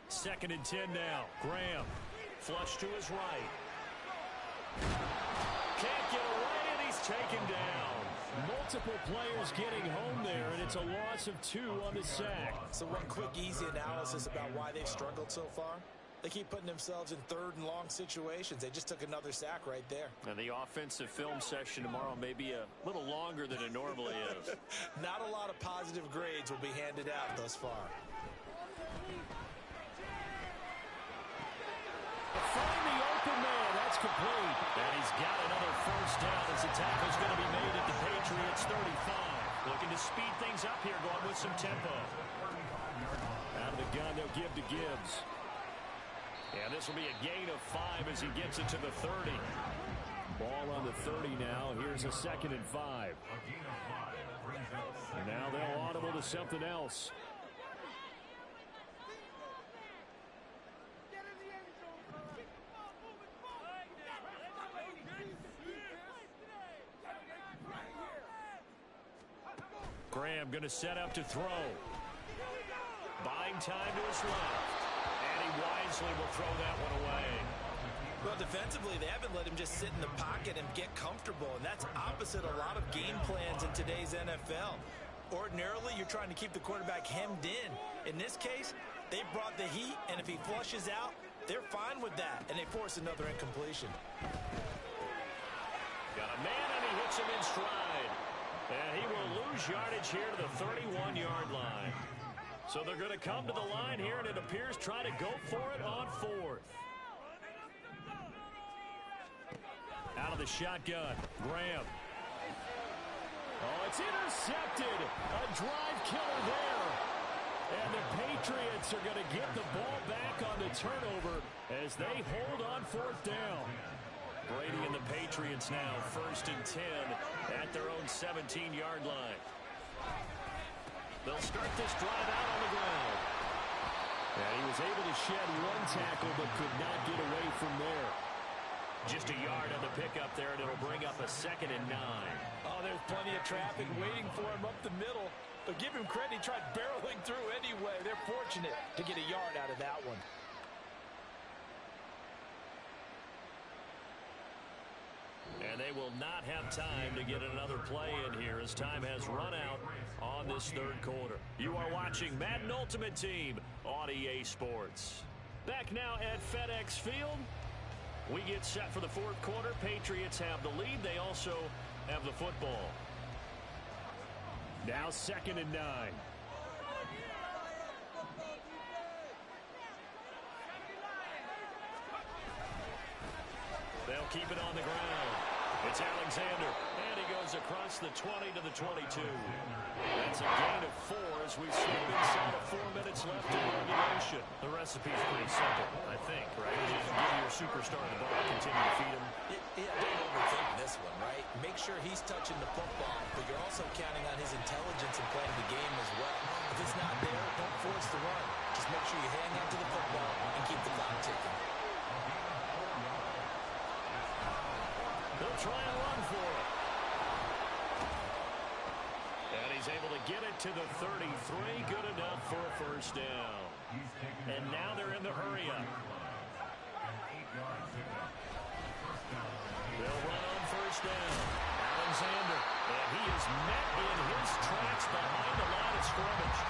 Second and 10 now. Graham, flush to his right. Can't get away, and he's taken down. Multiple players getting home there, and it's a loss of 2 on the sack. So one quick, easy analysis about why they've struggled so far. They keep putting themselves in third and long situations. They just took another sack right there. And the offensive film session tomorrow may be a little longer than it normally is. Not a lot of positive grades will be handed out thus far. Find the open man. That's complete. And he's got another first down as the tackle's going to be made at the Patriots 35. Looking to speed things up here, going with some tempo. Out of the gun, they'll give to Gibbs. And this will be a gain of 5 as he gets it to the 30. Ball on the 30 now. Here's a 2nd and 5. And now they'll audible to something else. Graham going to set up to throw. Buying time to his left. And he wisely will throw that one away. Well, defensively, they haven't let him just sit in the pocket and get comfortable, and that's opposite a lot of game plans in today's NFL. Ordinarily, you're trying to keep the quarterback hemmed in. In this case, they brought the heat, and if he flushes out, they're fine with that, and they force another incompletion. Got a man, and he hits him in stride. And he will lose yardage here to the 31-yard line. So they're going to come to the line here, and it appears try to go for it on 4th. Out of the shotgun, Graham. Oh, it's intercepted. A drive killer there. And the Patriots are going to get the ball back on the turnover as they hold on 4th down. Brady and the Patriots now 1st and 10 at their own 17-yard line. They'll start this drive out on the ground. And he was able to shed one tackle but could not get away from there. Just a yard on the pickup there, and it'll bring up a 2nd and 9. Oh, there's plenty of traffic waiting for him up the middle. But give him credit, he tried barreling through anyway. They're fortunate to get a yard out of that one. And they will not have time to get another play in here as time has run out on this 3rd quarter. You are watching Madden Ultimate Team on EA Sports. Back now at FedEx Field. We get set for the 4th quarter. Patriots have the lead. They also have the football. Now 2nd and 9. They'll keep it on the ground. It's Alexander, and he goes across the 20 to the 22. That's a gain of 4 as we slip inside of 4 minutes left in regulation. The recipe's pretty simple, I think, right? Just give your superstar the ball, continue to feed him. Yeah, don't overthink this one, right? Make sure he's touching the football, but you're also counting on his intelligence in playing the game as well. If it's not there, don't force the run. Just make sure you hang on to the football and keep the clock ticking. They'll try and run for it. And he's able to get it to the 33. Good enough for a first down. And now they're in the hurry-up. They'll run on first down. Alexander. And he is met in his tracks behind the line of scrimmage.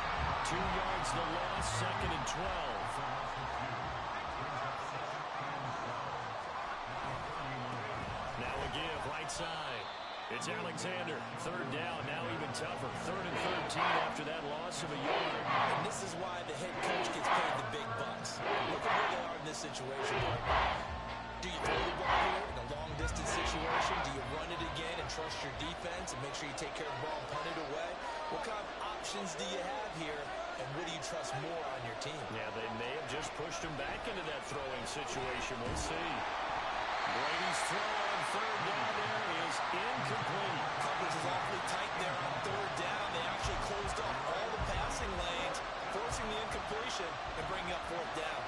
2 yards the loss, 2nd and 12. Right side. It's Alexander. 3rd down. Now even tougher. 3rd and 13 after that loss of a yard. And this is why the head coach gets paid the big bucks. Look at where they are in this situation. Do you throw the ball here in a long-distance situation? Do you run it again and trust your defense and make sure you take care of the ball and punt it away? What kind of options do you have here, and what do you trust more on your team? Yeah, they may have just pushed him back into that throwing situation. We'll see. Brady's throw on 3rd down there is incomplete. Coverage is awfully tight there on 3rd down. They actually closed off all the passing lanes, forcing the incompletion and bringing up 4th down.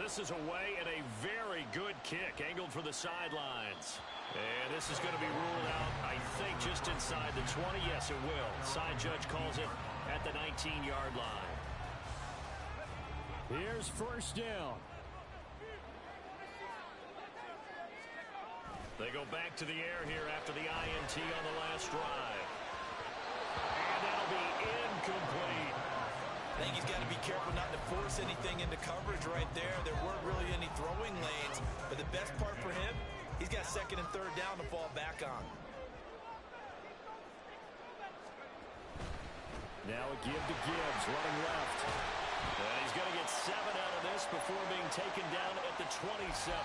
This is away and a very good kick angled for the sidelines. And this is going to be ruled out, I think, just inside the 20. Yes, it will. Side judge calls it at the 19-yard line. Here's first down. They go back to the air here after the INT on the last drive. And that'll be incomplete. I think he's got to be careful not to force anything into coverage right there. There weren't really any throwing lanes, but the best part for him, he's got second and third down to fall back on. Now a give to Gibbs, running left. And he's going to get 7 out of this before being taken down at the 27.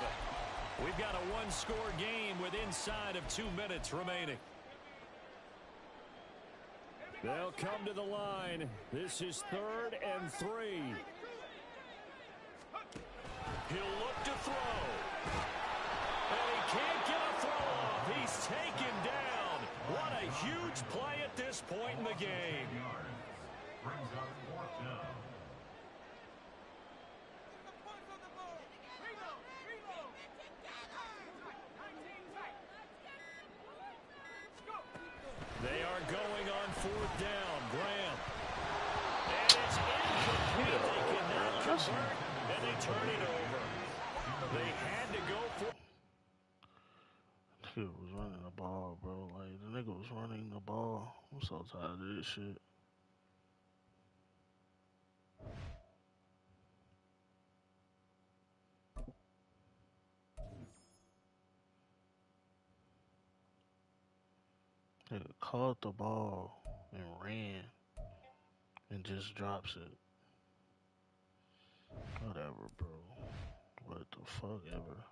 We've got a one-score game with inside of 2 minutes remaining. They'll come to the line. This is 3rd and 3. He'll look to throw. And he can't get a throw off. He's taken down. What a huge play at this point in the game. Brings up 4th down. They are going on 4th down. Graham. And it's incomplete. They cannot convert, and they turn it over. They had to go for. Nigga was running the ball, bro. Like, the nigga was running the ball. I'm so tired of this shit. Nigga caught the ball and ran and just drops it. Whatever, bro. What the fuck ever.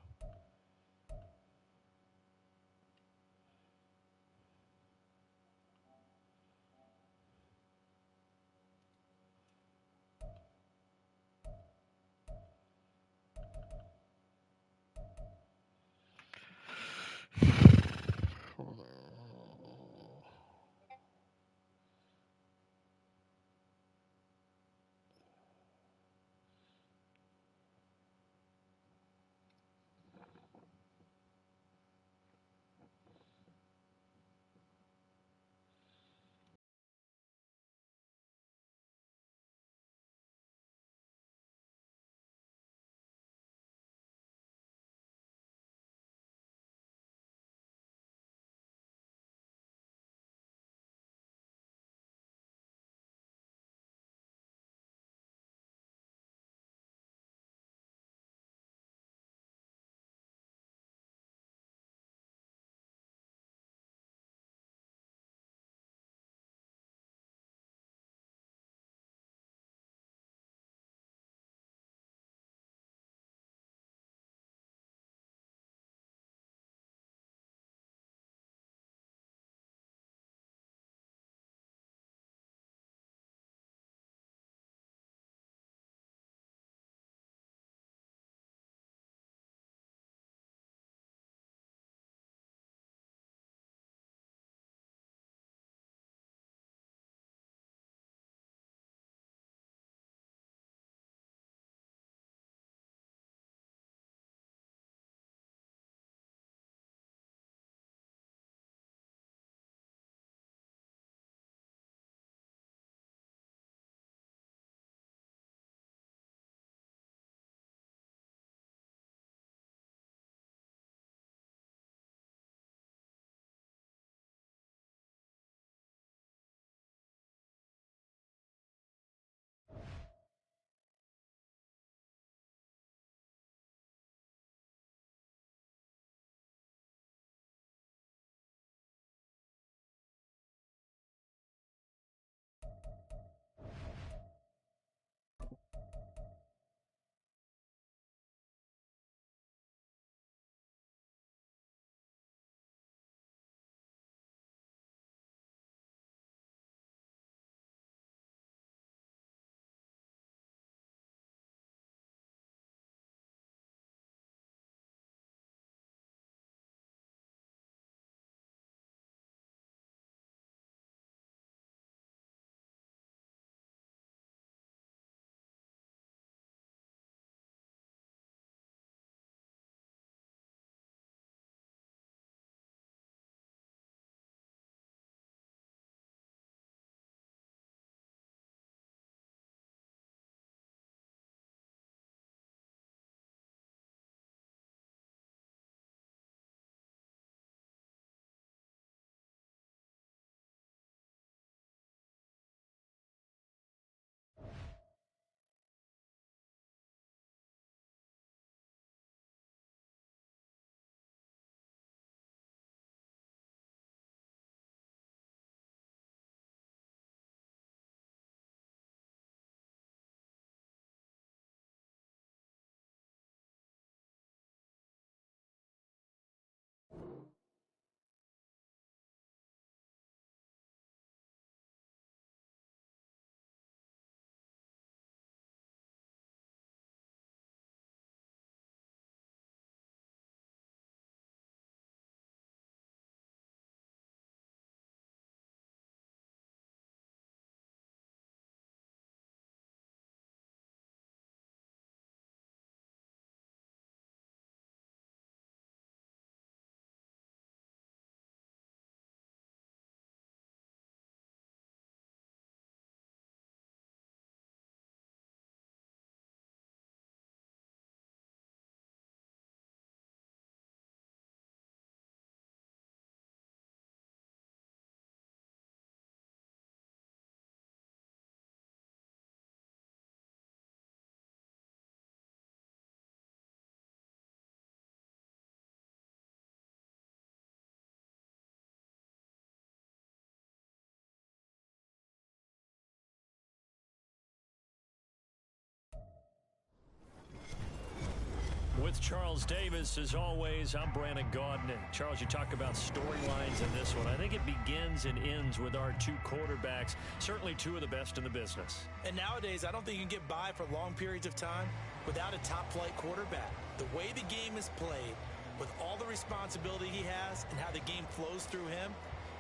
With Charles Davis, as always, I'm Brandon Gaudin. Charles, you talk about storylines in this one. I think it begins and ends with our two quarterbacks, certainly two of the best in the business. And nowadays, I don't think you can get by for long periods of time without a top-flight quarterback. The way the game is played, with all the responsibility he has and how the game flows through him,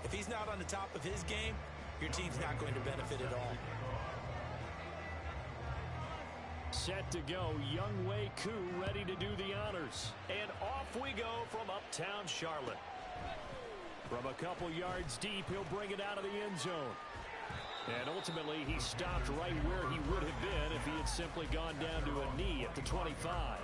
if he's not on the top of his game, your team's not going to benefit at all. Set to go, Younghoe Koo ready to do the honors. And off we go from uptown Charlotte. From a couple yards deep, he'll bring it out of the end zone. And ultimately, he stopped right where he would have been if he had simply gone down to a knee at the 25.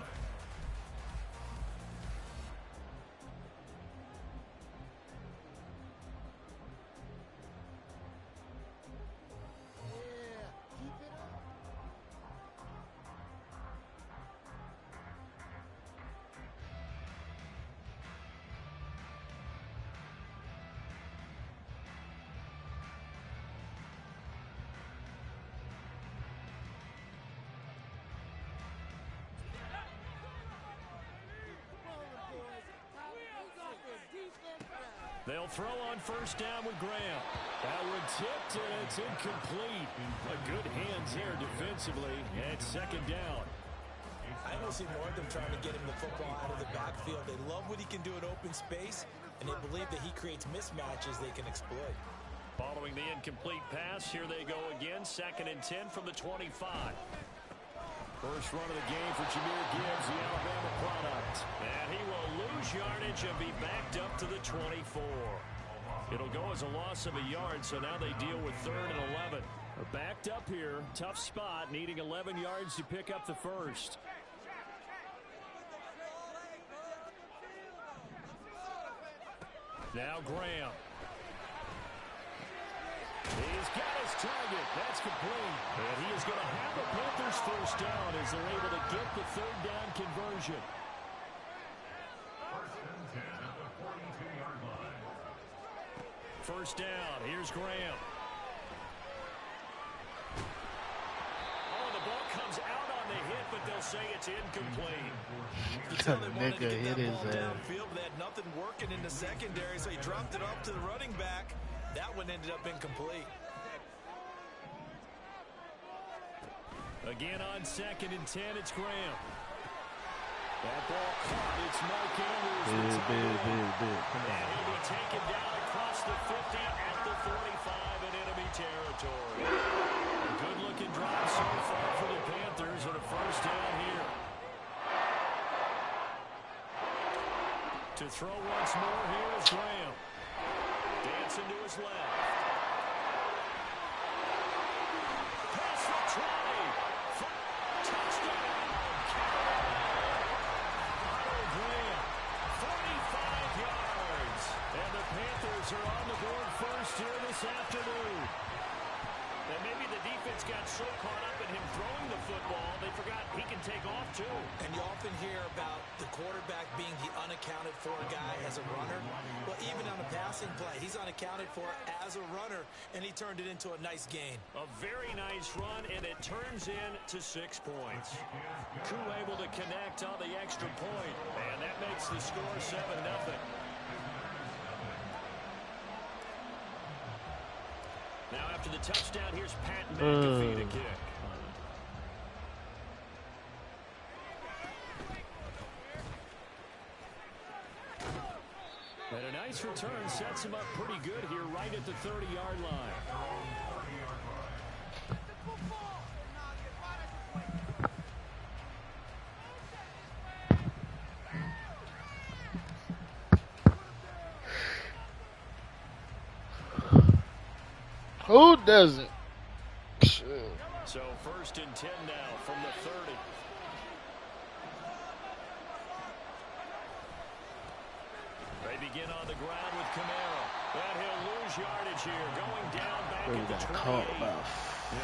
They'll throw on first down with Graham. That one tipped, and it's incomplete. A good hands there defensively, and second down. I almost see more of them trying to get him the football out of the backfield. They love what he can do in open space, and they believe that he creates mismatches they can exploit. Following the incomplete pass, here they go again. 2nd and 10 from the 25. First run of the game for Jahmyr Gibbs, the Alabama product. And he will lose yardage and be backed up to the 24. It'll go as a loss of a yard, so now they deal with 3rd and 11. They're backed up here. Tough spot, needing 11 yards to pick up the first. Now Graham. He's got his target. That's complete. And he is going to have the Panthers first down as they're able to get the 3rd down conversion. First down. Here's Graham. Oh, the ball comes out on the hit, but they'll say it's incomplete. You tell they wanted to get that hit ball his downfield, but they had nothing working in the secondary, so he dropped it off to the running back. That one ended up incomplete. Again on 2nd and 10, it's Graham. That ball caught. It's Mark Andrews. And he'll be taken down across the 50 at the 45 in enemy territory. A good-looking drive so far for the Panthers and a first down here. To throw once more here is Graham. Dancing to his left. Pass the 20. Touchdown. Graham. 45 yards. And the Panthers are on the board first here this afternoon. And maybe the defense got so caught up in him throwing the football, they forgot he can take off too. And you often hear about the quarterback being the unaccounted for guy as a runner. Well, even on a passing play, he's unaccounted for as a runner, and he turned it into a nice gain. A very nice run, and it turns into 6 points. Koo able to connect on the extra point, and that makes the score 7-0. Now after the touchdown, here's Pat McAfee to kick. And a nice return sets him up pretty good here right at the 30-yard line. Who doesn't? So 1st and 10 now from the 30. They begin on the ground with Camaro. And he'll lose yardage here. Going down back at the 28.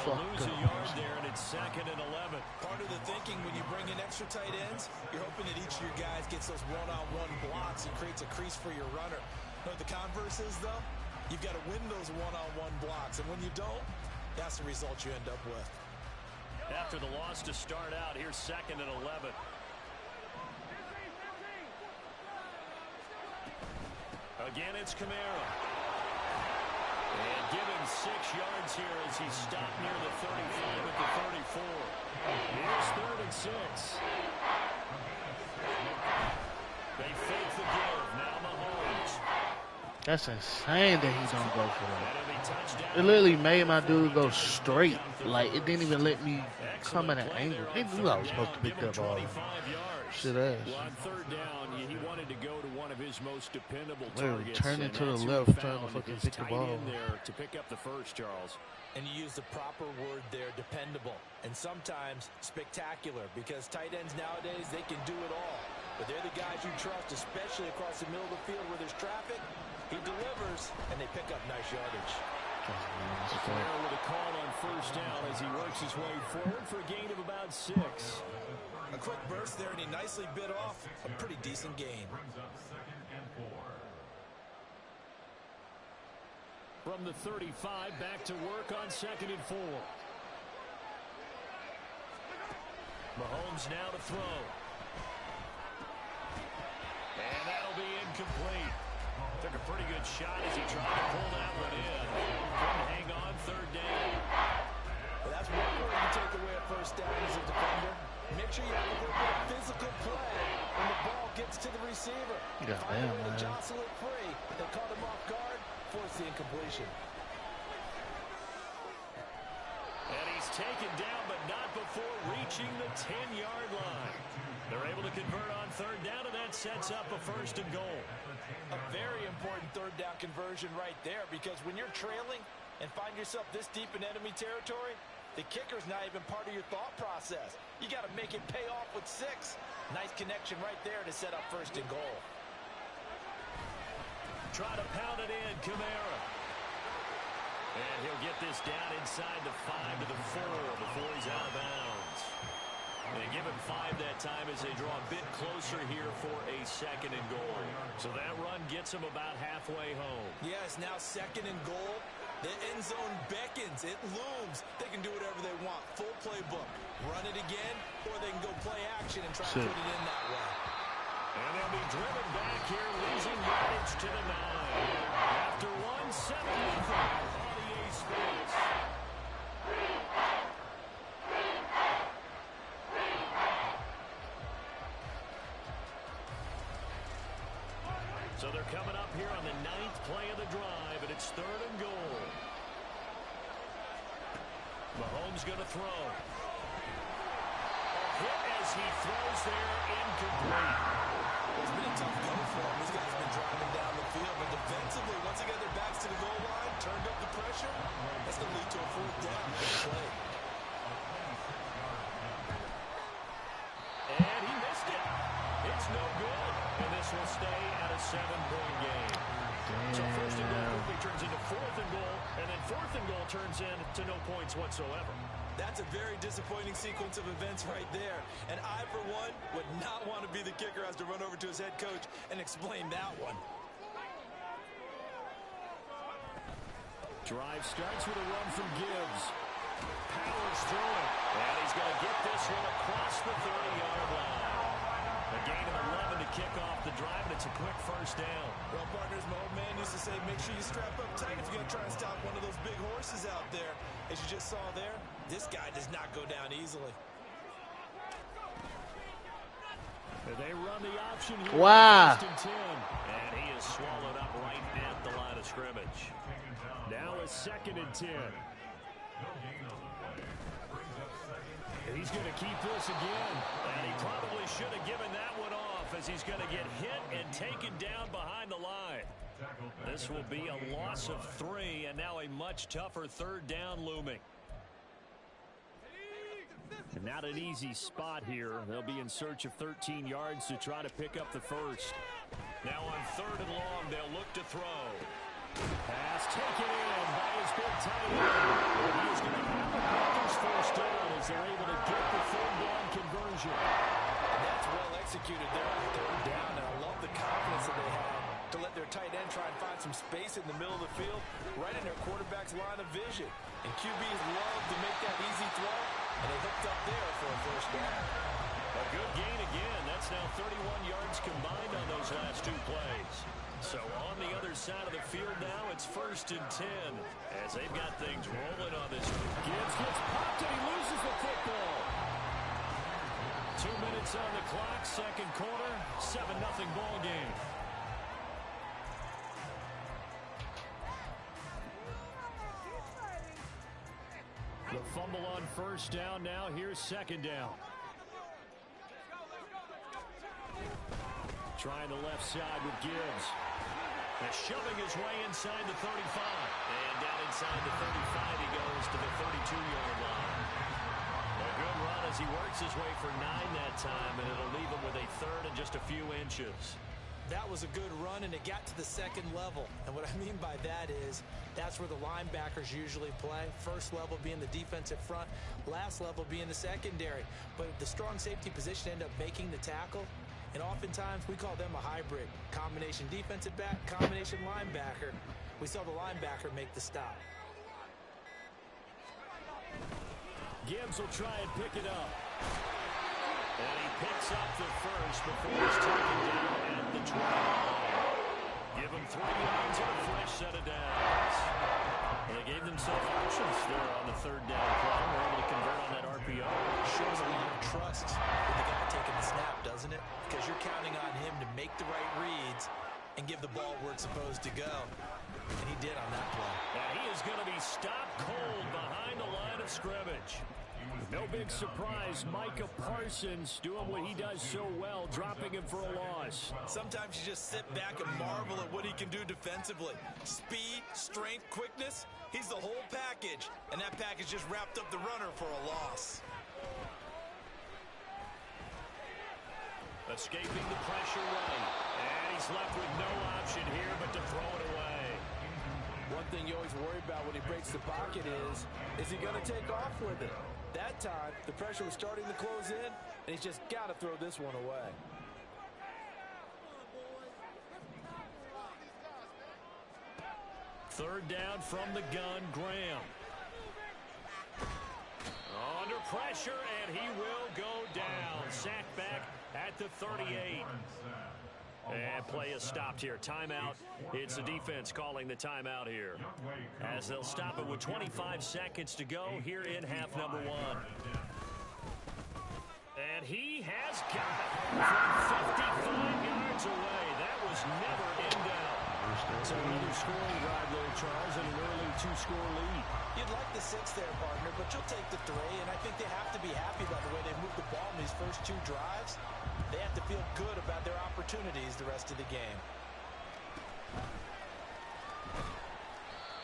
He'll lose a yard there, and it's 2nd and 11. Part of the thinking when you bring in extra tight ends, you're hoping that each of your guys gets those one-on-one blocks and creates a crease for your runner. You know what the converse is, though? You've got to win those one-on-one blocks, and when you don't, that's the result you end up with. After the loss to start out, here's 2nd and 11. Again, it's Kamara. And given 6 yards here as he stopped near the 35 at the 34. Here's 3rd and 6. They fake the give. Now Mahomes. That's insane that he don't go for that. It literally made my dude go straight. Like, it didn't even let me come at an angle. They knew I was supposed to pick that ball. Shit ass. Well, on 3rd down, he wanted to go to one of his most dependable They're targets. turning to the left, trying to fucking pick the ball. There to pick up the first, Charles. And you use the proper word there, dependable. And sometimes spectacular, because tight ends nowadays, they can do it all. But they're the guys you trust, especially across the middle of the field where there's traffic. He delivers, and they pick up nice yardage. Flair with a call on 1st down as he works his way forward for a gain of about 6. A quick burst there, and he nicely bit off a pretty decent gain. From the 35, back to work on 2nd and 4. Mahomes now to throw. And that'll be incomplete. Took a pretty good shot as he tried to pull that one in. Couldn't hang on 3rd down. Well, that's one word you take away a 1st down as a defender. Make sure you have a little bit of physical play when the ball gets to the receiver. Find a way to jostle it free. They caught him off guard, forced the incompletion. And he's taken down, but not before reaching the 10-yard line. They're able to convert on 3rd down, and that sets up a 1st and goal. A very important 3rd down conversion right there, because when you're trailing and find yourself this deep in enemy territory, the kicker's not even part of your thought process. You got to make it pay off with 6. Nice connection right there to set up 1st and goal. Try to pound it in, Kamara. And he'll get this down inside the 5 to the 4 before he's out of bounds. They give him 5 that time as they draw a bit closer here for a 2nd and goal. So that run gets him about halfway home. Yes, now 2nd and goal. The end zone beckons. It looms. They can do whatever they want. Full playbook. Run it again, or they can go play action and try to put it in that way. And they'll be driven back here, losing yardage to the 9. After 175 on the ace face. So they're coming up here on the 9th play of the drive, and it's 3rd and goal. Mahomes going to throw. A hit as he throws there, incomplete. It's been a tough go for him. This guy's been driving down the field, but defensively, once they get their backs to the goal line, turned up the pressure, that's going to lead to a 4th down play. And he missed it. It's no good. And this will stay at a 7-point game. Damn. So 1st and goal quickly turns into 4th and goal, and then 4th and goal turns into no points whatsoever. That's a very disappointing sequence of events right there. And I, for one, would not want to be the kicker as to run over to his head coach and explain that one. Drive starts with a run from Gibbs. Powers through it. And he's going to get this one across the 30-yard line. A gain of 11 to kick off the drive, and it's a quick 1st down. Well, partners, my old man used to say, make sure you strap up tight if you're going to try and stop one of those big horses out there. As you just saw there, this guy does not go down easily. And they run the option here. Wow. 1st and 10. And he is swallowed up right at the line of scrimmage. Now a 2nd and 10. And he's going to keep this again. And he probably should have given that one off as he's going to get hit and taken down behind the line. This will be a loss of 3, and now a much tougher 3rd down looming. And not an easy spot here. They'll be in search of 13 yards to try to pick up the 1st. Now on 3rd and long, they'll look to throw. Pass taken in by his big tight end. He is going to have the Panthers 1st down as they're able to get the 3rd down conversion. That's well executed there on 3rd down, and I love the confidence that they had to let their tight end try and find some space in the middle of the field, right in their quarterback's line of vision. And QBs love to make that easy throw, and they hooked up there for a 1st down. A good gain again. That's now 31 yards combined on those last 2 plays. So on the other side of the field now, it's 1st and 10 as they've got things rolling on this. Gibbs gets popped and he loses the football. 2 minutes on the clock, second quarter, 7-0 ball game. The fumble on first down now. Here's second down. Trying the left side with Gibbs. Shoving his way inside the 35. And down inside the 35 he goes to the 32-yard line. A good run as he works his way for 9 that time, and it'll leave him with a third and just a few inches. That was a good run, and it got to the second level. And what I mean by that is that's where the linebackers usually play. First level being the defensive front, last level being the secondary. But the strong safety position ended up making the tackle. And oftentimes we call them a hybrid. Combination defensive back, combination linebacker. We saw the linebacker make the stop. Gibbs will try and pick it up. And he picks up the first before he's taken down at the 20. Give him 3 yards and a fresh set of downs. And they gave themselves options there on the third down play. We're able to convert on that RPO. Shows a lot of trust with the guy taking the snap, doesn't it? Because you're counting on him to make the right reads and give the ball where it's supposed to go. And he did on that play. And he is going to be stopped cold behind the line of scrimmage. No big surprise, Micah Parsons doing what he does so well, dropping him for a loss. Sometimes you just sit back and marvel at what he can do defensively. Speed, strength, quickness, he's the whole package. And that package just wrapped up the runner for a loss. Escaping the pressure right. And he's left with no option here but to throw it away. One thing you always worry about when he breaks the pocket is he going to take off with it? That time, the pressure was starting to close in, and he's just got to throw this one away. Third down from the gun, Graham. Under pressure, and he will go down. Sacked back at the 38. And play is stopped here. Timeout. It's the defense calling the timeout here, as they'll stop it with 25 seconds to go here in half number 1. And he has got it from 55 yards away. That was never in doubt. So another scoring drive there, Charles, and an early 2-score lead. You'd like the 6 there, partner, but you'll take the 3, and I think they have to be happy about the way they moved the ball in these first 2 drives. They have to feel good about their opportunities the rest of the game.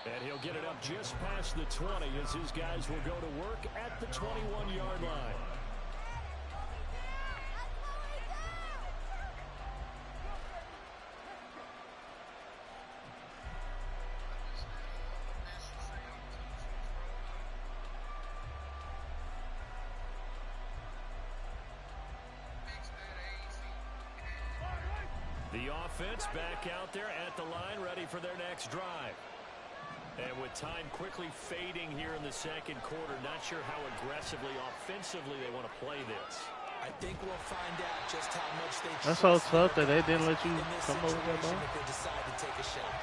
And he'll get it up just past the 20 as his guys will go to work at the 21-yard line. The offense back out there at the line, ready for their next drive. And with time quickly fading here in the second quarter, not sure how aggressively, offensively they want to play this. I think we'll find out just how much they That's so tough that they didn't let you come over that ball. if they decide to take a shot.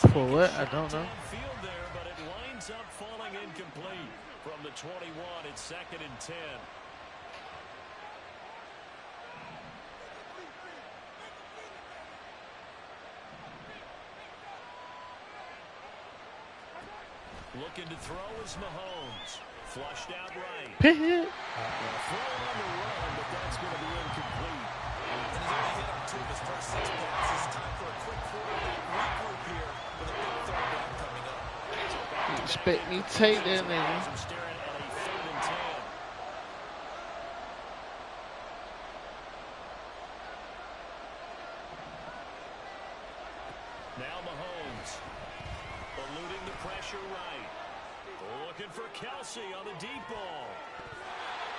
For what? I don't know. Field there, but it winds up falling incomplete. From the 21, it's 2nd and 10. Looking to throw is Mahomes. Flushed out right. Pick it. Throw on the run, but that's going to be incomplete. And he's only hit on 2 of his first 6 passes. Time for a quick quarterback regroup here with a big third down coming up. You expect me to take that nigga. Staring at a 3rd and 10. Now Mahomes. Eluding the pressure right. Looking for Kelsey on the deep ball.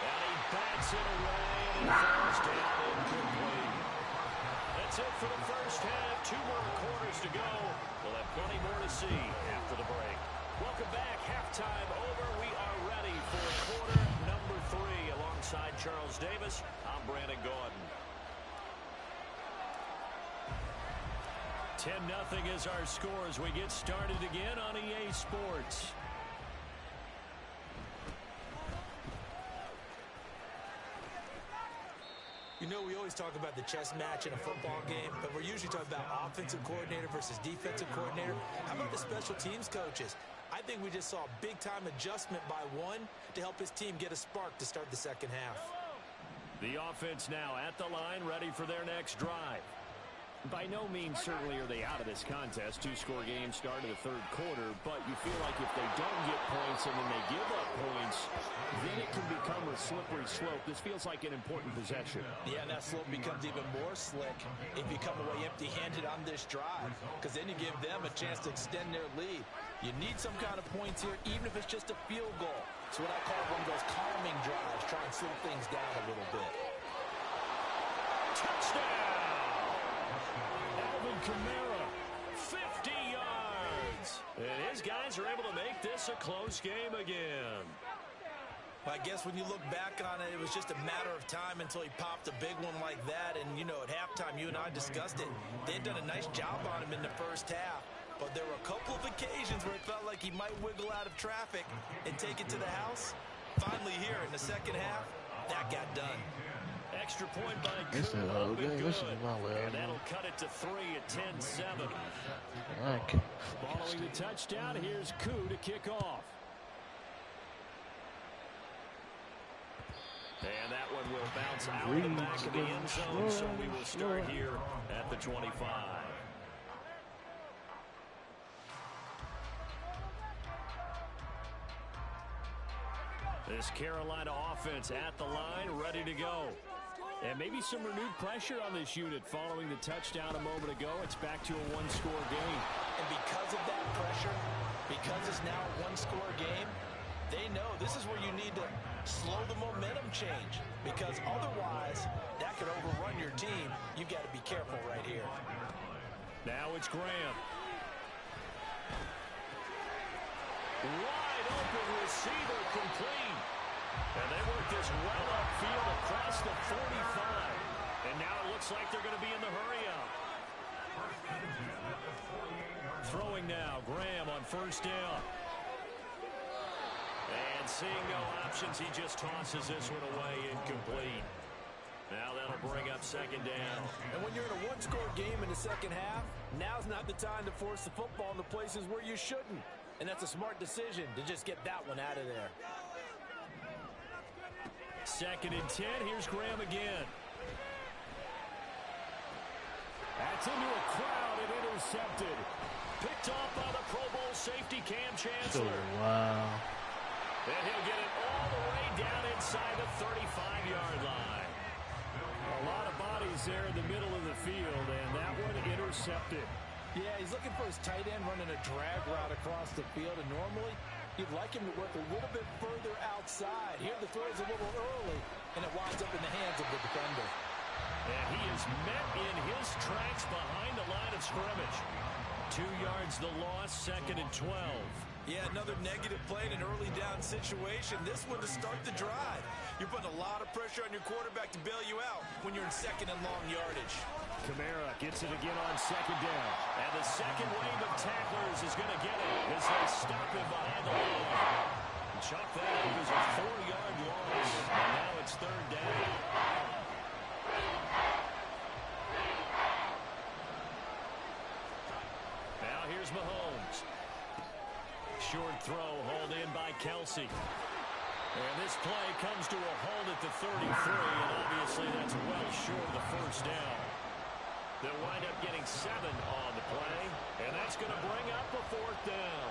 And he bats it away and it falls down incomplete. That's it for the first half. 2 more quarters to go. We'll have plenty more to see after the break. Welcome back. Halftime over. We are ready for quarter number number 3. Alongside Charles Davis, I'm Brandon Gaudin. 10-0 is our score as we get started again on EA Sports. You know, we always talk about the chess match in a football game, but we're usually talking about offensive coordinator versus defensive coordinator. How about the special teams coaches? I think we just saw a big-time adjustment by one to help his team get a spark to start the second half. The offense now at the line, ready for their next drive. By no means certainly are they out of this contest. 2-score game start of the third quarter, but you feel like if they don't get points and then they give up points, then it can become a slippery slope. This feels like an important possession. Yeah, and that slope becomes even more slick if you come away empty-handed on this drive, because then you give them a chance to extend their lead. You need some kind of points here, even if it's just a field goal. It's what I call one of those calming drives, try and slow things down a little bit. Touchdown! Kamara, 50 yards. And his guys are able to make this a close game again. I guess when you look back on it, it was just a matter of time until he popped a big one like that. And, you know, at halftime, you and I discussed it. They had done a nice job on him in the first half. But there were a couple of occasions where it felt like he might wiggle out of traffic and take it to the house. Finally here in the second half, that got done. Extra point by This is Coon, a up and good. This is good. my way. And that'll cut it to 3 at 10-7. Okay. Following the touchdown, here's Koo to kick off. And that one will bounce out of the back of the end zone, so we will start here at the 25. This Carolina offense at the line, ready to go. And maybe some renewed pressure on this unit following the touchdown a moment ago. It's back to a one-score game. And because of that pressure, because it's now a one-score game, they know this is where you need to slow the momentum change. Because otherwise, that could overrun your team. You've got to be careful right here. Now it's Graham. Wide open receiver complete. And they work this well upfield across the 45. And now it looks like they're going to be in the hurry-up. Throwing now, Graham on first down. And seeing no options, he just tosses this one away incomplete. Now that'll bring up second down. And when you're in a one-score game in the second half, now's not the time to force the football in the places where you shouldn't. And that's a smart decision to just get that one out of there. 2nd and 10. Here's Graham again. That's into a crowd and intercepted. Picked off by the Pro Bowl safety Cam Chancellor. Oh, wow. And he'll get it all the way down inside the 35-yard line. A lot of bodies there in the middle of the field, and that one intercepted. Yeah, he's looking for his tight end running a drag route across the field, and normally you'd like him to work a little bit further outside. Here the throw is a little early, and it winds up in the hands of the defender. And he is met in his tracks behind the line of scrimmage. 2 yards the loss, 2nd and 12. Yeah, another negative play in an early down situation. This one to start the drive. You're putting a lot of pressure on your quarterback to bail you out when you're in 2nd and long yardage. Kamara gets it again on 2nd down. And the second wave of tacklers is going to get it as they stop him behind the line. Chalk that up as a 4-yard loss. And now it's 3rd down. Now here's Mahomes. Short throw hauled in by Kelsey. And this play comes to a halt at the 33, and obviously that's well short of the first down. They'll wind up getting 7 on the play, and that's going to bring up a 4th down.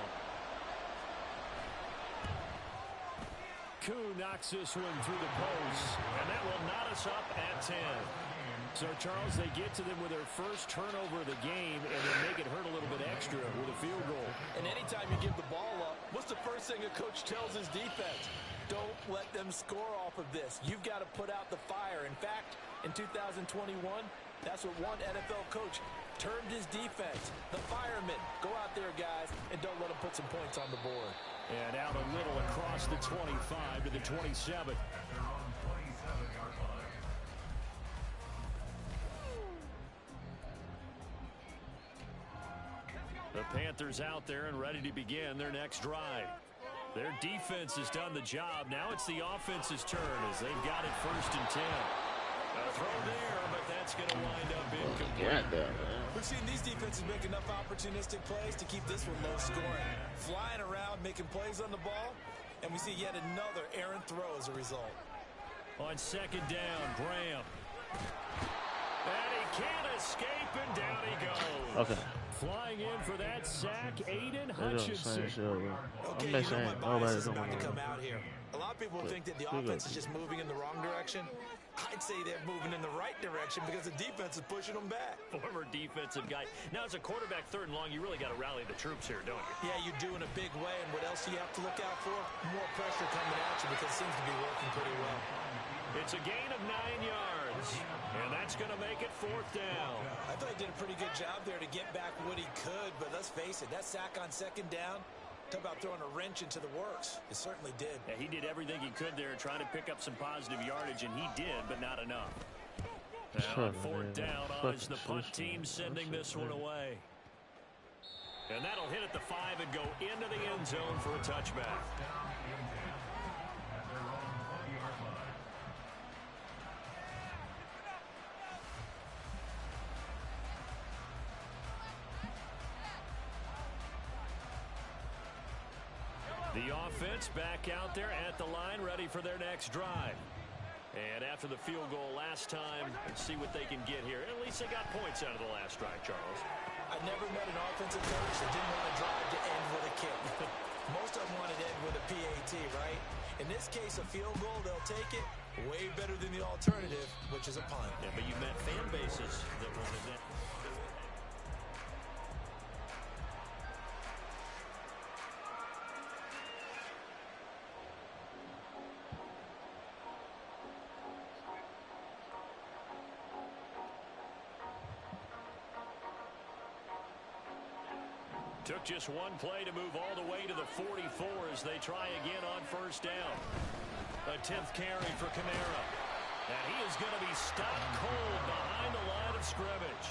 Koo knocks this one through the post, and that will knot us up at 10. So, Charles, they get to them with their first turnover of the game and then make it hurt a little bit extra with a field goal. And anytime you give the ball up, what's the first thing a coach tells his defense? Don't let them score off of this. You've got to put out the fire. In fact, in 2021, that's what one NFL coach termed his defense. The firemen. Go out there, guys, and don't let them put some points on the board. And out a little across the 25 to the 27. The Panthers out there and ready to begin their next drive. Their defense has done the job. Now it's the offense's turn as they've got it 1st and 10. A throw there, but that's going to wind up incomplete. We've seen these defenses make enough opportunistic plays to keep this one low scoring. Flying around, making plays on the ball, and we see yet another errant throw as a result. On 2nd down, Graham. And he can't escape, and down he goes. Okay. Flying in for that sack, Aiden Hutchinson. Okay, you know my bias is about to come out here. A lot of people think that the offense is just moving in the wrong direction. I'd say they're moving in the right direction because the defense is pushing them back. Former defensive guy. Now, as a quarterback 3rd and long, you really got to rally the troops here, don't you? Yeah, you do in a big way. And what else do you have to look out for? More pressure coming at you because it seems to be working pretty well. It's a gain of 9 yards, and that's going to make it 4th down. I thought he did a pretty good job there to get back what he could, but let's face it, that sack on 2nd down, talk about throwing a wrench into the works. It certainly did. Yeah, he did everything he could there trying to pick up some positive yardage, and he did, but not enough. Now on 4th down, is the punt team sending this one away. And that'll hit at the 5 and go into the end zone for a touchback. The offense back out there at the line, ready for their next drive. And after the field goal last time, let's see what they can get here. At least they got points out of the last drive, Charles. I never met an offensive coach that didn't want to drive to end with a kick. Most of them wanted to end with a PAT, right? In this case, a field goal, they'll take it. Way better than the alternative, which is a punt. Yeah, but you met fan bases that wanted that. Took just one play to move all the way to the 44 as they try again on 1st down. A 10th carry for Kamara. And he is going to be stopped cold behind the line of scrimmage.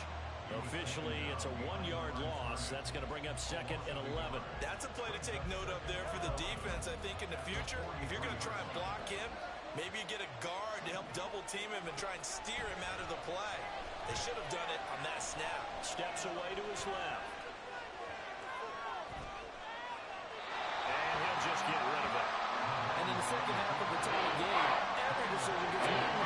Officially, it's a 1-yard loss. That's going to bring up 2nd and 11. That's a play to take note of there for the defense. I think in the future, if you're going to try and block him, maybe you get a guard to help double team him and try and steer him out of the play. They should have done it on that snap. Steps away to his left. Just get rid of it. And in the 2nd half of the tie game, every decision gets made.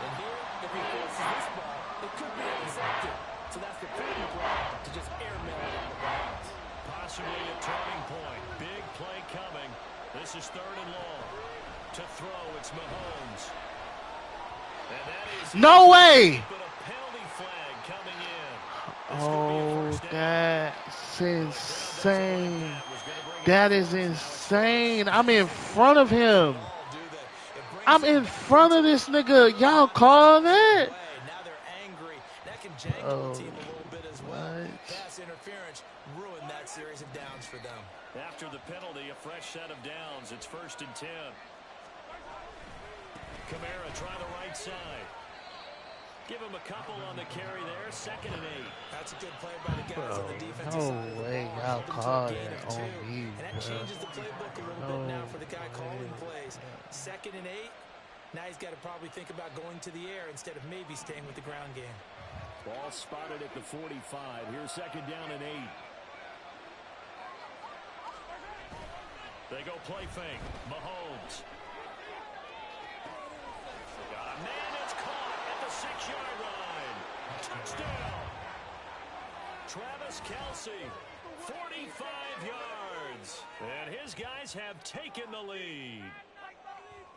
And here, if he forces this ball, it could be intercepted. So that's the prudent play to just airmail it out of bounds. Possibly a turning point. Big play coming. This is 3rd and long. To throw, it's Mahomes. And that is no way. But a penalty flag coming in. Oh, that's insane. That is insane. I'm in front of him. I'm in front of this nigga. Y'all call that? Now they're angry. That can jangle the team a little bit as well. Pass interference ruined that series of downs for them. After the penalty, a fresh set of downs. It's 1st and 10. Kamara try the right side. Give him a couple on the carry there. 2nd and 8. That's a good play by the guys on the defensive side. No way y'all call that on me, and that changes the playbook a little bit now for the guy calling plays. 2nd and 8. Now he's got to probably think about going to the air instead of maybe staying with the ground game. Ball spotted at the 45. Here's 2nd down and 8. They go play fake. Mahomes. Got a man that's caught at the 6-yard line. Touchdown. Travis Kelce, 45 yards. And his guys have taken the lead.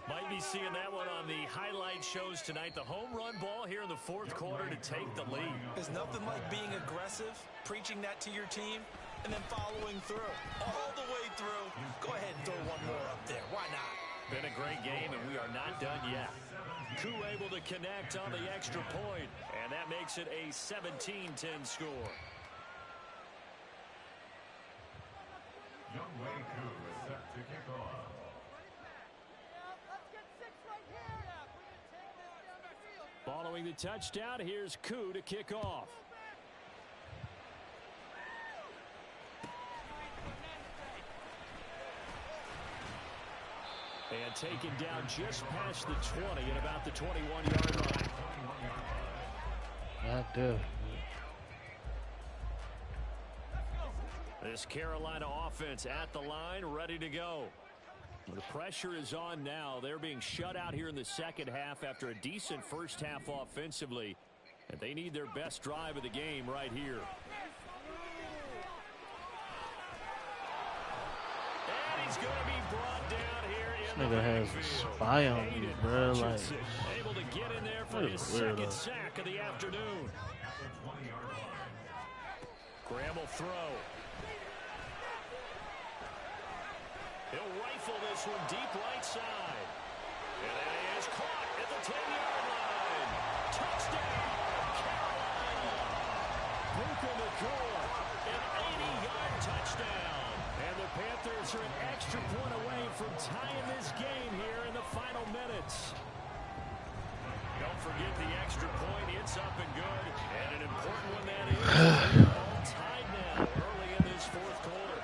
Might be seeing that one on the highlight shows tonight. The home run ball here in the 4th quarter to take the lead. There's nothing like being aggressive, preaching that to your team, and then following through. All the way through. Go ahead and throw one more up there. Why not? Been a great game, and we are not done yet. Coup able to connect on the extra point, and that makes it a 17-10 score. Young Wei Koo is set to kick off. Following the touchdown, here's CUT to kick off. And taken down just past the 20 at about the 21-yard line. Not good. This Carolina offense at the line, ready to go. The pressure is on now. They're being shut out here in the second half after a decent first half offensively. And they need their best drive of the game right here. And he's going to be brought down here in This the nigga has a backfield. spy on me, bro. Like, Able to get in there for what his a weirdo. second sack of the afternoon. Graham will throw. He'll rifle this one deep right side. And it is caught at the 10-yard line. Touchdown, Carolina. Puka Nacua, an 80-yard touchdown. And the Panthers are an extra point away from tying this game here in the final minutes. Don't forget the extra point. It's up and good. And an important one that is. They're all tied now early in this fourth quarter.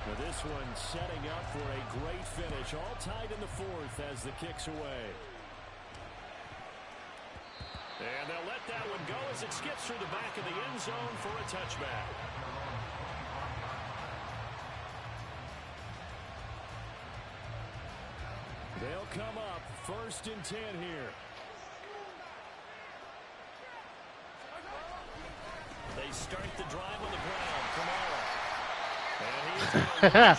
Now this one setting up for a great finish. All tied in the fourth as the kick's away. And they'll let that one go as it skips through the back of the end zone for a touchback. They'll come up 1st and 10 here. They start the drive on the ground. Kamara. And he's going to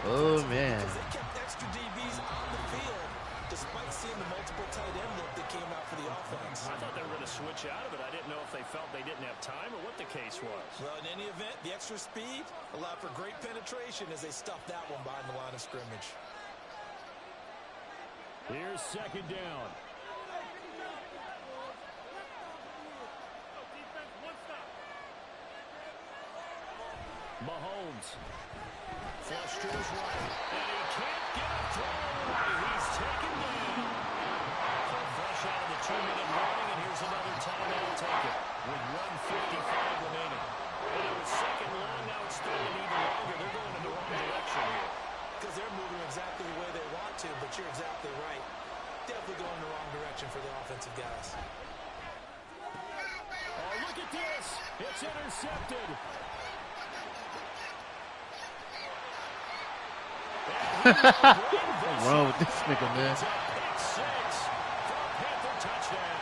oh man. Because they kept extra DBs on the field despite seeing the multiple tight end look that came out for the offense. I thought they were going to switch out of it. I didn't know if they felt they didn't have time or what the case was. Well, in any event, the extra speed allowed for great penetration as they stuffed that one behind the line of scrimmage. Here's 2nd down. Mahomes. Flush to his right. And he can't get a throw away. He's taken down. So fresh out of the 2-minute warning, and here's another timeout taken with 1:55 remaining. And it was 2nd long, now it's 3rd and even longer. They're going in the wrong direction here. Because they're moving exactly the way they want to, but you're exactly right. Definitely going in the wrong direction for the offensive guys. Oh, look at this. It's intercepted. What's wrong with this nigga, man? It's a pick six for a Panther touchdown.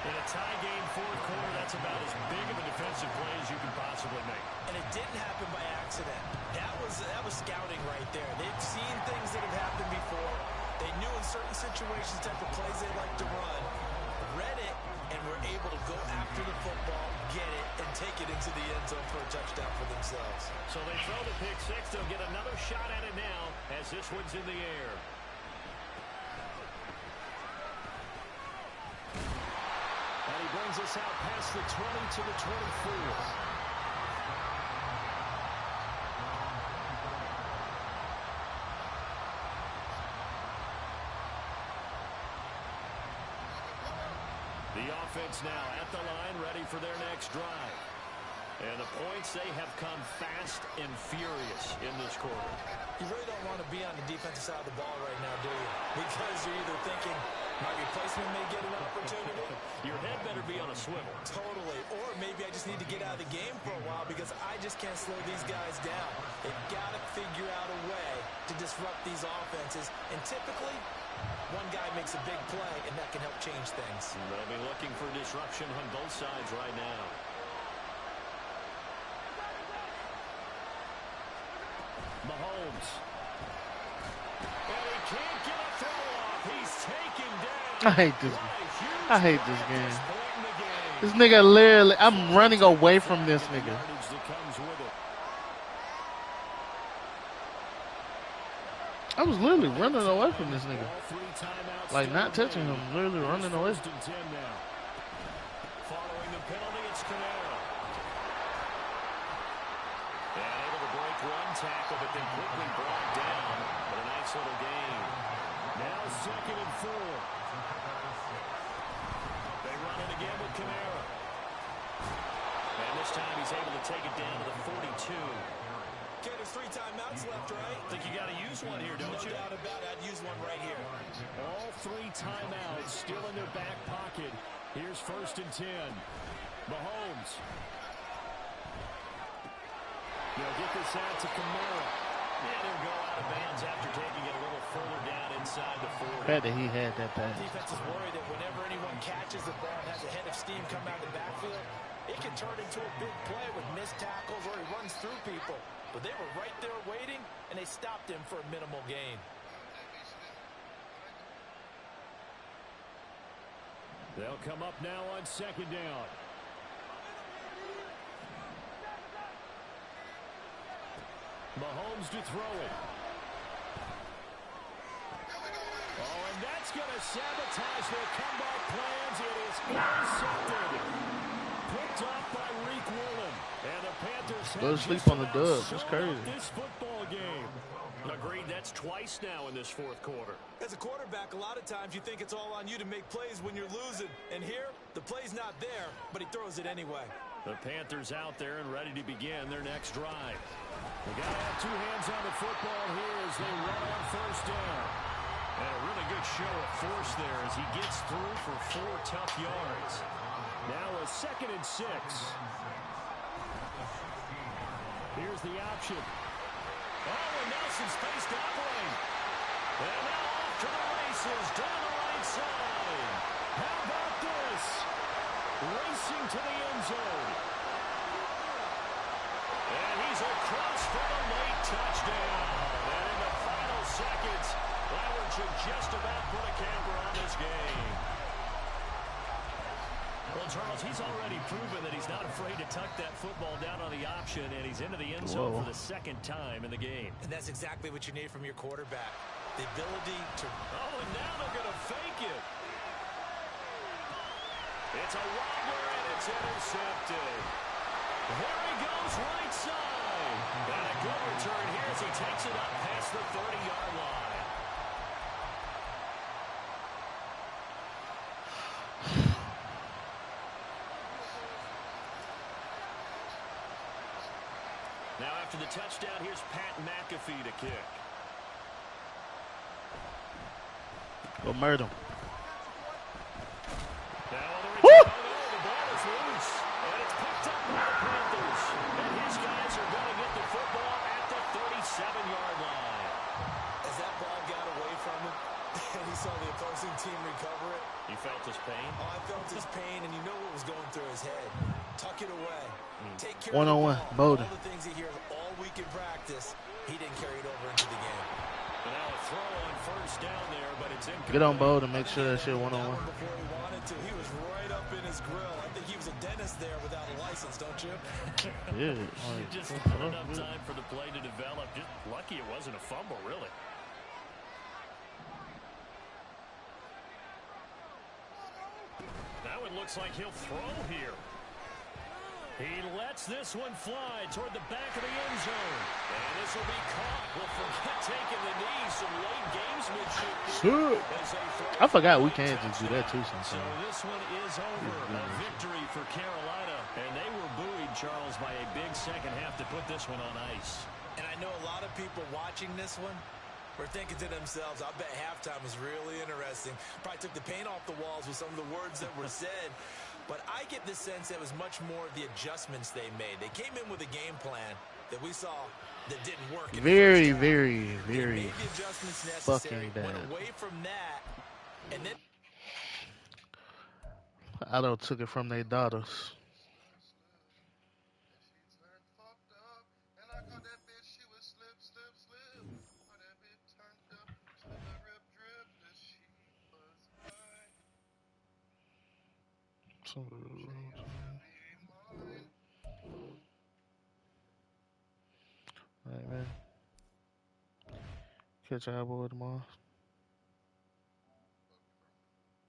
In a tie game fourth quarter, that's about as big of a defensive play as you can possibly make. And it didn't happen by accident. That was scouting right there. They've seen things that have happened before. They knew in certain situations type of plays they like to run, read it, and were able to go after the football, get it, and take it into the end zone for a touchdown for themselves. So they throw the pick six. They'll get another shot at it now as this one's in the air. And he brings us out past the 20 to the 24. The offense now at the line, ready for their next drive. And the points, they have come fast and furious in this quarter. You really don't want to be on the defensive side of the ball right now, do you? Because you're either thinking my replacement may get an opportunity. Your head better be on a swivel. Totally. Or maybe I just need to get out of the game for a while because I just can't slow these guys down. They've got to figure out a way to disrupt these offenses. And typically, one guy makes a big play, and that can help change things. They'll be looking for disruption on both sides right now. Mahomes. And he can't get a throw off. He's taken down. I hate this. I hate this game. This nigga literally, I'm running away from this nigga. I was literally running away from this nigga. All 3 timeouts Like, still not touching him, remaining. literally Here's running away. 1st and 10 now. Following the penalty, it's Camara. And able to break one tackle, but then quickly brought down. But a nice little gain. Now 2nd and 4. They run it again with Camara. And this time he's able to take it down to the 42. Okay, there's 3 timeouts left, right? Think you got to use one here, don't you? No doubt about it. I'd use one right here. All 3 timeouts still in their back pocket. Here's 1st and 10. Mahomes. They'll get this out to Camara. And he'll go out of bounds after taking it a little further down inside the 40. Bad that he had that pass. Defense is worried that whenever anyone catches the ball and has a head of steam come out of the backfield, it can turn into a big play with missed tackles or he runs through people. But they were right there waiting, and they stopped him for a minimal gain. They'll come up now on 2nd down. Mahomes to throw it. Oh, and that's going to sabotage their comeback plans. It is intercepted. Picked off by Reek Woolen. And the Panthers Go to sleep on the dub. It's crazy. This football game. Agreed, that's twice now in this 4th quarter. As a quarterback, a lot of times you think it's all on you to make plays when you're losing. And here, the play's not there, but he throws it anyway. The Panthers out there and ready to begin their next drive. They got to have 2 hands on the football here as they run on 1st down. And a really good show of force there as he gets through for 4 tough yards. Now a 2nd and 6. Here's the option. Oh, and Nelson's face doubling. And now off to the races down the right side. How about this? Racing to the end zone. And he's across for a late touchdown. And in the final seconds, Flowers should just about put a camper on this game. Well, Charles, he's already proven that he's not afraid to tuck that football down on the option, and he's into the end zone for the 2nd time in the game. And that's exactly what you need from your quarterback. The ability to... Oh, and now they're going to fake it. It's a wobbler, and it's intercepted. Here he goes right side. And a good return here as he takes it up past the 30-yard line. Now after the touchdown, here's Pat McAfee to kick. Go murder him. Woo! The ball is loose, and it's picked up by the Panthers. And his guys are going to get the football at the 37-yard line. As that ball got away from him, and he saw the opposing team recover it. You felt his pain? Oh, I felt his pain, and you know what was going through his head. Tuck it away. Take care One-on-one, of the ball. Bowden. All the things he hears all week in practice, he didn't carry it over into the game. And now a throw on 1st down there, but it's incomplete. Get on Bo to make sure that shit one-on-one. Before he wanted to, he was right up in his grill. I think he was a dentist there without a license, don't you? Yeah. Just not enough time for the play to develop. Just lucky it wasn't a fumble, really. Now it looks like he'll throw here. He lets this one fly toward the back of the end zone. And this will be caught. We'll forget taking the knee. Some late gamesmanship. I forgot we can just do that too So sometimes. this one is over. A victory for Carolina. And they were buoyed, Charles, by a big second half to put this one on ice. And I know a lot of people watching this one were thinking to themselves, I bet halftime was really interesting. Probably took the paint off the walls with some of the words that were said. But I get the sense that it was much more of the adjustments they made. They came in with a game plan that we saw that didn't work. Very fucking bad. Went away from that, and then I don't took it from their daughters. All right, man. Catch y'all boy tomorrow.